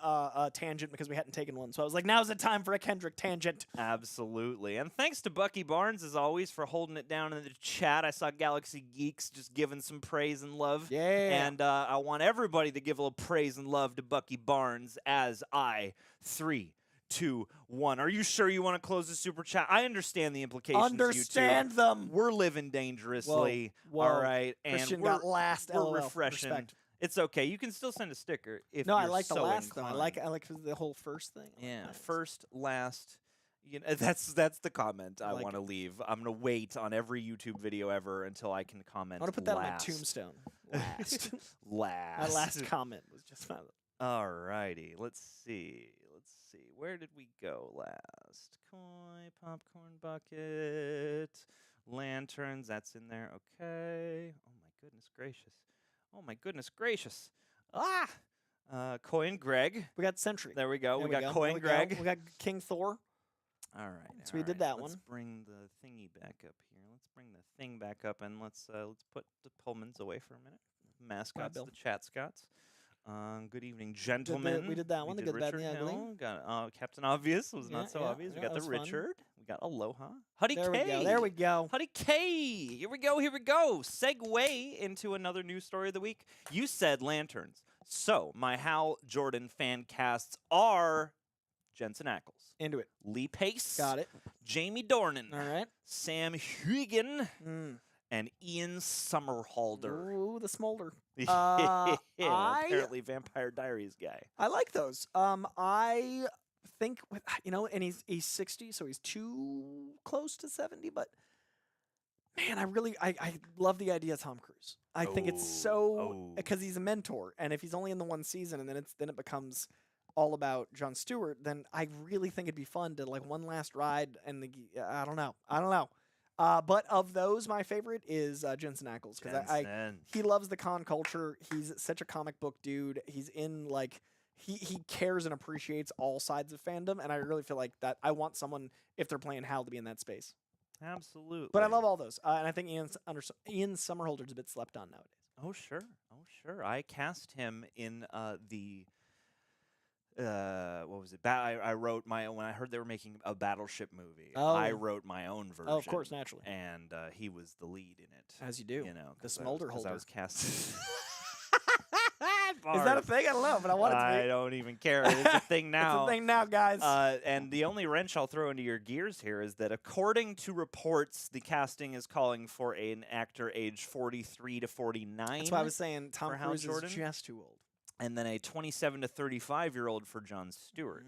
tangent because we hadn't taken one. So I was like, now's the time for a Kendrick tangent. Absolutely. And thanks to Bucky Barnes, as always, for holding it down in the chat. I saw Galaxy Geeks just giving some praise and love. Yeah. And I want everybody to give a little praise and love to Bucky Barnes as 3, 2, 1. Are you sure you want to close the super chat? I understand the implications. Understand them. We're living dangerously. Whoa. All right. Christian And got last. We're LOL. refreshing. Respect. It's okay. You can still send a sticker if No, you're I like so the last inclined. though. I like the whole first thing. Yeah, nice. first, last. You know, that's the comment I like want to leave. I'm gonna wait on every YouTube video ever until I can comment. I want to put that last. on my tombstone. Last. Last. My last comment was just my. Alrighty, let's see. Where did we go last? Koi, popcorn bucket, lanterns. That's in there. Okay. Oh my goodness gracious. Oh my goodness gracious. Ah. Koi and Greg. We got Sentry. There we go. There we got Koi and Greg. We got King Thor. All right. So we did that one. Let's bring the thingy back up here. Let's bring the thing back up, and let's put the Pullmans away for a minute. Mascots, the chat Scots. Good evening, gentlemen. We did that one. The Good, Bad, and the Ugly. Got Captain Obvious was not so obvious. We got the Richard. We got Aloha. Huddy K. There we go. Huddy K. Here we go. Segue into another news story of the week. You said lanterns. So my Hal Jordan fan casts are Jensen Ackles. Into it. Lee Pace. Got it. Jamie Dornan. All right. Sam Huygen. And Ian Somerhalder. Ooh, the smolder. Apparently Vampire Diaries guy. I like those. I think, and he's 60, so he's too close to 70, but man, I love the idea of Tom Cruise. I think it's so, because he's a mentor, and if he's only in the one season and then it becomes all about Jon Stewart, then I really think it'd be fun to like one last ride, and I don't know. But of those, my favorite is Jensen Ackles, because he loves the con culture. He's such a comic book dude. He's in like he cares and appreciates all sides of fandom, and I really feel like that I want someone, if they're playing Hal, to be in that space. Absolutely. But I love all those, and I think Ian Somerhalder's a bit slept on nowadays. Oh sure. I cast him in the. What was it? I wrote when I heard they were making a Battleship movie. I wrote my own version. Oh, of course, naturally. And he was the lead in it. As you do. You know, the smolder holder. I was cast. Is that a thing? I don't know, but I want it to be. I don't even care. It's a thing now. It's a thing now, guys. And the only wrench I'll throw into your gears here is that, according to reports, the casting is calling for an actor aged 43 to 49. That's why I was saying Tom Cruise Jordan. is just too old. And then a 27 to 35-year-old for Jon Stewart.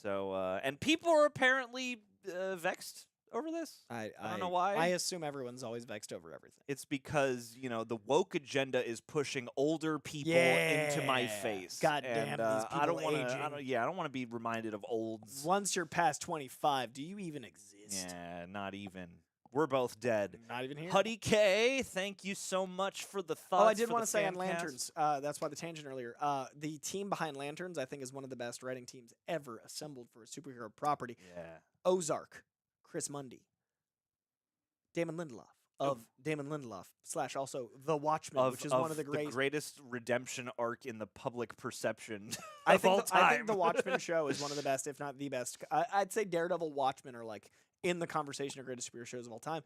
So, and people are apparently vexed over this. I don't know why. I assume everyone's always vexed over everything. It's because, the woke agenda is pushing older people into my face. God damn, these people I don't want aging. I don't want to be reminded of olds. Once you're past 25, do you even exist? Yeah, not even. We're both dead. Not even here. Huddy K, thank you so much for the thoughts. Oh, I did want to say on Lanterns, that's why the tangent earlier. The team behind Lanterns, I think, is one of the best writing teams ever assembled for a superhero property. Yeah. Ozark, Chris Mundy, Damon Lindelof of Damon Lindelof / also The Watchmen, which is one of the greatest redemption arc in the public perception I of all time. I think The Watchmen show is one of the best, if not the best. I'd say Daredevil, Watchmen are like in the conversation of greatest superhero shows of all time,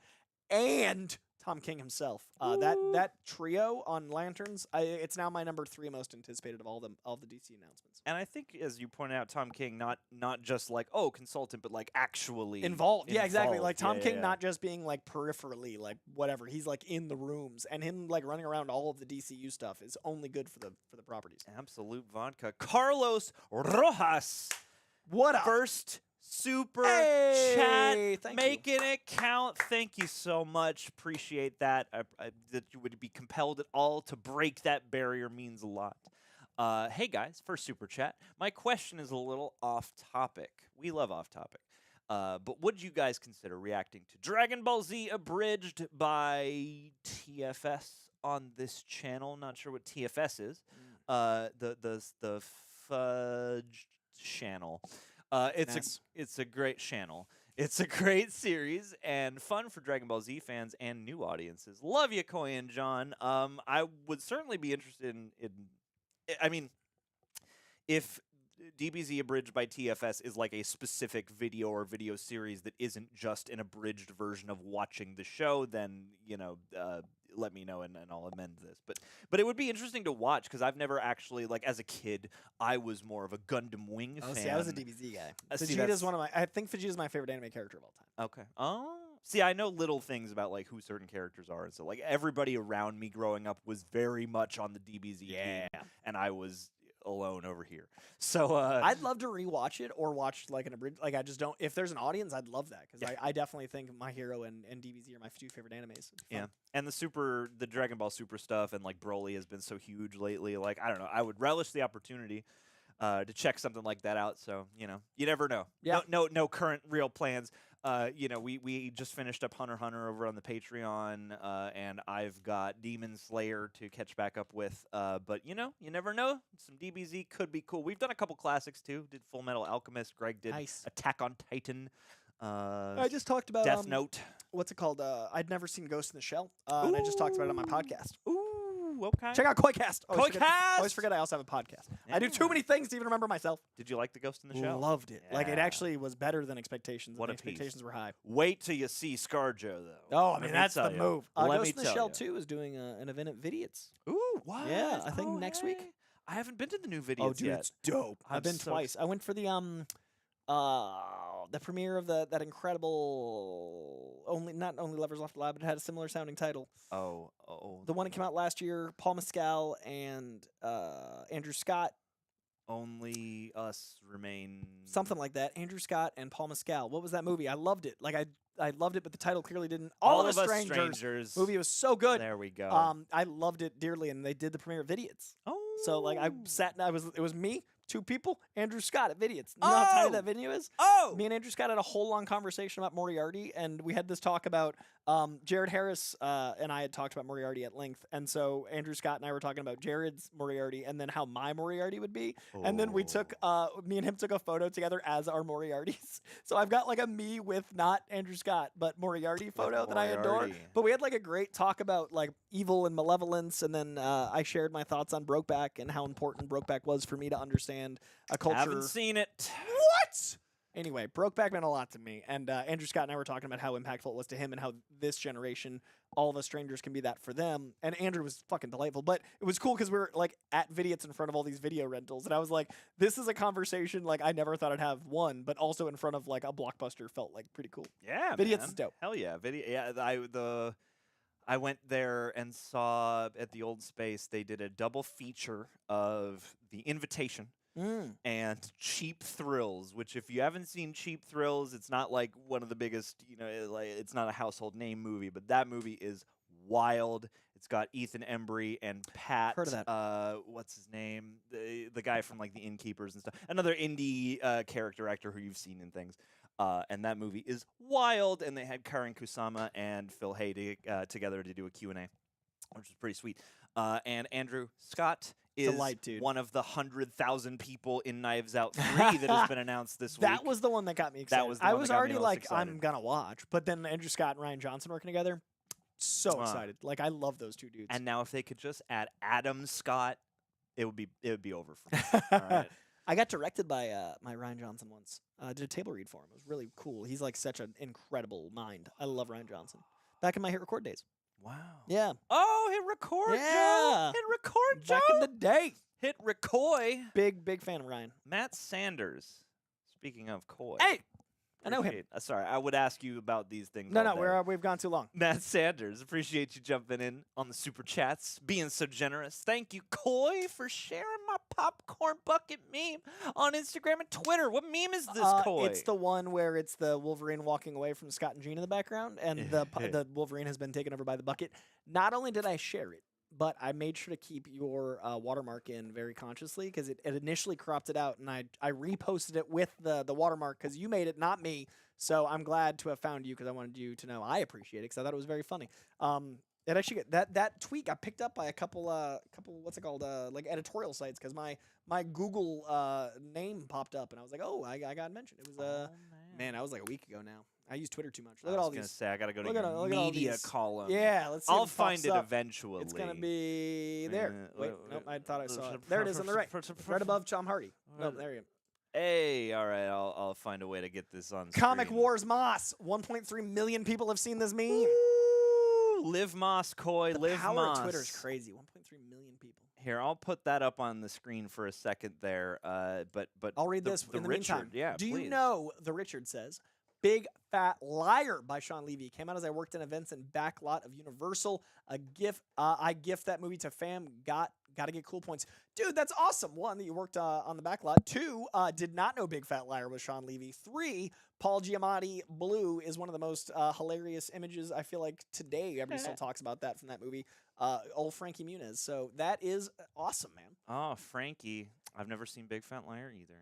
and Tom King himself. That trio on Lanterns, it's now my number 3 most anticipated of all the DC announcements. And I think, as you pointed out, Tom King not just like consultant, but like actually involved. Yeah, exactly. Like Tom King not just being like peripherally like whatever. He's like in the rooms, and him like running around all of the DCU stuff is only good for the properties. Absolute vodka. Carlos Rojas. What up? First super chat. Making it count. Thank you so much. Appreciate that. That you would be compelled at all to break that barrier means a lot. Hey guys, first super chat. My question is a little off topic. We love off topic. But would you guys consider reacting to Dragon Ball Z abridged by TFS on this channel? Not sure what TFS is. The Fudge channel. It's a great channel. It's a great series and fun for Dragon Ball Z fans and new audiences. Love you, Koi and John. I would certainly be interested in I mean, if DBZ abridged by TFS is like a specific video or video series that isn't just an abridged version of watching the show, then let me know and I'll amend this. But it would be interesting to watch because I've never actually, like, as a kid, I was more of a Gundam Wing fan. See, I was a DBZ guy. Vegeta's I think Vegeta's my favorite anime character of all time. Okay. Oh. See, I know little things about like who certain characters are, and so like everybody around me growing up was very much on the DBZ team, and I was alone over here. So I'd love to rewatch it or watch like an abridged. Like I just don't. If there's an audience, I'd love that because I definitely think My Hero and DBZ are my two favorite animes. Yeah, and the Dragon Ball Super stuff and like Broly has been so huge lately. Like I don't know, I would relish the opportunity to check something like that out. So you never know. Yeah. No current real plans. We just finished up Hunter x Hunter over on the Patreon, and I've got Demon Slayer to catch back up with. But you never know. Some DBZ could be cool. We've done a couple classics too. Did Full Metal Alchemist. Greg did Attack on Titan. I just talked about Death Note. What's it called? I'd never seen Ghost in the Shell, and I just talked about it on my podcast. Okay. Check out Koicast. Always forget I also have a podcast. Yeah. I do too many things to even remember myself. Did you like the Ghost in the Shell? Loved it. Yeah. Like it actually was better than expectations. What and a piece. expectations were high. Wait till you see ScarJo though. Oh, I mean that's the move. Ghost in the Shell you. 2 is doing an event at Vidiots. Ooh, what? Yeah, I think next week. I haven't been to the new videos Oh, dude, yet. it's dope. I've been twice. I went for the premiere of that incredible Not Only Lovers Left Alive, but it had a similar sounding title. The one that came out last year, Paul Mescal and Andrew Scott. Only Us Remain. Something like that. Andrew Scott and Paul Mescal. What was that movie? I loved it. Like I loved it, but the title clearly didn't. All of Us Strangers. Movie was so good. There we go. I loved it dearly, and they did the premiere of Vidiots. Oh. So like I sat and it was me, two people, Andrew Scott at Vidiots. You know how tiny that venue is? Oh. Me and Andrew Scott had a whole long conversation about Moriarty, and we had this talk about Jared Harris and I had talked about Moriarty at length, and so Andrew Scott and I were talking about Jared's Moriarty and then how my Moriarty would be, and then we took me and him took a photo together as our Moriartys. So I've got like a me with not Andrew Scott but Moriarty photo that I adore. But we had like a great talk about like evil and malevolence, and then I shared my thoughts on Brokeback and how important Brokeback was for me to understand a culture. Haven't seen it. What? Anyway, Brokeback meant a lot to me, and Andrew Scott and I were talking about how impactful it was to him and how this generation, All of Us Strangers, can be that for them. And Andrew was fucking delightful, but it was cool because we were like at Vidiots in front of all these video rentals, and I was like, this is a conversation like I never thought I'd have one, but also in front of like a Blockbuster felt like pretty cool. Yeah, Vidiots man. is dope. Hell yeah, I went there and saw at the Old Space they did a double feature of The Invitation. And Cheap Thrills, which if you haven't seen Cheap Thrills, it's not like one of the biggest, it's not a household name movie, but that movie is wild. It's got Ethan Embry and Pat. Heard of that. What's his name? The guy from like The Innkeepers and stuff. Another indie character actor who you've seen in things. And that movie is wild. And they had Karen Kusama and Phil Hay together to do a Q&A, which was pretty sweet. And Andrew Scott is one of the 100,000 people in Knives Out 3 that has been announced this week. That was the one that got me excited. That was the I one was that got already me like, excited. I'm gonna watch, but then Andrew Scott and Ryan Johnson working together, so excited. Like I love those two dudes. And now if they could just add Adam Scott, it would be over for me. All right. I got directed by my Ryan Johnson once. I did a table read for him. It was really cool. He's like such an incredible mind. I love Ryan Johnson. Back in my Hit Record days. Wow. Yeah. Oh, Hit Record, Yeah. Joe. Hit Record, Joe. Back in the day. Hit Recoy. Big fan of Ryan. Matt Sanders. Speaking of Coy. Hey, I know him. Sorry, I would ask you about these things. No, all day. we've gone too long. Matt Sanders, appreciate you jumping in on the super chats, being so generous. Thank you, Coy, for sharing my popcorn bucket meme on Instagram and Twitter. What meme is this, Coy? It's the one where it's the Wolverine walking away from Scott and Jean in the background, and the Wolverine has been taken over by the bucket. Not only did I share it, but I made sure to keep your watermark in very consciously because it initially cropped it out, and I reposted it with the watermark because you made it, not me. So I'm glad to have found you because I wanted you to know I appreciate it because I thought it was very funny. It actually that tweet got picked up by a couple what's it called like editorial sites because my Google name popped up and I was like, oh, I got mentioned. It was man, that was like a week ago now. I use Twitter too much. Look at all these. I was gonna say I gotta go to your media column. Yeah, let's see. I'll find it eventually. It's gonna be there. Wait, nope, I thought I saw it. There it is on the right, right above Tom Hardy. Nope, there you go. Hey, all right, I'll find a way to get this on Comic screen. Wars Moss. 1.3 million people have seen this meme. Ooh, live Moss, Coy. The live power Moss. of Twitter is crazy. 1.3 million people. Here, I'll put that up on the screen for a second there. But I'll read this in the Richard, meantime. Yeah, Do please. you know the Richard says? Big Fat Liar by Shawn Levy came out as I worked in events in backlot of Universal. A gift. I gift that movie to fam. Got Got to get cool points. Dude, that's awesome. 1, that you worked on the back lot. 2, did not know Big Fat Liar was Shawn Levy. 3, Paul Giamatti Blue is one of the most hilarious images, I feel like, today. Everybody still talks about that from that movie. Old Frankie Muniz. So that is awesome, man. Oh, Frankie. I've never seen Big Fat Liar either.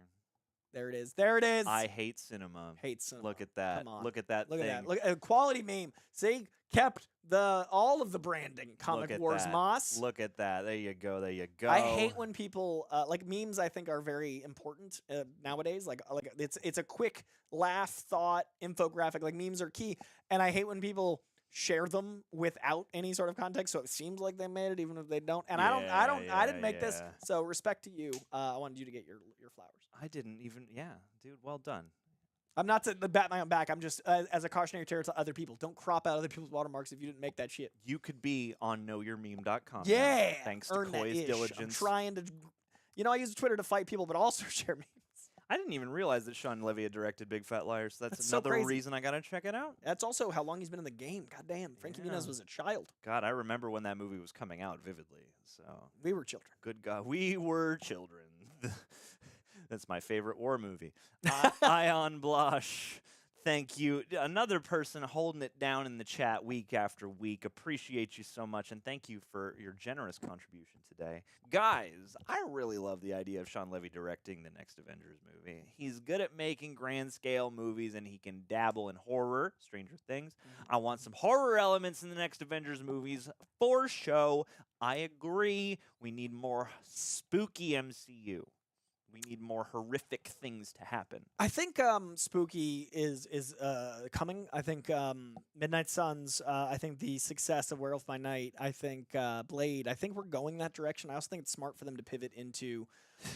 There it is. There it is. I hate cinema. Hate cinema. Look at that. Come on. Look at that Look thing. at that. Look at quality meme. See, kept all of the branding. Comic Wars that. Moss. Look at that. There you go. There you go. I hate when people like memes. I think are very important nowadays. Like it's a quick laugh, thought, infographic. Like memes are key, and I hate when people share them without any sort of context, so it seems like they made it even if they don't. And I didn't make this, so respect to you. I wanted you to get your flowers. I didn't even. Yeah, dude. Well done. I'm not to bat my own back. I'm just as a cautionary tale to other people. Don't crop out other people's watermarks if you didn't make that shit. You could be on knowyourmeme.com. Yeah, now, thanks to earn Coy's that diligence. I'm trying to, I use Twitter to fight people, but also share memes. I didn't even realize that Shawn Levy had directed Big Fat Liar, so that's so another crazy. reason I gotta check it out. That's also how long he's been in the game. God damn, Frankie Muniz was a child. God, I remember when that movie was coming out vividly. So we were children. Good God, we were children. That's my favorite war movie. Ion Blush. Thank you. Another person holding it down in the chat week after week. Appreciate you so much, and thank you for your generous contribution today. Guys, I really love the idea of Shawn Levy directing the next Avengers movie. He's good at making grand-scale movies, and he can dabble in horror, Stranger Things. I want some horror elements in the next Avengers movies for show. I agree. We need more spooky MCU. We need more horrific things to happen. I think spooky is coming. I think Midnight Suns. I think the success of Werewolf by Night. I think Blade. I think we're going that direction. I also think it's smart for them to pivot into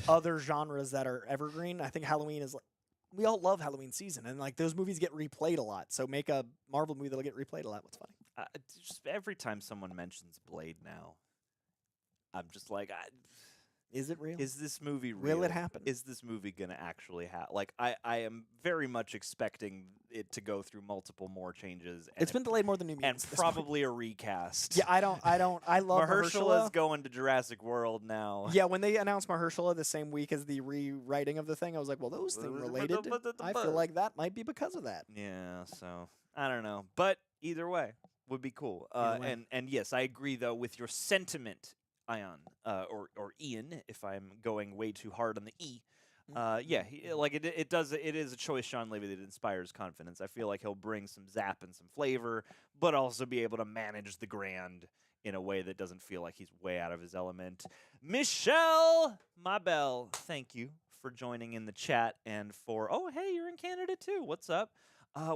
other genres that are evergreen. I think Halloween is like, we all love Halloween season, and like those movies get replayed a lot. So make a Marvel movie that'll get replayed a lot. What's funny? Just every time someone mentions Blade now, I'm just like, is it real? Is this movie real? Will it happen? Is this movie going to actually happen? Like, I am very much expecting it to go through multiple more changes. It's been delayed more than New Mutants. And probably a recast. Yeah, I love Mahershala's going to Jurassic World now. Yeah, when they announced Mahershala the same week as the rewriting of the thing, I was like, well, those things related. I feel like that might be because of that. Yeah, so I don't know. But either way, would be cool. And yes, I agree, though, with your sentiment, Ion, or Ian, if I'm going way too hard on the E. Yeah, it is a choice, Shawn Levy, that inspires confidence. I feel like he'll bring some zap and some flavor, but also be able to manage the grand in a way that doesn't feel like he's way out of his element. Michelle Mabel, thank you for joining in the chat and oh, hey, you're in Canada too. What's up?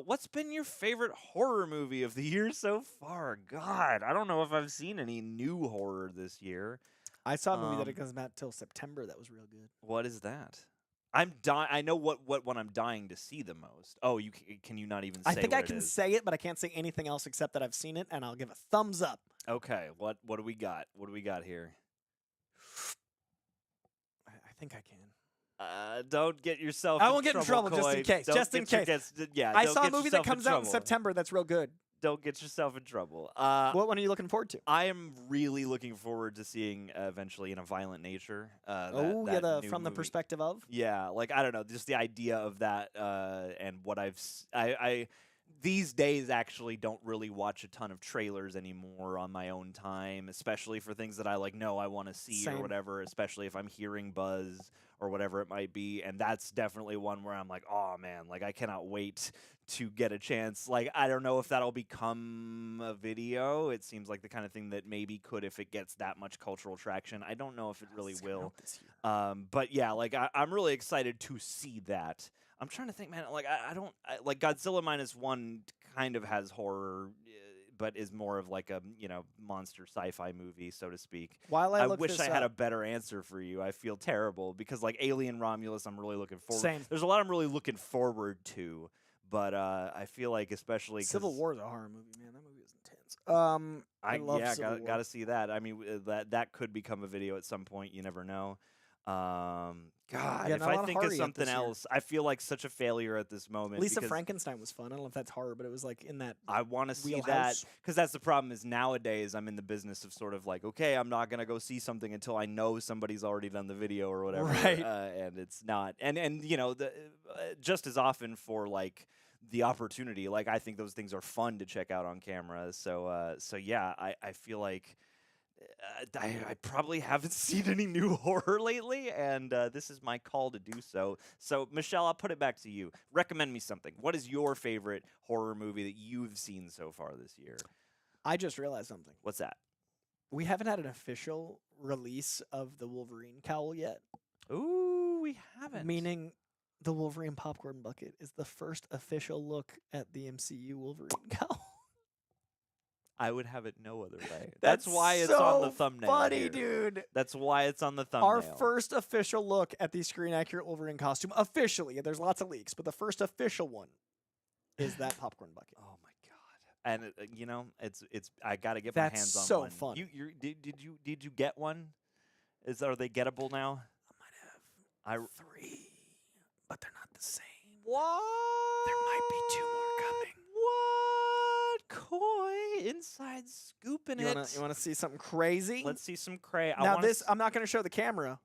What's been your favorite horror movie of the year so far? God, I don't know if I've seen any new horror this year. I saw a movie that it comes out till September that was real good. What is that? I know what one I'm dying to see the most. Oh, can you not even say I think what I can say it, but I can't say anything else except that I've seen it, and I'll give a thumbs up. Okay, what do we got? What do we got here? I think I can. Don't get yourself I won't get in trouble, Coy. just in case. Just in case. I saw a movie that comes out in September that's real good. Don't get yourself in trouble. What one are you looking forward to? I am really looking forward to seeing eventually In a Violent Nature. From the perspective of? Yeah, like, I don't know, just the idea of that and what I these days actually don't really watch a ton of trailers anymore on my own time, especially for things that I know I want to see or whatever, especially if I'm hearing buzz or whatever it might be. And that's definitely one where I'm like, oh man, I cannot wait to get a chance. I don't know if that'll become a video. It seems like the kind of thing that maybe could if it gets that much cultural traction. I don't know if it really will. But yeah, I'm really excited to see that. I'm trying to think, man, Godzilla -1 kind of has horror, but is more of a monster sci-fi movie, so to speak. I wish I had a better answer for you. I feel terrible because Alien Romulus, I'm really looking forward. Same. There's a lot I'm really looking forward to, but I feel like especially Civil War is a horror movie, man. That movie is intense. I love Civil War. Gotta see that. I mean, that could become a video at some point. You never know. God, Yeah, if not a I lot of think of horror yet something this year. else, I feel like such a failure at this moment. Lisa because Frankenstein was fun. I don't know if that's horror, but it was like in that I want to see that wheelhouse. because that's the problem. Is nowadays I'm in the business of sort of like, okay, I'm not gonna go see something until I know somebody's already done the video or whatever, Right. And it's not, and you know, just as often for like the opportunity, like I think those things are fun to check out on camera. So yeah, I feel like. I probably haven't seen any new horror lately, and this is my call to do so. So, Michelle, I'll put it back to you. Recommend me something. What is your favorite horror movie that you've seen so far this year? I just realized something. What's that? We haven't had an official release of the Wolverine cowl yet. Ooh, we haven't. Meaning the Wolverine popcorn bucket is the first official look at the MCU Wolverine cowl. I would have it no other way. That's why it's so on the thumbnail. Funny, here. dude. That's why it's on the thumbnail. Our first official look at the screen accurate Wolverine costume, officially. There's lots of leaks, but the first official one is that popcorn bucket. Oh my god! And you know, it's. I gotta get my That's hands on so one. fun. Did you get one? Are they gettable now? I might have 3, but they're not the same. What? There might be 2 more coming. What? Coy inside scooping it. You want to see something crazy? Let's see some cray. Now this, I'm not going to show the camera.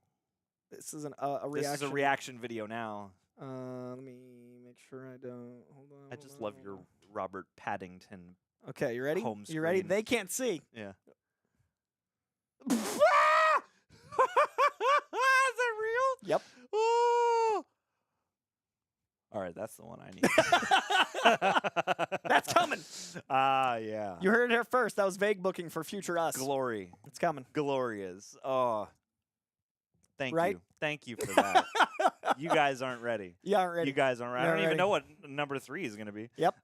This is a reaction. This is a reaction video now. Let me make sure I don't. Hold on. I just love your Robert Paddington. Okay, you ready? Home You ready? screen. They can't see. Yeah. Is that real? Yep. Oh. All right, that's the one I need. That's coming. Yeah. You heard it here first. That was vague booking for future us. Glory. It's coming. Glorious. Oh. Thank Right? you. Thank you for that. You guys aren't ready. You aren't ready. You guys aren't ready. I You're don't even ready. know what number 3 is going to be. Yep.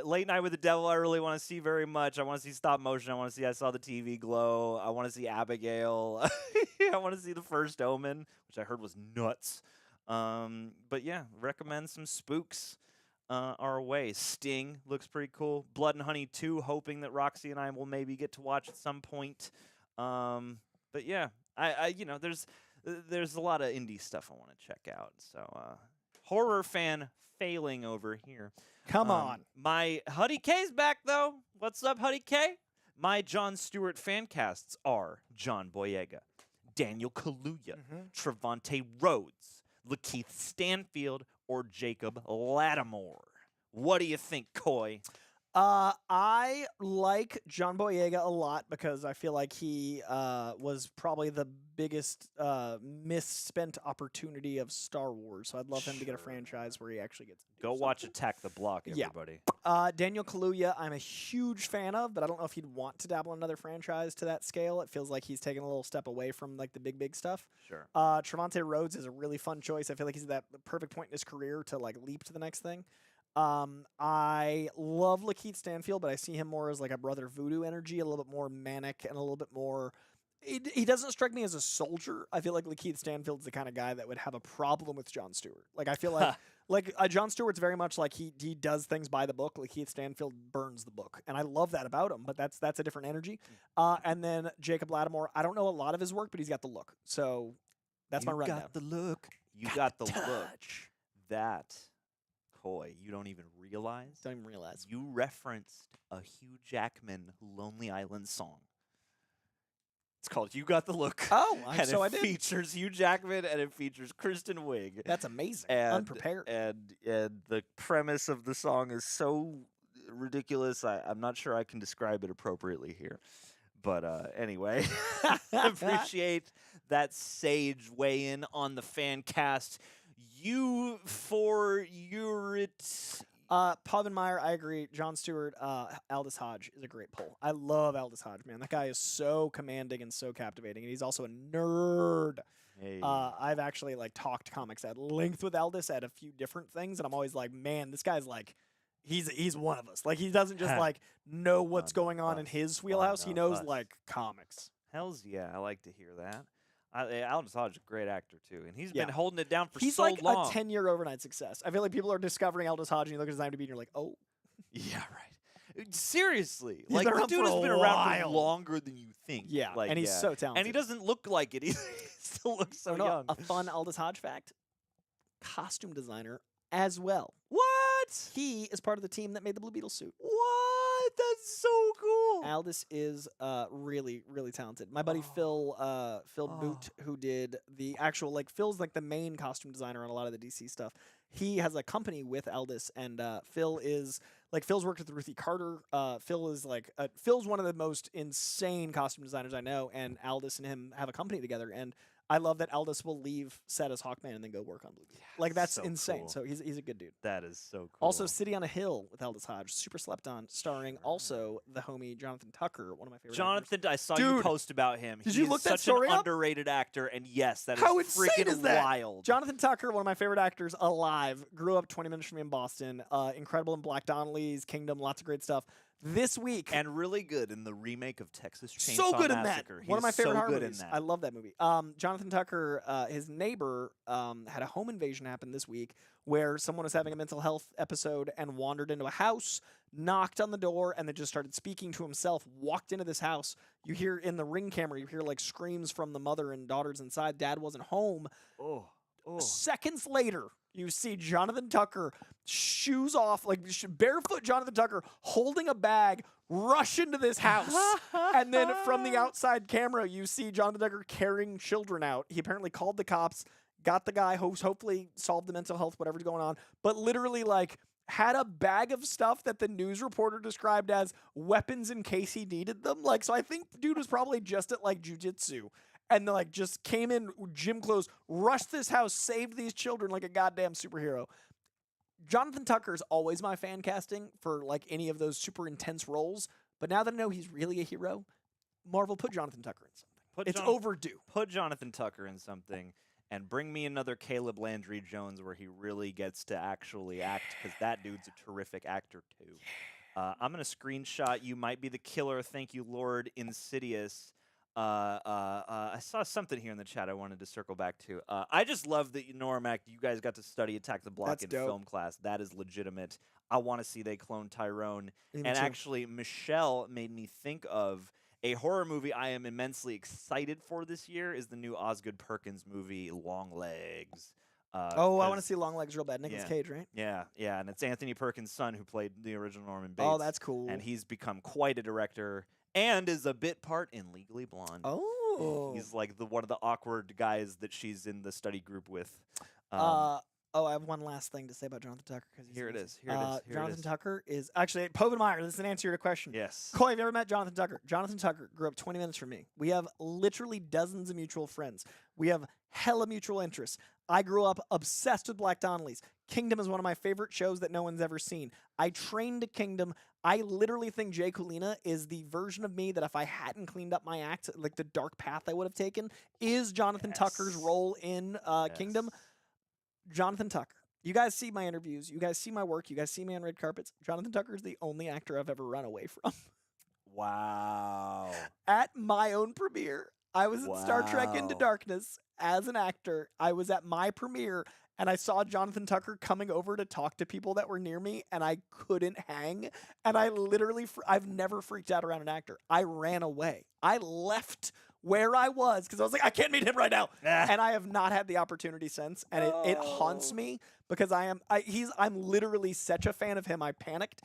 Late Night with the Devil, I really want to see very much. I want to see stop motion. I saw the TV glow. I want to see Abigail. I want to see the First Omen, which I heard was nuts. But yeah, recommend some spooks our way. Sting looks pretty cool. Blood and Honey 2, hoping that Roxy and I will maybe get to watch at some point. But yeah, I you know, there's a lot of indie stuff I want to check out. So horror fan failing over here. Come on. My Huddy K's back though. What's up, Huddy K? My Jon Stewart fan casts are John Boyega, Daniel Kaluuya, Trevante Rhodes, Lakeith Stanfield, or Jacob Lattimore. What do you think, Coy? I like John Boyega a lot because I feel like he was probably the biggest misspent opportunity of Star Wars. So I'd love him to get a franchise where he actually gets to do Go watch Attack the Block, everybody. Yeah. Daniel Kaluuya, I'm a huge fan of, but I don't know if he'd want to dabble in another franchise to that scale. It feels like he's taken a little step away from like the big stuff. Sure. Trevante Rhodes is a really fun choice. I feel like he's at that perfect point in his career to like leap to the next thing. I love Lakeith Stanfield, but I see him more as like a Brother Voodoo energy, a little bit more manic and a little bit more. He doesn't strike me as a soldier. I feel like Lakeith Stanfield's the kind of guy that would have a problem with Jon Stewart. Like I feel like Jon Stewart's very much like he does things by the book. Lakeith Stanfield burns the book, and I love that about him. But that's a different energy. And then Jacob Lattimore, I don't know a lot of his work, but he's got the look. So that's my rundown. You got the look. You got the look. That. Coy, you don't even realize? Don't even realize. You referenced a Hugh Jackman Lonely Island song. It's called You Got the Look. Oh, and so I it did. features Hugh Jackman and it features Kristen Wiig. That's amazing. And, Unprepared. And the premise of the song is so ridiculous, I'm not sure I can describe it appropriately here. But anyway, appreciate that sage weigh-in on the fan cast. You for it. Povenmire, I agree. Jon Stewart, Aldous Hodge is a great pull. I love Aldous Hodge, man. That guy is so commanding and so captivating, and he's also a nerd. Hey. I've actually like talked comics at length with Aldous at a few different things, and I'm always like, man, this guy's like, he's one of us. Like he doesn't just like know what's going on in his wheelhouse. He knows like comics. Hells yeah, I like to hear that. Aldous Hodge is a great actor too, and he's Yeah. been holding it down for He's so like long. a 10-year overnight success. I feel like people are discovering Aldous Hodge, and you look at his IMDb, and you're like, oh. Yeah, right. Seriously, He's like been the around dude for has a been around for while. longer than you think. Yeah, like, and he's so talented. and he doesn't look like it. He still looks so young. A fun Aldous Hodge fact: costume designer as well. What? He is part of the team that made the Blue Beetle suit. What? That's so cool. Aldous is really, really talented. My buddy Phil Boot, who did the actual, like, Phil's like the main costume designer on a lot of the DC stuff. He has a company with Aldous, and Phil's worked with Ruthie Carter. Phil's one of the most insane costume designers I know, and Aldous and him have a company together. And I love that Aldous will leave set as Hawkman and then go work on Blue Beetle. Like, that's so insane. cool. So he's a good dude. That is so cool. Also, City on a Hill with Aldous Hodge, super slept on, starring also the homie Jonathan Tucker, one of my favorite actors. I saw you post about him. Did you look that such story an up? underrated actor, and yes, that How is insane freaking is that? wild. Jonathan Tucker, one of my favorite actors alive, grew up 20 minutes from me in Boston. Incredible in Black Donnelly's, Kingdom, lots of great stuff. This week, and really good in the remake of Texas Chainsaw so good Massacre. in that. One of my favorite horror movies. In that. I love that movie. Jonathan Tucker, his neighbor, had a home invasion happen this week where someone was having a mental health episode and wandered into a house, knocked on the door, and then just started speaking to himself. Walked into this house. You hear in the Ring camera, you hear like screams from the mother and daughters inside. Dad wasn't home. Seconds later, you see Jonathan Tucker, shoes off, like barefoot Jonathan Tucker, holding a bag, rush into this house. And then from the outside camera, you see Jonathan Tucker carrying children out. He apparently called the cops, got the guy, hopefully solved the mental health, whatever's going on, but literally like had a bag of stuff that the news reporter described as weapons in case he needed them. Like, so I think dude was probably just at like jujitsu. And like just came in gym clothes, rushed this house, saved these children like a goddamn superhero. Jonathan Tucker's always my fan casting for like any of those super intense roles. But now that I know he's really a hero, Marvel, put Jonathan Tucker in something. It's overdue. Put Jonathan Tucker in something and bring me another Caleb Landry Jones where he really gets to actually act, because that dude's a terrific actor too. I'm going to screenshot You Might Be the Killer. Thank you, Lord Insidious. I saw something here in the chat I wanted to circle back to. I just love that, Normac, you guys got to study Attack the Block in film class. That is legitimate. I want to see they clone Tyrone. And actually, Michelle made me think of a horror movie I am immensely excited for this year is the new Osgood Perkins movie, Long Legs. I want to see Long Legs real bad. Nicolas Cage, right? Yeah, and it's Anthony Perkins' son who played the original Norman Bates. Oh, that's cool. And he's become quite a director. And is a bit part in Legally Blonde. Oh. He's like one of the awkward guys that she's in the study group with. I have one last thing to say about Jonathan Tucker. Here it is. Jonathan Tucker is actually Povenmire. This is an answer to your question. Yes. Coy, have you ever met Jonathan Tucker? Jonathan Tucker grew up 20 minutes from me. We have literally dozens of mutual friends. We have hella mutual interests. I grew up obsessed with Black Donnellys. Kingdom is one of my favorite shows that no one's ever seen. I trained at Kingdom. I literally think Jay Kulina is the version of me that if I hadn't cleaned up my act, like the dark path I would have taken, is Jonathan Tucker's role in Kingdom. Jonathan Tucker. You guys see my interviews. You guys see my work. You guys see me on red carpets. Jonathan Tucker is the only actor I've ever run away from. Wow. At my own premiere, I was in Star Trek Into Darkness as an actor. I was at my premiere, and I saw Jonathan Tucker coming over to talk to people that were near me, and I couldn't hang. And I literally, I've never freaked out around an actor. I ran away. I left where I was because I was like, I can't meet him right now. And I have not had the opportunity since. And it haunts me because I'm literally such a fan of him. I panicked.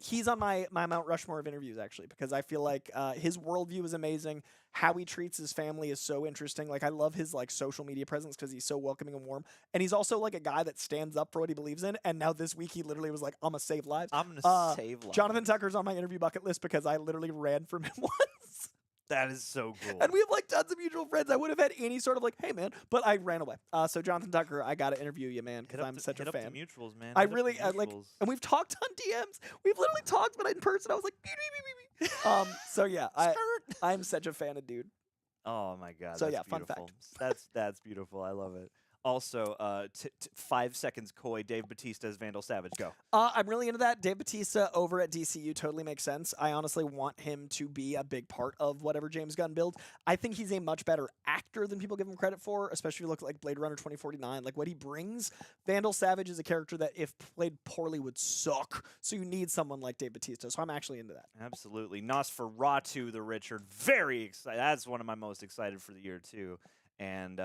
He's on my Mount Rushmore of interviews, actually, because I feel like his worldview is amazing. How he treats his family is so interesting. Like, I love his like social media presence because he's so welcoming and warm. And he's also like a guy that stands up for what he believes in. And now this week he literally was like, I'm gonna save lives. I'm gonna save lives. Jonathan Tucker's on my interview bucket list because I literally ran from him once. That is so cool. And we have like tons of mutual friends. I would have had any sort of like, hey man, but I ran away. So Jonathan Tucker, I gotta interview you, man, because I'm such a fan. Hit up the mutuals, man. I like, and we've talked on DMs. We've literally talked, but in person, I was like, so yeah, I'm such a fan of dude. Oh my god. So that's yeah, beautiful. fun fact. That's beautiful. I love it. Also, 5 seconds coy. Dave Bautista as Vandal Savage. Go. I'm really into that. Dave Bautista over at DCU totally makes sense. I honestly want him to be a big part of whatever James Gunn builds. I think he's a much better actor than people give him credit for, especially if you look at like Blade Runner 2049. Like what he brings, Vandal Savage is a character that if played poorly would suck. So you need someone like Dave Bautista. So I'm actually into that. Absolutely. Nosferatu the Richard. Very excited. That's one of my most excited for the year too. And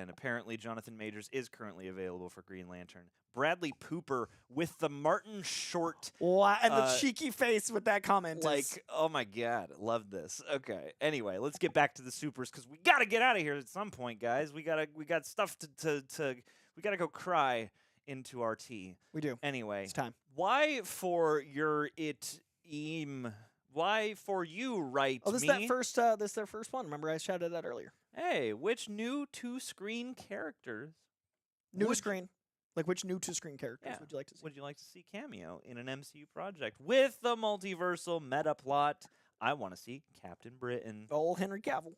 apparently Jonathan Majors is currently available for Green Lantern. Bradley Pooper with the Martin Short. Wow, and the cheeky face with that comment. Like, oh my God, love this. Okay, anyway, let's get back to the supers because we got to get out of here at some point, guys. We got stuff we got to go cry into our tea. We do. Anyway, it's time. Why for your Why for you, right? Oh, this is their first one. Remember, I shouted that earlier. Hey, which new to-screen characters? New to screen. Like, which new to screen characters would you like to see? Would you like to see cameo in an MCU project with the multiversal meta plot? I want to see Captain Britain. Old Henry Cavill.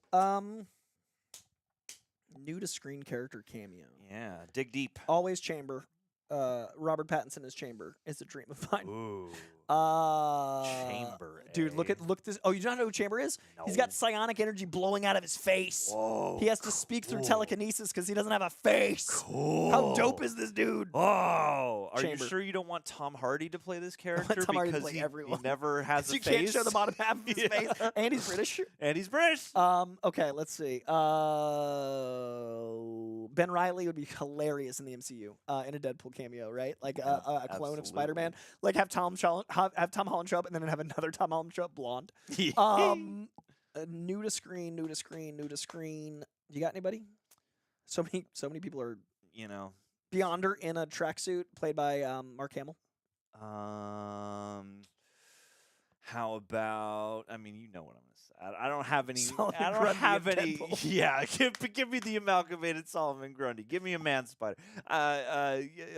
New to screen character cameo. Yeah, dig deep. Always Chamber. Robert Pattinson as Chamber is a dream of mine. Ooh. Chamber. Dude, look this. Oh, you don't know who Chamber is? No. He's got psionic energy blowing out of his face. Whoa. He has to speak through telekinesis because he doesn't have a face. Cool. How dope is this dude? Oh, are Chamber. you sure you don't want Tom Hardy to play this character Tom Hardy to because play he everyone. never has a You face? can't show the bottom half of his face, and he's British. And he's British. Okay, let's see. Ben Reilly would be hilarious in the MCU in a Deadpool cameo, right? Like a clone of Spider-Man. Like have Tom Holland show up, and then have another Tom Holland show up blonde. New to screen. You got anybody? So many people are Beyonder in a tracksuit played by Mark Hamill. How about? I mean, you know what I'm gonna say. I don't have any. Solomon I don't Grundy have and any. Deadpool. Yeah, give me the amalgamated Solomon Grundy. Give me a man spider.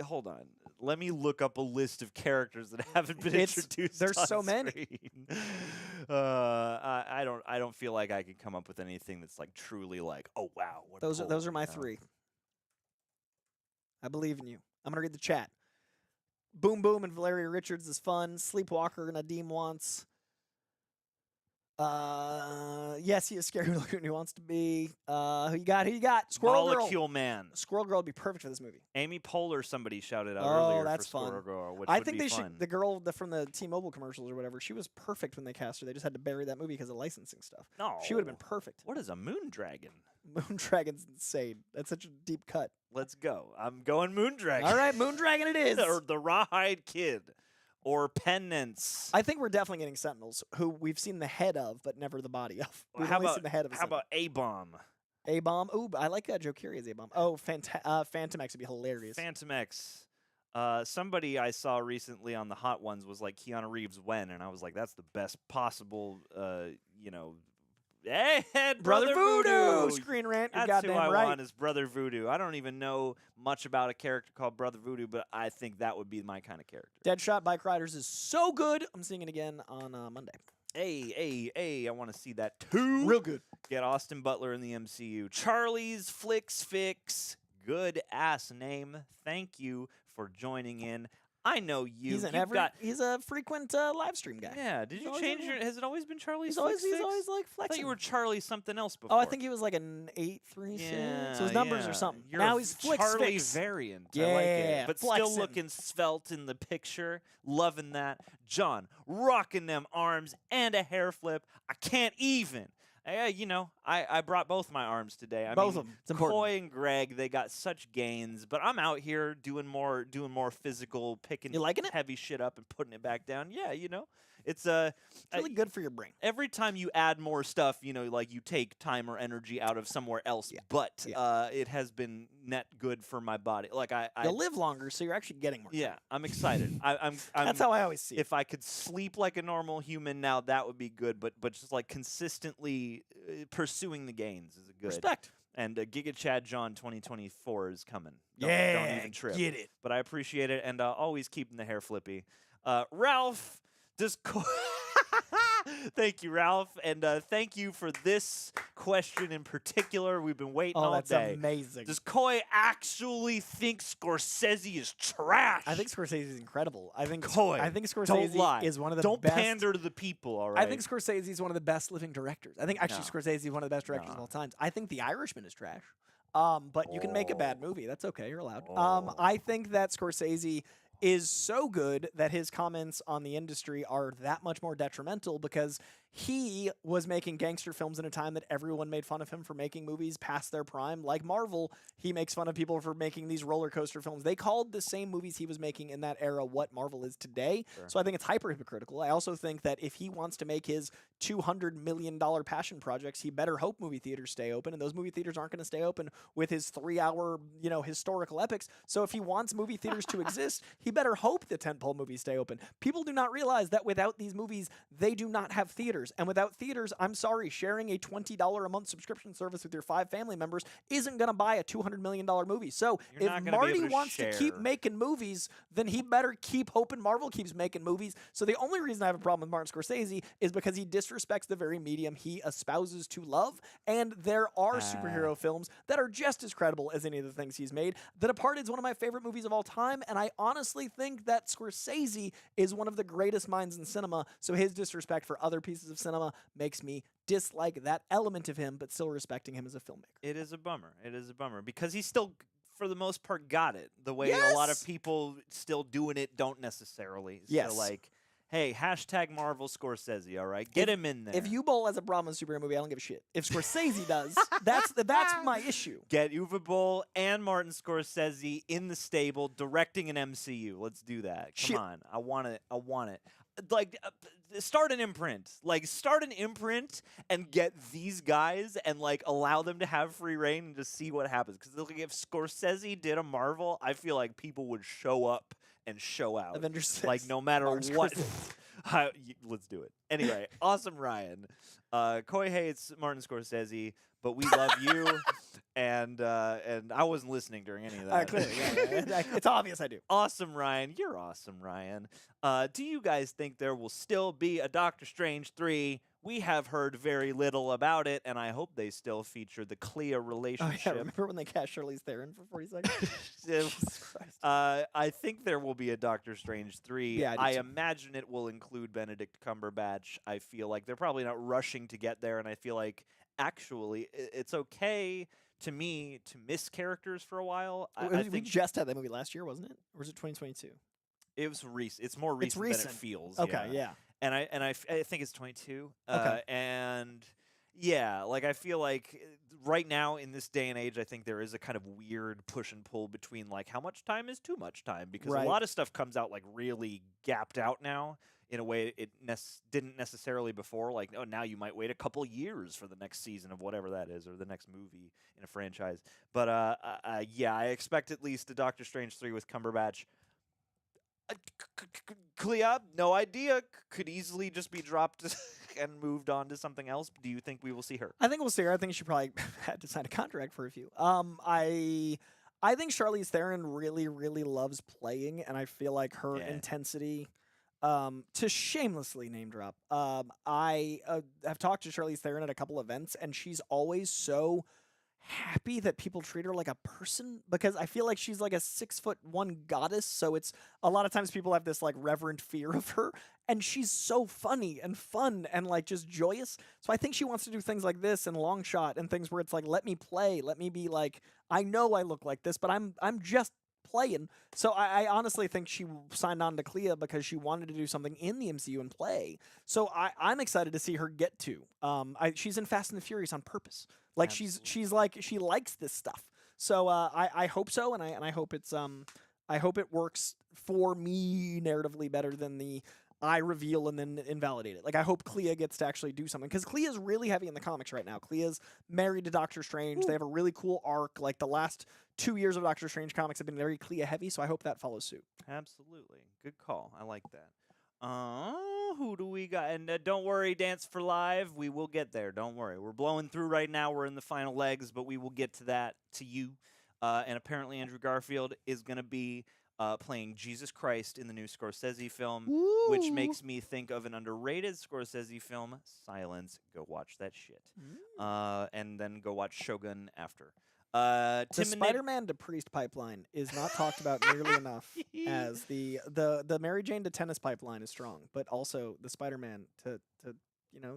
Hold on. Let me look up a list of characters that haven't been introduced. There's on so many. screen. I don't feel like I can come up with anything that's like truly like, oh wow. What Those cool, are my three. I believe in you. I'm gonna read the chat. Boom Boom and Valeria Richards is fun. Sleepwalker Nadeem wants. Yes, he is scary looking. He wants to be. Who you got? Squirrel Molecule Girl. Man. Squirrel Girl would be perfect for this movie. Amy Poehler, somebody shouted out Oh, earlier that's for Squirrel fun. Girl, which I would think be they fun. should. The girl from the T-Mobile commercials or whatever. She was perfect when they cast her. They just had to bury that movie because of licensing stuff. No, she would have been perfect. What is a moon dragon? Moondragon's insane. That's such a deep cut. Let's go. I'm going Moondragon. All right, Moondragon it is. Or the Rawhide Kid. Or Penance. I think we're definitely getting Sentinels, who we've seen the head of, but never the body of. We've how only about, seen the head of a how about A-Bomb? A-Bomb? Ooh, I like Joe Keery as A-Bomb. Oh, Phantom X would be hilarious. Phantom X. Somebody I saw recently on the Hot Ones was like Keanu Reeves when, and I was like, that's the best possible, Hey, Brother Voodoo! Screen Rant, you're That's who goddamn I right. want is Brother Voodoo. I don't even know much about a character called Brother Voodoo, but I think that would be my kind of character. Deadshot Bike Riders is so good. I'm seeing it again on Monday. Hey, I want to see that too. Real good. Get Austin Butler in the MCU. Charlie's Flicks Fix. Good ass name. Thank you for joining in. I know you. He's a frequent live stream guy. Yeah. Did you change your? Has it always been Charlie's? He's always like flexing. I thought you were Charlie something else before. Oh, I think he was like an 836. Yeah, so his numbers are something. You're now a he's Flicks Charlie Fix. variant. Yeah, I like it. But flexing. still looking svelte in the picture. Loving that. John rocking them arms and a hair flip. I can't even. I brought both my arms today. Both of them. It's important. Coy and Greg, they got such gains, but I'm out here doing more physical, picking heavy shit up and putting it back down. Yeah, it's really good for your brain. Every time you add more stuff, like you take time or energy out of somewhere else, but it has been net good for my body. Like You'll live longer, so you're actually getting more. Yeah, I'm excited. I'm That's how I always see it. If I could sleep like a normal human now, that would be good. But just like consistently pursuing the gains is a good. Respect. And Giga Chad John 2024 is coming. Don't even trip. Get it. But I appreciate it, and always keeping the hair flippy. Ralph, does Thank you, Ralph, and thank you for this question in particular. We've been waiting all that's day. Amazing. Does Coy actually think Scorsese is trash? I think Scorsese is incredible. I think Coy, Scorsese don't lie. is one of the don't best. pander to the people, all right? I think Scorsese is one of the best living directors. I think actually Scorsese is one of the best directors of all time. I think The Irishman is trash. But you can make a bad movie. That's okay. You're allowed. I think that Scorsese is so good that his comments on the industry are that much more detrimental because he was making gangster films in a time that everyone made fun of him for making movies past their prime. Like Marvel, he makes fun of people for making these roller coaster films. They called the same movies he was making in that era what Marvel is today. Sure. So I think it's hyper hypocritical. I also think that if he wants to make his $200 million passion projects, he better hope movie theaters stay open, and those movie theaters aren't going to stay open with his 3-hour, historical epics. So if he wants movie theaters to exist, he better hope the tentpole movies stay open. People do not realize that without these movies, they do not have theaters. And without theaters, I'm sorry, sharing a $20 a month subscription service with your 5 family members isn't going to buy a $200 million movie. So if Marty wants to keep making movies, then he better keep hoping Marvel keeps making movies. So the only reason I have a problem with Martin Scorsese is because he disrespects the very medium he espouses to love. And there are superhero films that are just as credible as any of the things he's made. The Departed is one of my favorite movies of all time, and I honestly think that Scorsese is one of the greatest minds in cinema, so his disrespect for other pieces of cinema makes me dislike that element of him, but still respecting him as a filmmaker. It is a bummer. It is a bummer because he still, for the most part, got it. The way a lot of people still doing it don't necessarily. Yes. So, like, hey, hashtag Marvel Scorsese, all right? Get him in there. If U-Bowl has a problem with a superhero movie, I don't give a shit. If Scorsese does, that's my issue. Get Uwe Boll and Martin Scorsese in the stable directing an MCU. Let's do that. Come on. I want it. I want it. Like, start an imprint. Like, start an imprint and get these guys and, like, allow them to have free reign and just see what happens. Because like, if Scorsese did a Marvel, I feel like people would show up and show out. Avengers 6. Like, no matter what. Let's do it. Anyway, awesome, Ryan. Coy hates Martin Scorsese, but we love you. And I wasn't listening during any of that. Clearly, yeah. It's obvious I do. Awesome, Ryan. You're awesome, Ryan. Do you guys think there will still be a Doctor Strange 3? We have heard very little about it, and I hope they still feature the Clea relationship. Oh, yeah, remember when they cast Charlize Theron for 40 seconds? Jesus Christ. I think there will be a Doctor Strange 3. Yeah, I imagine it will include Benedict Cumberbatch. I feel like they're probably not rushing to get there, and I feel like, actually, it's okay to me to miss characters for a while. I think we just had that movie last year, wasn't it? Or was it 2022? It was recent. It's more recent than it feels. Okay, yeah. And I think it's 22. Okay. And yeah, like I feel like right now in this day and age, I think there is a kind of weird push and pull between like how much time is too much time, because a lot of stuff comes out like really gapped out now in a way it didn't necessarily before. Like, oh, now you might wait a couple years for the next season of whatever that is, or the next movie in a franchise. But yeah, I expect at least a Doctor Strange 3 with Cumberbatch. Clea, no idea. Could easily just be dropped and moved on to something else. Do you think we will see her? I think we'll see her. I think she probably had to sign a contract for a few. I think Charlize Theron really, really loves playing, and I feel like her intensity. To shamelessly name drop, I have talked to Charlize Theron at a couple events, and she's always so happy that people treat her like a person, because I feel like she's like a 6'1" goddess. So it's a lot of times people have this like reverent fear of her, and she's so funny and fun and like just joyous. So I think she wants to do things like this and Long Shot and things where it's like, let me play, let me be like, I know I look like this, but I'm just playing. So I honestly think she signed on to Clea because she wanted to do something in the MCU and play. So I'm excited to see her get to. She's in Fast and the Furious on purpose. Like she's like, she likes this stuff. So I hope so, and I hope it's I hope it works for me narratively better than the I reveal and then invalidate it. Like, I hope Clea gets to actually do something, because Clea's really heavy in the comics right now. Clea's married to Doctor Strange. Ooh. They have a really cool arc. Like, the last 2 years of Doctor Strange comics have been very Clea heavy, so I hope that follows suit. Absolutely. Good call. I like that. Who do we got? And don't worry, Dance for Live. We will get there. Don't worry. We're blowing through right now. We're in the final legs, but we will get to that, to you. And apparently Andrew Garfield is going to be playing Jesus Christ in the new Scorsese film, Ooh. which makes me think of an underrated Scorsese film, Silence. Go watch that shit. And then go watch Shogun after. The Spider-Man to Priest pipeline is not talked about nearly enough as the Mary Jane to tennis pipeline is strong, but also the Spider-Man to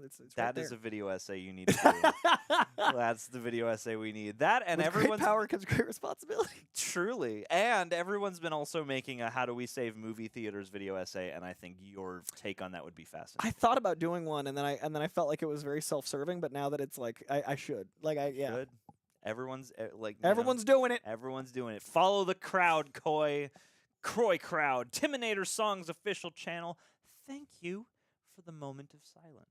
it's that right there. is a video essay you need to do. That's the video essay we need. That and With everyone's great power comes great responsibility. Truly. And everyone's been also making a how do we save movie theaters video essay, and I think your take on that would be fascinating. I thought about doing one, and then I felt like it was very self-serving, but now that it's like I should. Should. Everyone's everyone's doing it. Everyone's doing it. Follow the crowd, Croy Crowd. Timinator Songs official channel. Thank you for the moment of silence.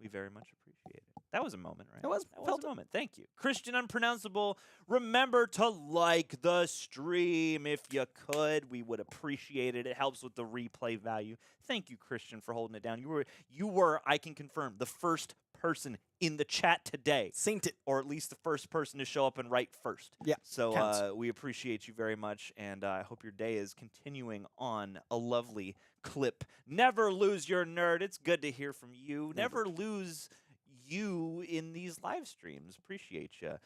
We very much appreciate it. That was a moment, right? It was. That was a moment. Thank you. Christian Unpronounceable, remember to like the stream if you could. We would appreciate it. It helps with the replay value. Thank you, Christian, for holding it down. You were, I can confirm, the first person in the chat today. Synced it. Or at least the first person to show up and write first. Yeah. So we appreciate you very much, and I hope your day is continuing on a lovely clip. Never lose your nerd. It's good to hear from you. Never lose you in these live streams. Appreciate you.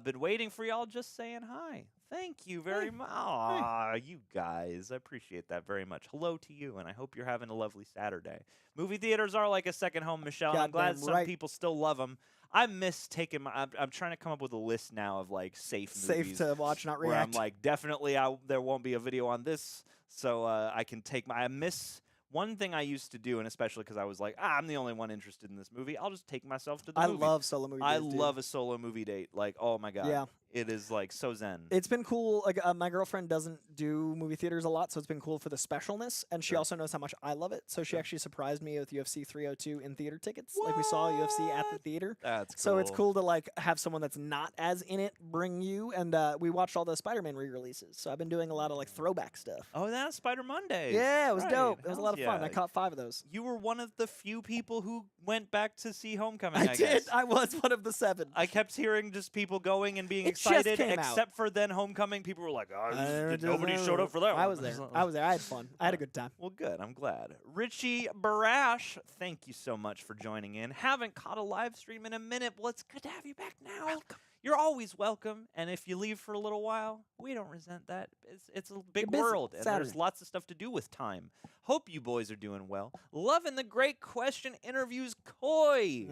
Been waiting for y'all, just saying hi. Thank you very much. Aw, you guys. I appreciate that very much. Hello to you, and I hope you're having a lovely Saturday. Movie theaters are like a second home, Michelle. And I'm glad some people still love them. I miss taking my. I'm trying to come up with a list now of like safe movies to watch, not react. Where I'm like, definitely, there won't be a video on this, so I can take my. I miss. One thing I used to do, and especially because I was like, I'm the only one interested in this movie, I'll just take myself to the movie. I love solo movie dates. I love a solo movie date. Like, oh my God. Yeah. It is like so zen. It's been cool. Like my girlfriend doesn't do movie theaters a lot, so it's been cool for the specialness. And she also knows how much I love it. So she actually surprised me with UFC 302 in theater tickets. What? Like we saw UFC at the theater. That's cool. So it's cool to like have someone that's not as in it bring you. And we watched all the Spider-Man re-releases. So I've been doing a lot of like throwback stuff. Oh, that's Spider Monday. Yeah, it was dope. It was a lot of fun. I caught 5 of those. You were one of the few people who went back to see Homecoming. I did. Guess. I was one of the 7. I kept hearing just people going and being excited, except for then Homecoming. People were like, "Oh, nobody showed up for that." I was there. I had fun. I had a good time. Well, good. I'm glad. Richie Barash, thank you so much for joining in. Haven't caught a live stream in a minute. Well, it's good to have you back now. Welcome. You're always welcome, and if you leave for a little while, we don't resent that. It's a big world, and there's lots of stuff to do with time. Hope you boys are doing well. Loving the great question interviews, Coy.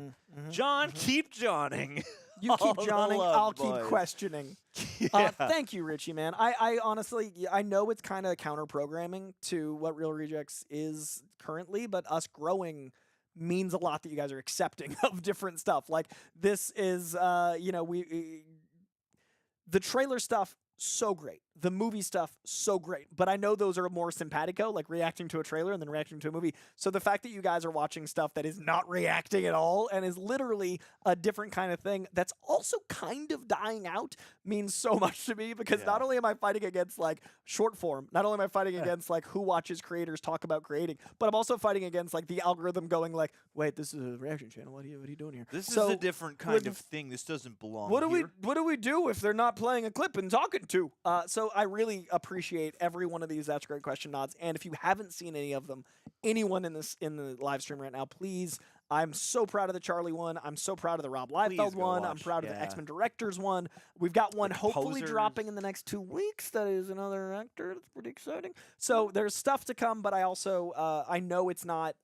John, keep Johning. You keep Johning, I'll keep questioning. Thank you, Richie, man. I honestly, I know it's kind of counter-programming to what Real Rejects is currently, but us growing means a lot that you guys are accepting of different stuff. Like this is, the trailer stuff, so great. The movie stuff, so great. But I know those are more simpatico, like reacting to a trailer and then reacting to a movie. So the fact that you guys are watching stuff that is not reacting at all and is literally a different kind of thing that's also kind of dying out means so much to me, because not only am I fighting against like short form, not only am I fighting against like who watches creators talk about creating, but I'm also fighting against like the algorithm going like, wait, this is a reaction channel. What are you doing here? This is a different kind of thing. This doesn't belong What here. do we do if they're not playing a clip and talking to? So I really appreciate every one of these That's a Great Question nods. And if you haven't seen any of them, anyone in the live stream right now, please. I'm so proud of the Charlie one. I'm so proud of the Rob Liefeld one. I'm proud of the X-Men Directors one. We've got one hopefully dropping in the next 2 weeks. That is another actor. That's pretty exciting. So there's stuff to come, but I also I know it's not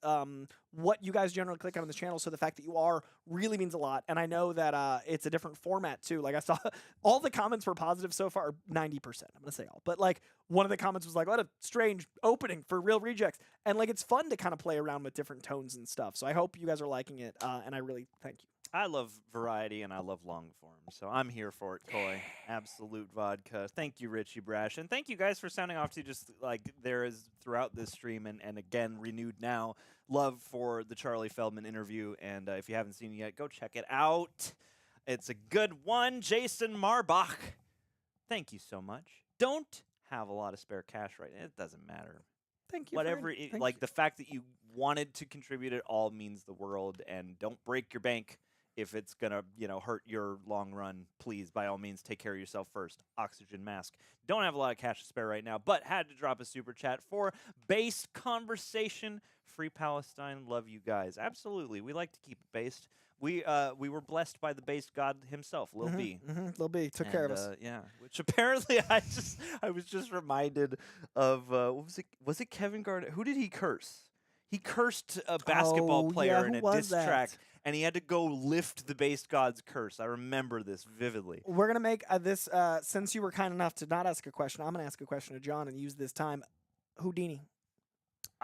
what you guys generally click on this channel, so the fact that you are really means a lot. And I know that it's a different format too. Like I saw all the comments were positive so far, 90%. I'm gonna say all, but like one of the comments was like, "What a strange opening for Real Rejects," and like it's fun to kind of play around with different tones and stuff. So I hope you guys are liking it, and I really thank you. I love variety and I love long form, so I'm here for it, Coy. Absolute vodka. Thank you, Richie Brash, and thank you guys for sounding off to just like there is throughout this stream and again renewed now love for the Charlie Feldman interview. And if you haven't seen it yet, go check it out. It's a good one. Jason Marbach, thank you so much. Don't have a lot of spare cash right now. It doesn't matter. Thank you. Whatever, the fact that you wanted to contribute it all means the world, and don't break your bank if it's gonna, hurt your long run, please, by all means, take care of yourself first. Oxygen mask. Don't have a lot of cash to spare right now, but had to drop a super chat for based conversation. Free Palestine. Love you guys. Absolutely. We like to keep it based. We were blessed by the based god himself, Lil B. Lil B took care of us. Yeah, which apparently I was just reminded of what was it? Was it Kevin Garnett? Who did he curse? He cursed a basketball player in a diss track, and he had to go lift the based god's curse. I remember this vividly. We're gonna make this since you were kind enough to not ask a question. I'm gonna ask a question to John and use this time. Houdini.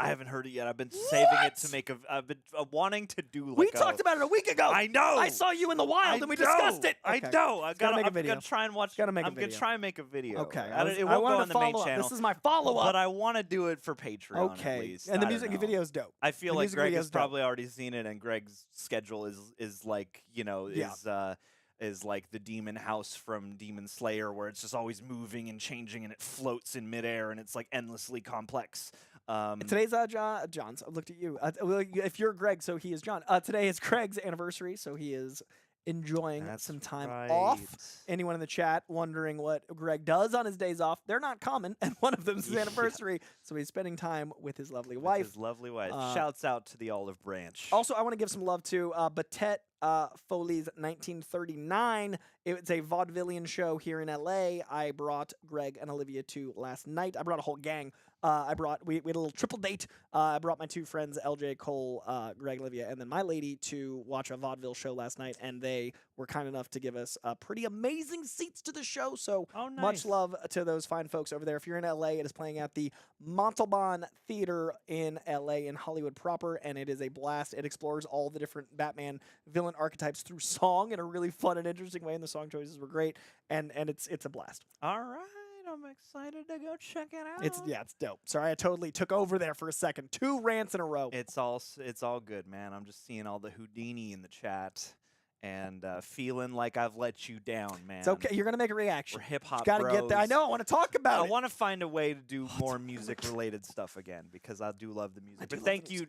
I haven't heard it yet. I've been saving it to make a. I've been wanting to do. We talked about it a week ago. I know. I saw you in the wild and we discussed it. Okay. I know. I'm gonna try and watch. Gotta make a I'm video. gonna try and make a video. Okay. It won't go on the main channel. This is my follow-up. But I want to do it for Patreon. Okay. At least. And the music video is dope. I feel like Greg has probably already seen it, and Greg's schedule is like is like the demon house from Demon Slayer, where it's just always moving and changing, and it floats in midair, and it's like endlessly complex. Today's John's. I looked at you. If you're Greg, so he is John. Today is Craig's anniversary, so he is enjoying some time off. Anyone in the chat wondering what Greg does on his days off? They're not common, and one of them is his anniversary, so he's spending time with his lovely wife. His lovely wife. Shouts out to the olive branch. Also, I want to give some love to Batet Foley's 1939. It's a vaudevillian show here in LA. I brought Greg and Olivia to last night. I brought a whole gang. We had a little triple date. I brought my two friends, LJ, Cole, Greg, Olivia, and then my lady to watch a vaudeville show last night, and they were kind enough to give us pretty amazing seats to the show. So much love to those fine folks over there. If you're in LA, it is playing at the Montalban Theater in LA in Hollywood proper, and it is a blast. It explores all the different Batman villain archetypes through song in a really fun and interesting way, and the song choices were great, and it's a blast. All right. I'm excited to go check it out. It's dope. Sorry, I totally took over there for a second. 2 rants in a row. It's all good, man. I'm just seeing all the Houdini in the chat and feeling like I've let you down, man. It's okay. You're gonna make a reaction. We're hip hop. Gotta get there. I know. I want to talk about it. I want to find a way to do more music related stuff again because I do love the music. But thank you,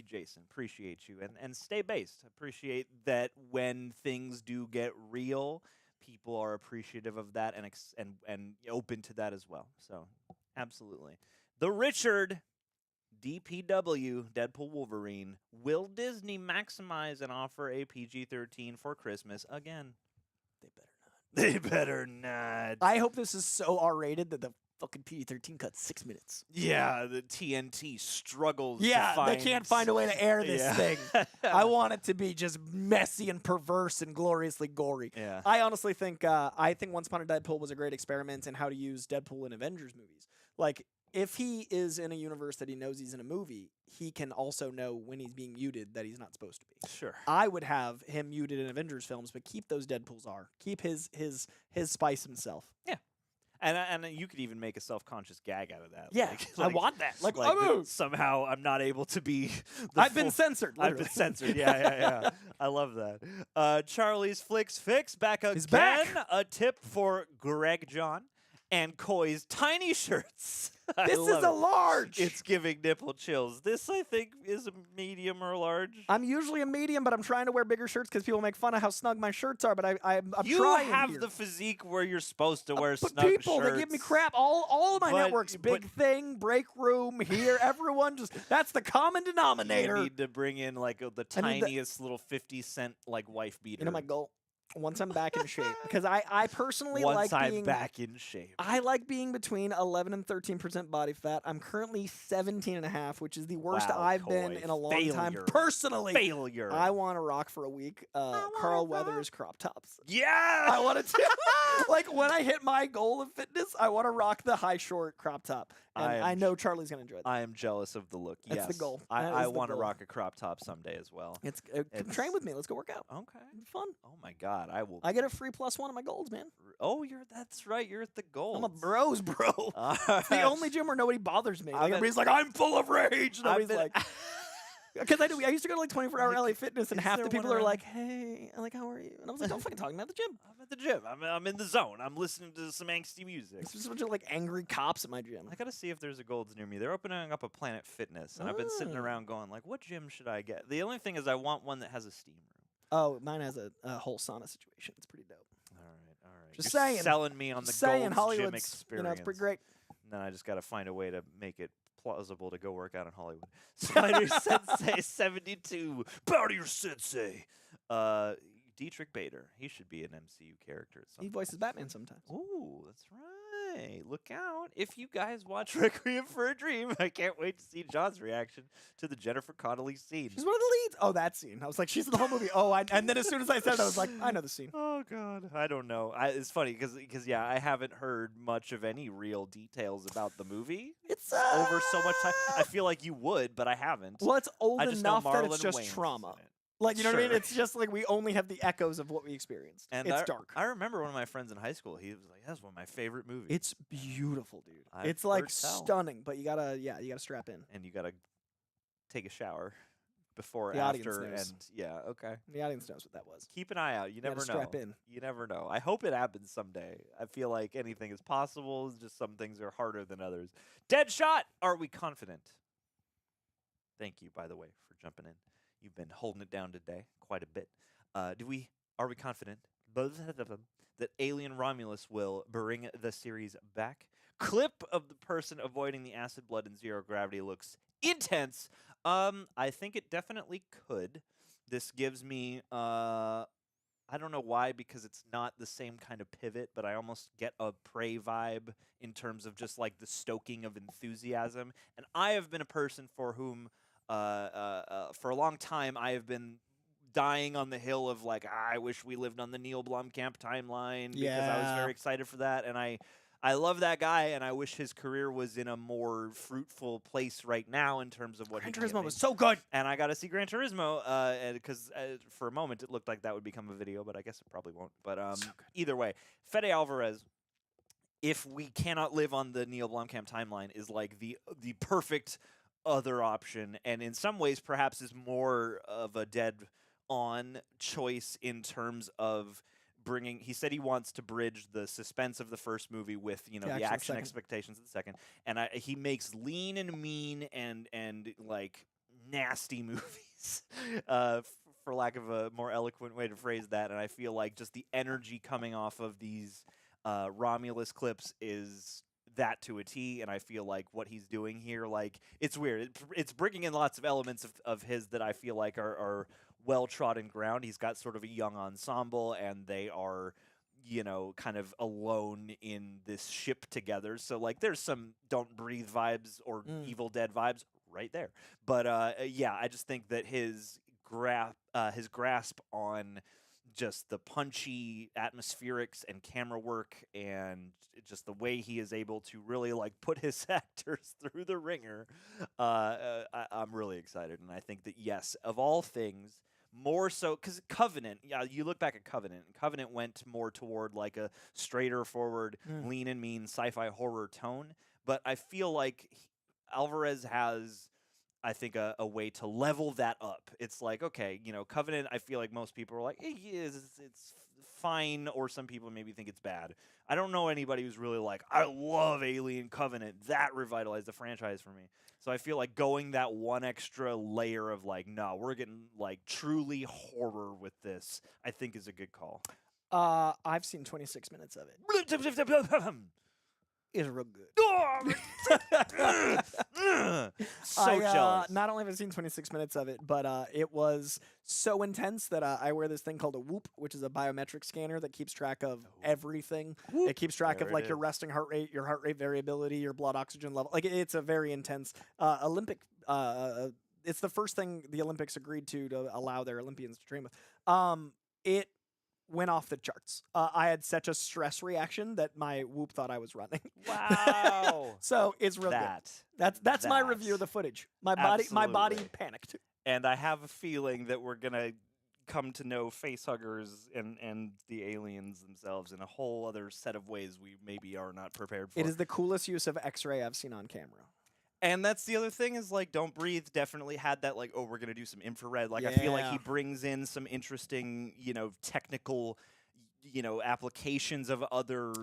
Jason. Appreciate you and stay based. Appreciate that when things do get real. People are appreciative of that and open to that as well. So, absolutely. The Richard, DPW, Deadpool Wolverine. Will Disney maximize and offer a PG-13 for Christmas again? They better not. I hope this is so R-rated that the fucking PG-13 cuts 6 minutes. Yeah, the TNT struggles. They can't find a way to air this thing. I want it to be just messy and perverse and gloriously gory. Yeah. I honestly think Once Upon a Deadpool was a great experiment in how to use Deadpool in Avengers movies. Like, if he is in a universe that he knows he's in a movie, he can also know when he's being muted that he's not supposed to be. Sure. I would have him muted in Avengers films, but keep those Deadpools are. Keep his spice himself. Yeah. And you could even make a self-conscious gag out of that. Yeah, I want that. Like somehow I'm not able to be. I've been censored. Literally. I've been censored. Yeah. I love that. Charlie's Flicks Fix back again. He's back. A tip for Greg John and Koi's tiny shirts. This is a large. It's giving nipple chills. This, I think, is a medium or large. I'm usually a medium, but I'm trying to wear bigger shirts because people make fun of how snug my shirts are. But I'm trying. You have the physique where you're supposed to wear snug people, shirts. They give me crap. All of my networks, Big Thing, Break Room, here, everyone that's the common denominator. You need to bring in like the tiniest little 50-cent like wife beater. You know my goal. Once I'm back in shape, because I personally like being back in shape. I like being between 11 and 13% body fat. I'm currently 17.5, which is the worst I've been in a long time. Personally, failure. I want to rock for a week. Carl Weathers crop tops. Yeah, I want to. Like when I hit my goal of fitness, I want to rock the high short crop top. And I know Charlie's gonna enjoy that. I am jealous of the look. That's the goal. I want to rock a crop top someday as well. It's train with me. Let's go work out. Okay, it's fun. Oh my god, I will. I get a free +1 on my golds, man. Oh, that's right. You're at the golds. I'm a bros, bro. It's the only gym where nobody bothers me. Like, everybody's like, I'm full of rage. Nobody's like. Because I used to go to like 24-hour LA Fitness, and half the people are like, "Hey, how are you?" And I was like, "Don't fucking talk to me at the gym." I'm at the gym. I'm in the zone. I'm listening to some angsty music. There's just a bunch of like angry cops at my gym. I gotta see if there's a Golds near me. They're opening up a Planet Fitness, and I've been sitting around going like, "What gym should I get?" The only thing is, I want one that has a steam room. Oh, mine has a whole sauna situation. It's pretty dope. All right. Just You're saying. selling me on the saying, Gold's Hollywood's, Gym experience. You know, it's pretty great. And then I just got to find a way to make it plausible to go work out in Hollywood. Spider Sensei 72. Bow to your sensei. Dietrich Bader. He should be an MCU character at some He voices Batman sometimes. Ooh, that's right. Look out. If you guys watch Requiem for a Dream, I can't wait to see John's reaction to the Jennifer Connelly scene. She's one of the leads. Oh, that scene. I was like, she's in the whole movie. Oh, and then as soon as I said it, I was like, I know the scene. Oh, God. I don't know. It's funny because, yeah, I haven't heard much of any real details about the movie. It's over so much time. I feel like you would, but I haven't. Well, it's old I just know enough that it's Marlon just Wayans trauma. in it. Like, you know what I mean? Sure. It's just like we only have the echoes of what we experienced. And it's dark. I remember one of my friends in high school. He was like, "That's one of my favorite movies." It's beautiful, dude. I've It's like heard tell. stunning, but you gotta strap in. And you gotta take a shower before, The audience after, knows. and yeah, okay. The audience knows what that was. Keep an eye out. You Gotta never know. strap in. You never know. I hope it happens someday. I feel like anything is possible. Just some things are harder than others. Deadshot. Are we confident? Thank you, by the way, for jumping in. You've been holding it down today quite a bit. Are we confident that Alien Romulus will bring the series back? Clip of the person avoiding the acid blood in zero gravity looks intense. I think it definitely could. This gives me I don't know why, because it's not the same kind of pivot, but I almost get a Prey vibe in terms of just like the stoking of enthusiasm. And I have been a person for whom for a long time I have been dying on the hill of like, I wish we lived on the Neil Blomkamp timeline because I was very excited for that, and I love that guy, and I wish his career was in a more fruitful place right now in terms of what Gran he can get Turismo made. was so good. And I got to see Gran Turismo because for a moment it looked like that would become a video, but I guess it probably won't. But either way, Fede Alvarez, if we cannot live on the Neil Blomkamp timeline, is like the perfect other option, and in some ways perhaps is more of a dead-on choice in terms of bringing. He said he wants to bridge the suspense of the first movie with the action expectations of the second, and he makes lean and mean and like nasty movies, for lack of a more eloquent way to phrase that. And I feel like just the energy coming off of these Romulus clips is that to a T, and I feel like what he's doing here, like, it's weird. It's bringing in lots of elements of his that I feel like are well-trodden ground. He's got sort of a young ensemble, and they are, kind of alone in this ship together. So, like, there's some Don't Breathe vibes or Evil Dead vibes right there. But, yeah, I just think that his grasp on just the punchy atmospherics and camera work and just the way he is able to really like put his actors through the ringer, I'm really excited. And I think that, yes, of all things, more so because Covenant, you look back at Covenant, and Covenant went more toward like a straighter forward, lean and mean sci-fi horror tone. But I feel like Alvarez has, I think, a way to level that up. It's like, okay, Covenant, I feel like most people are like, it's fine, or some people maybe think it's bad. I don't know anybody who's really like, I love Alien Covenant. That revitalized the franchise for me. So I feel like going that one extra layer of like, no, we're getting like truly horror with this, I think is a good call. I've seen 26 minutes of it. It's real good. So jealous. Not only have I seen 26 minutes of it, but it was so intense that I wear this thing called a Whoop, which is a biometric scanner that keeps track of everything. Whoop. It keeps track There of like it your is. resting heart rate, your heart rate variability, your blood oxygen level. Like it's a very intense Olympic. It's the first thing the Olympics agreed to allow their Olympians to train with. It went off the charts. I had such a stress reaction that my Whoop thought I was running. Wow. So it's real good. That's my review of the footage. My body Absolutely. panicked. And I have a feeling that we're gonna come to know facehuggers and the aliens themselves in a whole other set of ways we maybe are not prepared for. It is the coolest use of X-ray I've seen on camera. And that's the other thing is like Don't Breathe definitely had that like, oh, we're going to do some infrared. Like I feel like he brings in some interesting, technical, applications of other,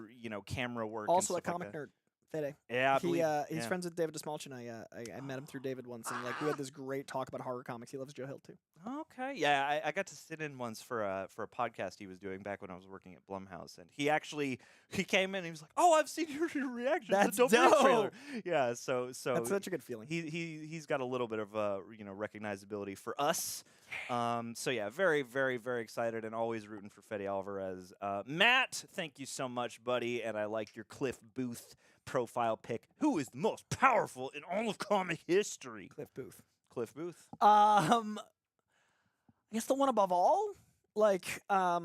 camera work. Also and a stuff comic like that. nerd. Fede. Yeah, I believe. He's friends with David Desmalch, and I met him through David once, and like we had this great talk about horror comics. He loves Joe Hill too. Okay, yeah, I got to sit in once for a podcast he was doing back when I was working at Blumhouse, and he came in and he was like, "Oh, I've seen your reaction to That's the dope. trailer." Yeah, so That's such a good feeling. he's got a little bit of recognizability for us. So yeah, very, very, very excited and always rooting for Fede Alvarez. Matt, thank you so much, buddy, and I like your Cliff Booth profile pic. Who is the most powerful in all of comic history? Cliff Booth. Cliff Booth. I guess the one above all, like, I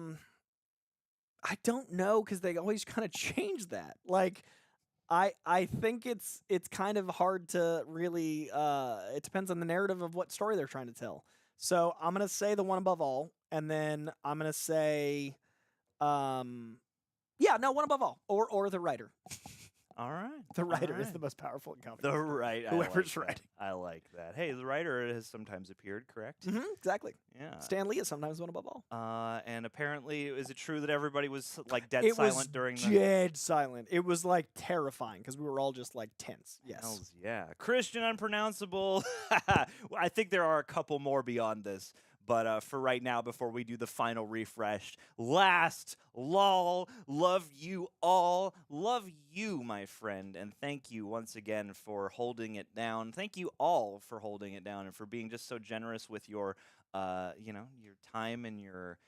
don't know because they always kind of change that. Like, I think it's kind of hard to really. It depends on the narrative of what story they're trying to tell. So I'm gonna say the one above all, and then I'm gonna say, one above all, or the writer. All right. The writer is the most powerful in comics. The writer. Whoever's writing. I like that. Hey, the writer has sometimes appeared, correct? Mm-hmm, exactly. Yeah. Stan Lee is sometimes one above all. And apparently, is it true that everybody was like dead silent during the... dead silent. It was like terrifying because we were all just like tense. Yes. Hells yeah. Christian Unpronounceable. I think there are a couple more beyond this. But for right now, before we do the final refresh, last, lol, love you all. Love you, my friend. And thank you once again for holding it down. Thank you all for holding it down and for being just so generous with your, your time and your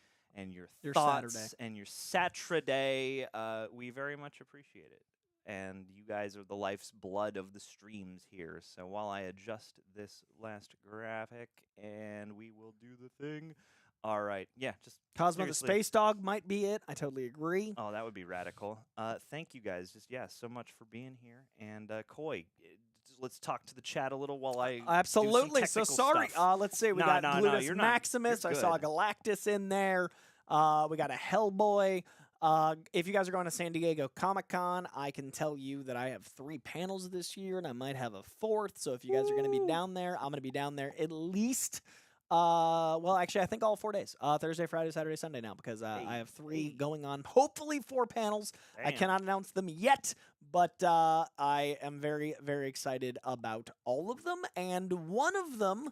thoughts Saturday. and your Saturday. We very much appreciate it. And you guys are the life's blood of the streams here. So while I adjust this last graphic, and we will do the thing. All right. Yeah, just Cosmo the Space Dog might be it. I totally agree. Oh, that would be radical. Thank you guys. So much for being here. And Coy, let's talk to the chat a little while I absolutely. Do some so sorry. stuff. Let's see. We got Glutus Maximus. I saw Galactus in there. We got a Hellboy. If you guys are going to San Diego Comic-Con, I can tell you that I have 3 panels this year, and I might have a 4th. So if you guys are going to be down there, I'm going to be down there at least. Actually, I think all 4 days. Thursday, Friday, Saturday, Sunday now, because I have 3 going on. Hopefully 4 panels. Damn. I cannot announce them yet, but I am very, very excited about all of them. And one of them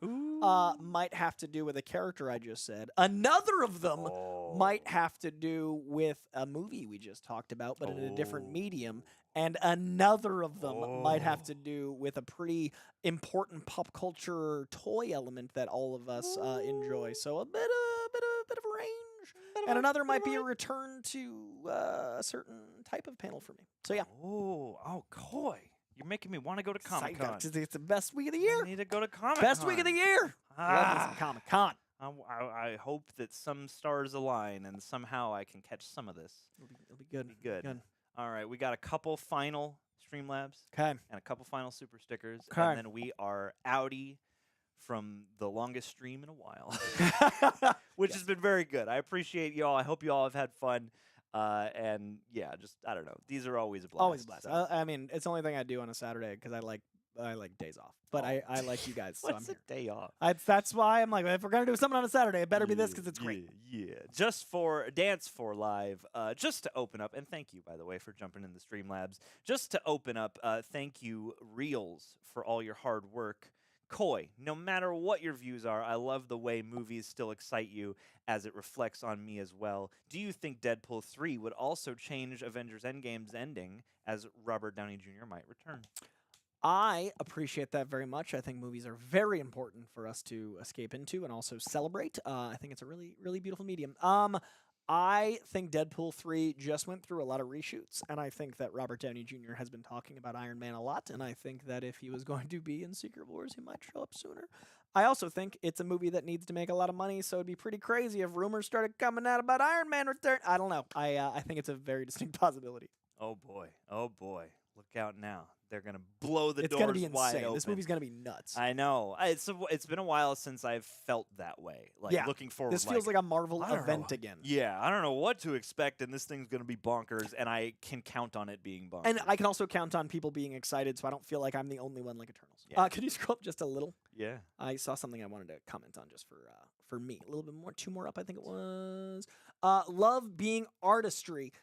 might have to do with a character I just said. Another of them might have to do with a movie we just talked about, but in a different medium. And another of them might have to do with a pretty important pop culture toy element that all of us enjoy. So a bit of a range. And another might be a return to a certain type of panel for me. So yeah. Oh, Coy. You're making me want to go to Comic-Con. It's the best week of the year. I need to go to Comic-Con. Best week of the year. Love me some Comic-Con. I hope that some stars align and somehow I can catch some of this. It'll be good. It'll be good. All right, we got a couple final Streamlabs. Okay. And a couple final super stickers. Okay. And then we are outie from the longest stream in a while. Which has been very good. I appreciate y'all. I hope you all have had fun. And yeah, just, I don't know. These are always a blast. Always a blast. So. I mean, it's the only thing I do on a Saturday because I like days off. But I like you guys, so I'm here. Day off? That's why I'm like, if we're going to do something on a Saturday, it better be this because it's great. Yeah. Just for Dance for Live, just to open up, and thank you, by the way, for jumping in the Streamlabs. Just to open up, thank you, Reels, for all your hard work. Coy, no matter what your views are, I love the way movies still excite you as it reflects on me as well. Do you think Deadpool 3 would also change Avengers Endgame's ending as Robert Downey Jr. might return? I appreciate that very much. I think movies are very important for us to escape into and also celebrate. I think it's a really, really beautiful medium. I think Deadpool 3 just went through a lot of reshoots, and I think that Robert Downey Jr. has been talking about Iron Man a lot, and I think that if he was going to be in Secret Wars, he might show up sooner. I also think it's a movie that needs to make a lot of money, so it'd be pretty crazy if rumors started coming out about Iron Man return. I don't know. I think it's a very distinct possibility. Oh, boy. Look out now. They're going to blow the doors wide open. It's going to be insane. This movie's going to be nuts. I know. It's been a while since I've felt that way. Looking forward. This feels like a Marvel event again. Yeah, I don't know what to expect, and this thing's going to be bonkers, and I can count on it being bonkers. And I can also count on people being excited, so I don't feel like I'm the only one like Eternals. Yeah. Could you scroll up just a little? Yeah. I saw something I wanted to comment on just for me. A little bit more, 2 more up, I think it was. Love being artistry.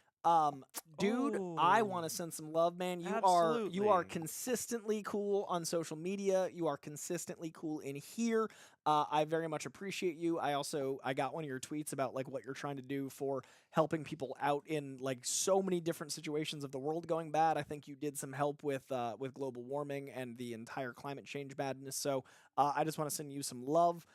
Dude, I want to send some love, man. You are consistently cool on social media. You are consistently cool in here. I very much appreciate you. I got one of your tweets about like what you're trying to do for helping people out in like so many different situations of the world going bad. I think you did some help with global warming and the entire climate change badness. So I just want to send you some love.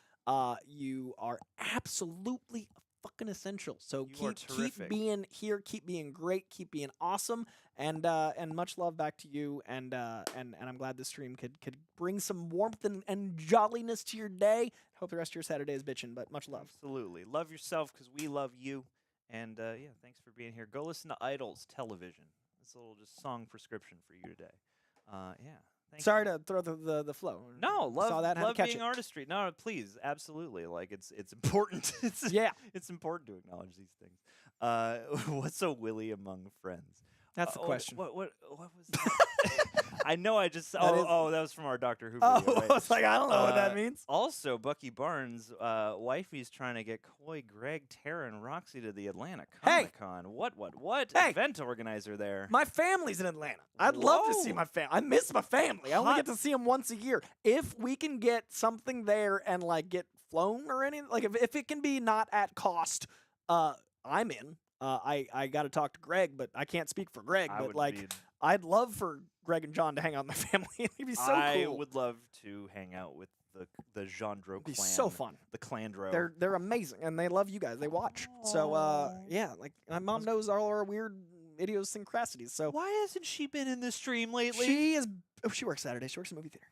You are absolutely fucking essential. So keep being here, keep being great, keep being awesome, and much love back to you. And I'm glad this stream could bring some warmth and jolliness to your day. Hope the rest of your Saturday is bitchin', but much love. Absolutely, love yourself because we love you. And yeah, thanks for being here. Go listen to Idols Television. It's a little just song prescription for you today. Yeah. Sorry to throw the flow. No, love being it. artistry. No, please, absolutely. Like it's important. It's important to acknowledge these things. What's a willy among friends? That's the question. What was that? I know. I just that was from our Doctor Who video. Oh, right? I was like, I don't know what that means. Also, Bucky Barnes, wifey's trying to get Coy, Greg, Tara, and Roxy to the Atlanta Comic Con. What? Hey, event organizer there? My family's in Atlanta. I'd love to see my family. I miss my family. I only get to see them once a year. If we can get something there and like get flown or anything, like if it can be not at cost, I'm in. I got to talk to Greg, but I can't speak for Greg. But like, I'd love for Greg and John to hang out with my family. It'd be so cool. I would love to hang out with the Jandro clan. It'd be so fun. The Clandro. They're amazing, and they love you guys. They watch. So yeah, like my mom knows all our weird idiosyncrasies. So why hasn't she been in the stream lately? She works Saturday. She works in a movie theater.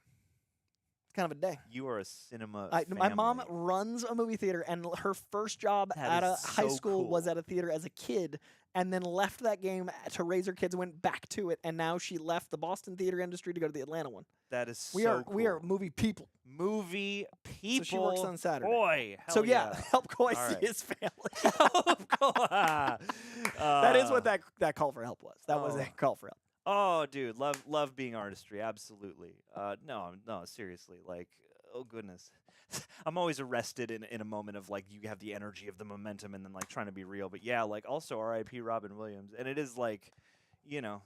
It's kind of a day. You are a cinema My mom runs a movie theater, and her first job at a high school was at a theater as a kid, and then left that game to raise her kids and went back to it, and now she left the Boston theater industry to go to the Atlanta one. That is we are movie people. Movie people. So she works on Saturday. Boy, so yeah, help Coy see his family. That is what that call for help was. That was a call for help. Oh, dude, love being artistry, absolutely. No, seriously, like, oh goodness, I'm always arrested in a moment of like you have the energy of the momentum and then like trying to be real, but yeah, like also R.I.P. Robin Williams, and it is like, you know,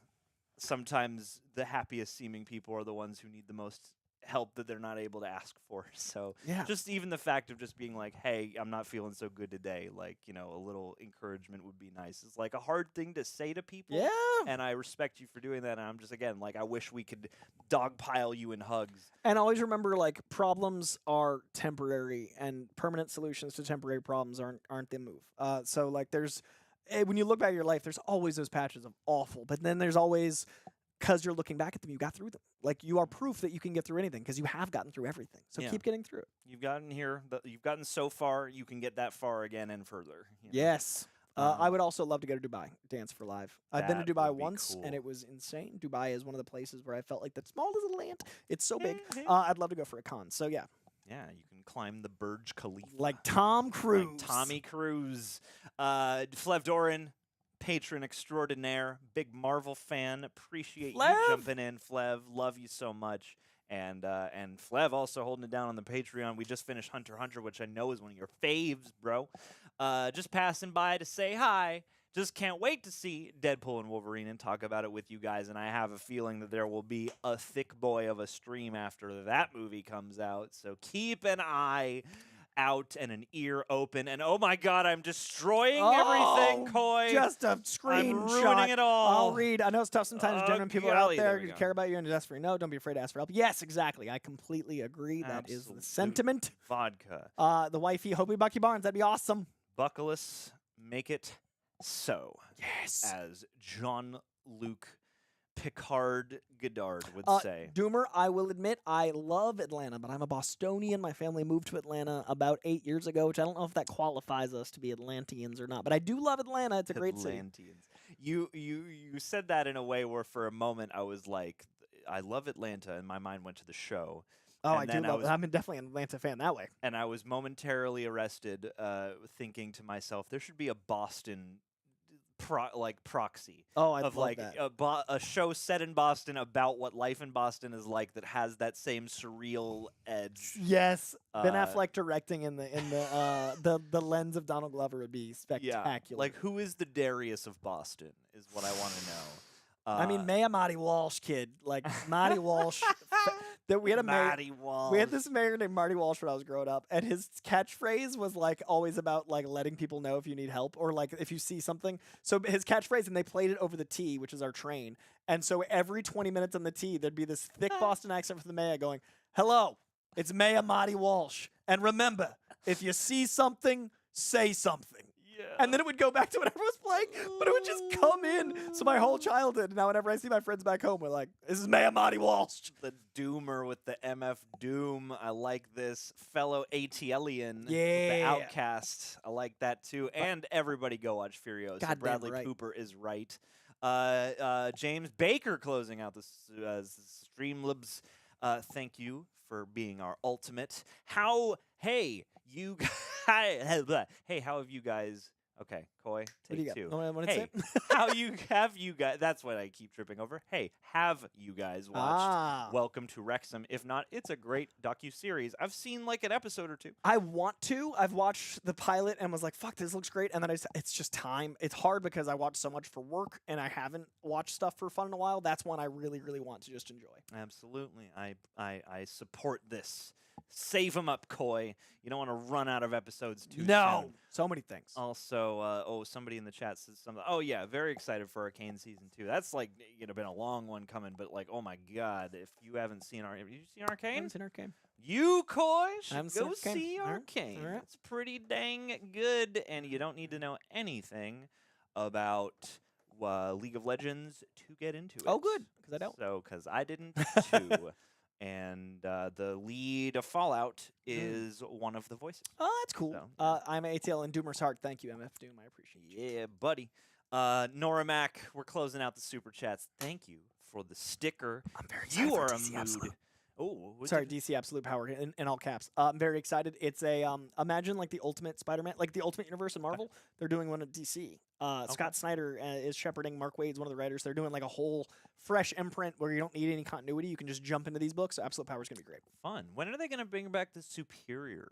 sometimes the happiest seeming people are the ones who need the most help that they're not able to ask for. So yeah, just even the fact of just being like, hey, I'm not feeling so good today, like, you know, a little encouragement would be nice. It's like a hard thing to say to people. Yeah. And I respect you for doing that. And I'm just, again, like, I wish we could dogpile you in hugs. And always remember, like, problems are temporary and permanent solutions to temporary problems aren't the move. So like when you look back at your life, there's always those patches of awful, but then there's always, because you're looking back at them, you got through them. Like, you are proof that you can get through anything because you have gotten through everything. So keep getting through it. You've gotten here. You've gotten so far. You can get that far again and further. You know? Yes. I would also love to go to Dubai, dance for live. I've been to Dubai once, and it was insane. Dubai is one of the places where I felt like that small little land. It's so big. I'd love to go for a con. So, yeah. Yeah, you can climb the Burj Khalifa. Like Tom Cruise. Like Tommy Cruise. Flev Doran, patron extraordinaire, big Marvel fan. Appreciate you jumping in, Flev. Love you so much. And Flev also holding it down on the Patreon. We just finished Hunter x Hunter, which I know is one of your faves, bro. Just passing by to say hi. Just can't wait to see Deadpool and Wolverine and talk about it with you guys. And I have a feeling that there will be a thick boy of a stream after that movie comes out. So keep an eye out and an ear open. And oh my God, I'm destroying everything, Coy. Just a screenshot. I'm ruining it all. I'll read. I know it's tough sometimes. Genuine people are out there who care about you and just ask for no. Don't be afraid to ask for help. Yes, exactly. I completely agree. That is the sentiment. Vodka. The wifey, Hobie Bucky Barnes. That'd be awesome. Buckless, make it so. Yes. As Jean-Luc Picard Godard would say. Doomer, I will admit I love Atlanta, but I'm a Bostonian. My family moved to Atlanta about 8 years ago, which I don't know if that qualifies us to be Atlanteans or not. But I do love Atlanta. It's a great city. You said that in a way where for a moment I was like, I love Atlanta, and my mind went to the show. Oh, I do love it. I'm definitely an Atlanta fan that way. And I was momentarily arrested thinking to myself, there should be a Boston proxy. Oh, I of love like that. a show set in Boston about what life in Boston is like that has that same surreal edge. Yes, Ben Affleck directing in the lens of Donald Glover would be spectacular. Yeah, like who is the Darius of Boston is what I want to know. I mean, Mayor Marty Walsh, kid. Like Marty Walsh. That we had a Marty Walsh. We had this mayor named Marty Walsh when I was growing up, and his catchphrase was like always about like letting people know if you need help or like if you see something. So his catchphrase, and they played it over the T, which is our train. And so every 20 minutes on the T, there'd be this thick Boston accent from the mayor going, "Hello, it's Mayor Marty Walsh, and remember, if you see something, say something." And then it would go back to whatever was playing, but it would just come in. So my whole childhood, now whenever I see my friends back home, we're like, this is Mayor Marty Walsh. The Doomer with the MF Doom. I like this. Fellow ATLian. Yeah. The Outcast. I like that too. And everybody go watch Furiosa. God Bradley right. Cooper is right. James Baker closing out the Streamlabs. Thank you for being our ultimate. Hey, how have you guys... Okay, Coy, take two. Hey, have you guys... That's what I keep tripping over. Hey, have you guys watched Welcome to Wrexham? If not, it's a great docuseries. I've seen like an episode or two. I want to. I've watched the pilot and was like, fuck, this looks great. And then it's just time. It's hard because I watch so much for work and I haven't watched stuff for fun in a while. That's one I really, really want to just enjoy. Absolutely. I support this. Save them up, Coy. You don't want to run out of episodes too soon. So many things. Also, somebody in the chat says something. Oh yeah, very excited for Arcane season 2. That's like been a long one coming, but like, oh my god, if you haven't seen have you seen Arcane? I haven't seen Arcane. You, Coy, should go Arcane. see Arcane. All right. It's pretty dang good, and you don't need to know anything about League of Legends to get into it. Oh, good, because I don't. So, because I didn't too. And the lead of Fallout is one of the voices. Oh, that's cool. So, I'm ATL and Doomer's Heart. Thank you, MF Doom. I appreciate you. Yeah, buddy. Nora Mac, we're closing out the super chats. Thank you for the sticker. I'm very excited. You are for a DC mood. Absolute. Oh, sorry, DC Absolute Power in all caps. I'm very excited. It's a imagine like the Ultimate Spider-Man, like the Ultimate Universe in Marvel. They're doing one at DC. Scott Snyder is shepherding. Mark Waid's one of the writers. They're doing like a whole fresh imprint where you don't need any continuity. You can just jump into these books. So Absolute Power is going to be great. Fun. When are they going to bring back the Superiors?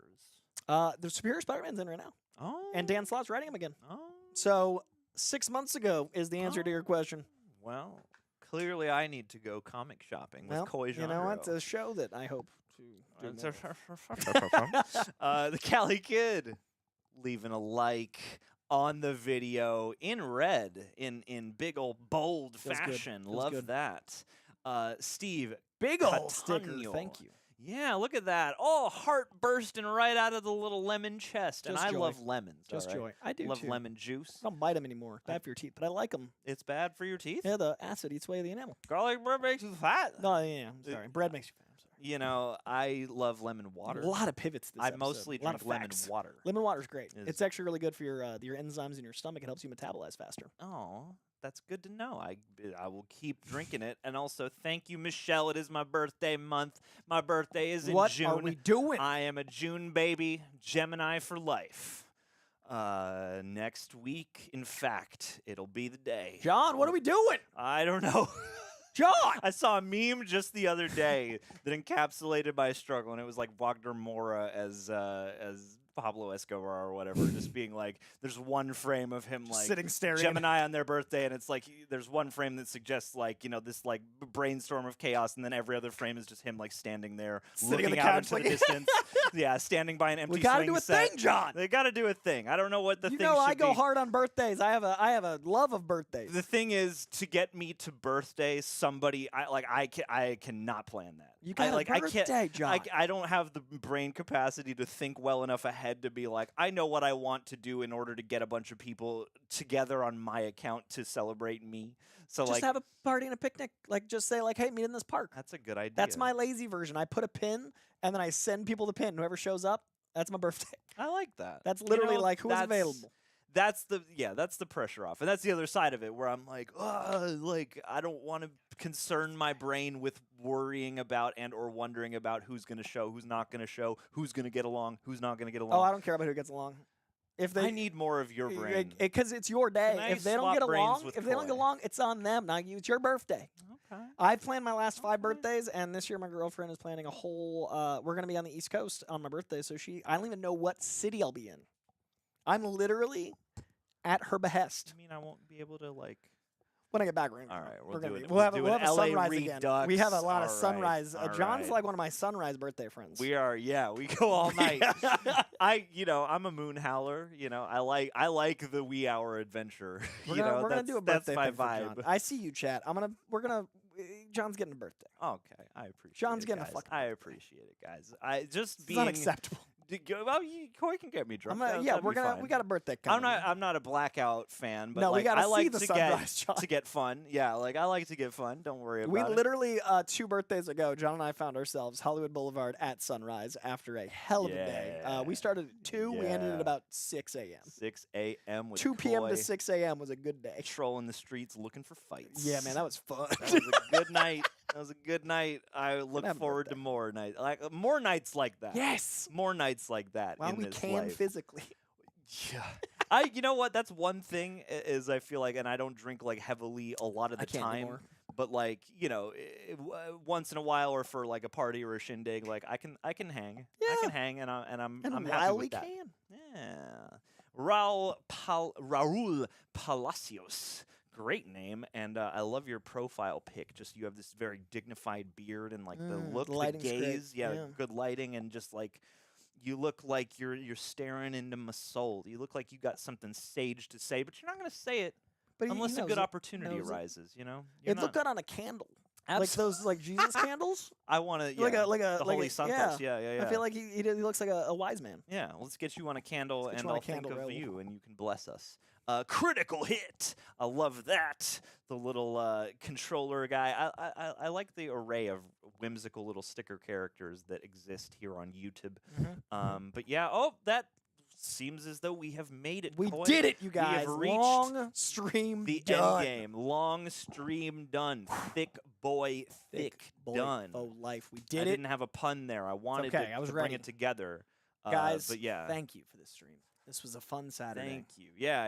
The Superior Spider-Man's in right now. Oh. And Dan Slott's writing him again. Oh. So 6 months ago is the answer to your question. Well, clearly I need to go comic shopping with Coy Jandro. You know what? It's a show that I hope to do the Cali Kid leaving a like on the video in red, in big old bold fashion. Love that. Steve, big old sticker. Thank you. Yeah, look at that. Oh, heart bursting right out of the little lemon chest. Just and I joy. love lemons. Just joy. I do love too. lemon juice. I don't bite them anymore. Bad for your teeth, but I like them. It's bad for your teeth? Yeah, the acid eats away the enamel. Garlic bread makes you fat. No, yeah, I'm sorry. Bread makes you fat. I'm sorry. You know, I love lemon water. A lot of pivots this episode. mostly drink lemon water. Lemon water is great. It's actually really good for your enzymes in your stomach. It helps you metabolize faster. Oh, that's good to know. I will keep drinking it. And also, thank you, Michelle. It is my birthday month. My birthday is in June. What are we doing? I am a June baby. Gemini for life. Next week, in fact, it'll be the day. John, what are we doing? I don't know. John! I saw a meme just the other day that encapsulated my struggle, and it was like Wagner Moura as Pablo Escobar or whatever, just being like, there's one frame of him like sitting staring Gemini on their birthday, and it's like there's one frame that suggests like this like brainstorm of chaos, and then every other frame is just him like standing there looking out into the distance. Yeah, standing by an empty. We gotta swing do a set. thing, John. They gotta do a thing. I don't know what the thing. I go hard on birthdays. I have a love of birthdays. The thing is, to get me to birthdays, I cannot plan that. You got a birthday, John. I don't have the brain capacity to think well enough ahead to be like, I know what I want to do in order to get a bunch of people together on my account to celebrate me. So just have a party and a picnic. Like, just say like, hey, meet in this park. That's a good idea. That's my lazy version. I put a pin and then I send people the pin. Whoever shows up, that's my birthday. I like that. That's literally like who's available. That's the pressure off. And that's the other side of it where I'm like, I don't want to concern my brain with worrying about and or wondering about who's going to show, who's not going to show, who's going to get along, who's not going to get along. Oh, I don't care about who gets along. If I need more of your brain. Because it's your day. Can I If they don't swap get brains along, with if they don't get Coy? along, it's on them. Not you. It's your birthday. Okay. I've planned my last 5 birthdays, and this year my girlfriend is planning a whole. We're gonna be on the East Coast on my birthday, so I don't even know what city I'll be in. I'm literally at her behest. I mean, I won't be able to like. When I get back, we're All right, we'll have a LA sunrise again. Redux. We have a lot of All right, sunrise. all John's right. like one of my sunrise birthday friends. We are, we go all night. I'm a moon howler. I like the wee hour adventure. We're gonna do a birthday that's my thing for vibe. John. I see you, chat. John's getting a birthday. Okay, I appreciate. John's it, getting a guys. fucking I birthday. appreciate it, guys. I just It's being unacceptable. Well, Coy can get me drunk. That'd We be fine. got a birthday coming. I'm not a blackout fan, but No, we like, gotta I like see the to sunrise, John. get fun. Yeah, like I like to get fun. Don't worry about We it. literally 2 birthdays ago, John and I found ourselves Hollywood Boulevard at sunrise after a hell of a day. We started at 2. We ended at Yeah. about 6 a.m. 6 a.m. with 2 p.m. Coy to 6 a.m. was a good day. trolling the streets looking for fights. Yeah, man, that was fun. That was a good night. That was a good night. I look have a forward to birthday. more nights, like more nights like that. Yes. More nights like that. While in we this can life. physically. Yeah. You know what? That's one thing is I feel like, and I don't drink like heavily a lot of the I can't time. anymore. But like once in a while, or for like a party or a shindig, like I can hang. Yeah. I can hang, and I'm And happy while with we that. can. Yeah. Raul Palacios. Great name, and I love your profile pic. Just you have this very dignified beard and like the look, the lighting's great. gaze. Yeah, Yeah. good lighting, and just like you look like you're staring into my soul. You look like you got something sage to say, but you're not going to say it But unless a knows good it. Opportunity Knows it. arises. You're It looked not- good on a candle. Like Abs- those Jesus candles. I want to. Yeah, Like a the like Holy a, Santos. yeah. Yeah. I feel like he looks like a wise man. Yeah, let's get you on a candle, Let's get and you on a I'll think candle, of Raoul. you, and you can bless us. Critical hit. I love that. The little controller guy. I like the array of whimsical little sticker characters that exist here on YouTube. But yeah, that seems as though we have made it. We Coy. did it, you We have guys. reached Long stream the done. end game. Long stream done. Thick boy, thick boy, done. Oh, life. We I did it. didn't have a pun there. I wanted okay, I was to bring ready. it together. Guys, but yeah. thank you for this stream. This was a fun Saturday. Thank you. Yeah.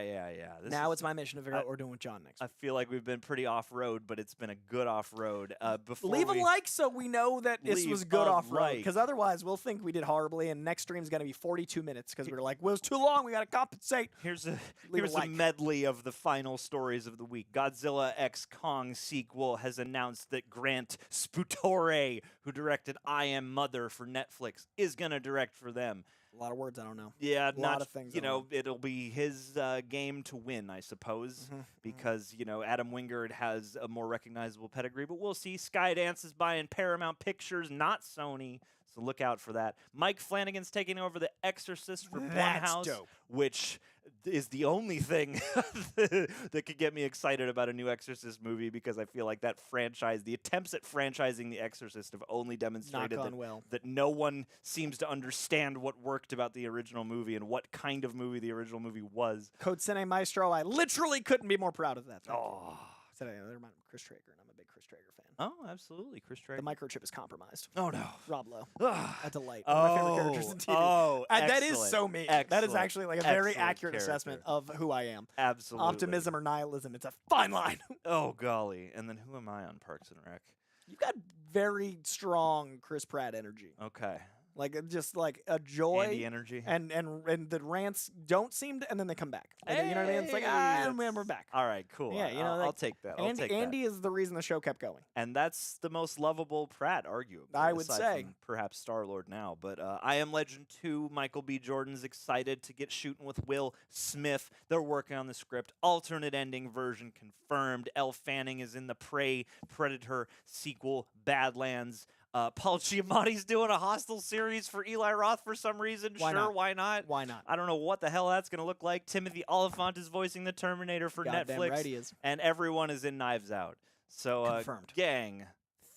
This Now is- it's my mission to figure out what we're doing with John next. I feel like we've been pretty off-road, but it's been a good off-road. Before Leave a we- like so we know that this Leave was good a off road. like. Because otherwise, we'll think we did horribly, and next stream's going to be 42 minutes because we're like, well, it was too long. We got to compensate. Here's a Leave a like. medley of the final stories of the week. Godzilla x Kong sequel has announced that Grant Sputore, who directed I Am Mother for Netflix, is going to direct for them. A lot of words I don't know. Yeah, A lot of things I don't know. it'll be his game to win, I suppose, because Adam Wingard has a more recognizable pedigree. But we'll see. Skydance is buying Paramount Pictures, not Sony, so look out for that. Mike Flanagan's taking over The Exorcist for That's Blumhouse, dope. which is the only thing that could get me excited about a new Exorcist movie, because I feel like that franchise, the attempts at franchising The Exorcist, have only demonstrated gone well. that no one seems to understand what worked about the original movie and what kind of movie the original movie was. Code Sene Maestro, I literally couldn't be more proud of that. Thank you. Oh, Said they remind me of Chris Traeger, and I'm a big Chris Traeger fan. oh, absolutely, Chris Traeger. The microchip is compromised. Oh no, Rob Lowe. Ugh. A delight. One of my favorite characters in TV. Oh, And that is excellent. so me. That is Excellent. actually like a very Excellent accurate character. assessment of who I am. Absolutely. Optimism or nihilism. It's a fine line. Oh golly, and then who am I on Parks and Rec? You've got very strong Chris Pratt energy. Okay, Like just like a joy. Andy energy. And the rants don't seem to, and then they come back. And then, you know what I mean? It's like, Hey, and we're that's- back. All right, cool. Yeah, you know, I'll like, take that. I'll Andy, take Andy is the reason the show kept going. that. And that's the most lovable Pratt, arguably. I would aside say. from perhaps Star-Lord now. But I Am Legend 2, Michael B. Jordan's excited to get shooting with Will Smith. They're working on the script. Alternate ending version confirmed. Elle Fanning is in the Prey Predator sequel, Badlands. Paul Giamatti's doing a Hostel series for Eli Roth for some reason. Why sure, not? why not? Why not? I don't know what the hell that's going to look like. Timothy Olyphant is voicing the Terminator for Goddamn Netflix. right he is. And everyone is in Knives Out. So, Confirmed. gang,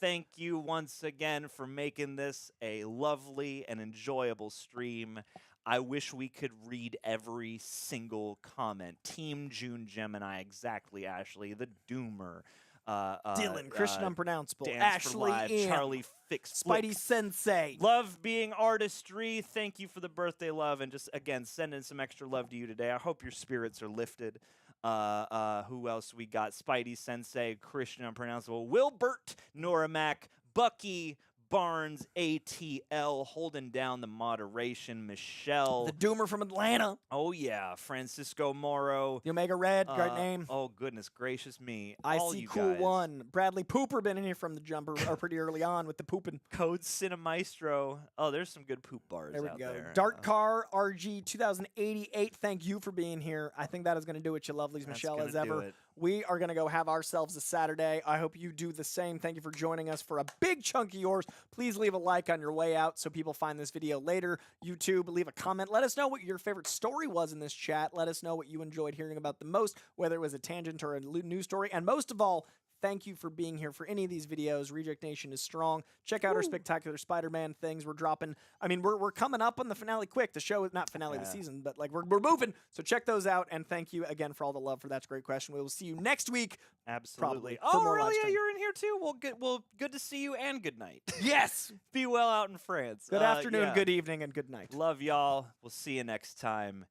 thank you once again for making this a lovely and enjoyable stream. I wish we could read every single comment. Team June Gemini, exactly, Ashley. The Doomer. Dylan, Christian Unpronounceable, Dance Ashley for Live, M. Charlie Netflix Spidey flicks. Sensei. Love being artistry. Thank you for the birthday love, and just again sending some extra love to you today. I hope your spirits are lifted. Who else we got? Spidey Sensei, Christian Unpronounceable, Wilbert, Nora Mac, Bucky, Barnes, ATL, holding down the moderation, Michelle. The Doomer from Atlanta. Oh, yeah. Francisco Moro. The Omega Red, great name. Oh, goodness gracious me. I All see you Cool guys. One. Bradley Pooper been in here from the jumper or pretty early on with the pooping. Code Cinemaestro. Oh, there's some good poop bars There we out go. there. Dark Car RG 2088. Thank you for being here. I think that is going to do it, you lovelies, Michelle, as ever. We are going to go have ourselves a Saturday. I hope you do the same. Thank you for joining us for a big chunk of yours. Please leave a like on your way out so people find this video later. YouTube, leave a comment. Let us know what your favorite story was in this chat. Let us know what you enjoyed hearing about the most, whether it was a tangent or a news story. And most of all, thank you for being here for any of these videos. Reject Nation is strong. Check out our spectacular Spider-Man things. We're dropping. I mean, we're coming up on the finale quick. The show is not finale of the season, but like we're moving. So check those out. And thank you again for all the love for That's a Great Question. We will see you next week. Absolutely. Probably, for Oh, more really? live Yeah, stream. you're in here too? Well, good to see you and good night. Yes. Be well out in France. Good afternoon, yeah. good evening, and good night. Love y'all. We'll see you next time.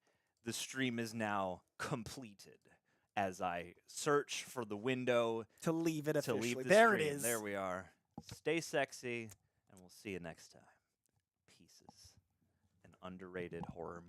The stream is now completed as I search for the window To leave it to officially. leave the There stream. it is. There we are. Stay sexy, and we'll see you next time. Pieces. An underrated horror movie.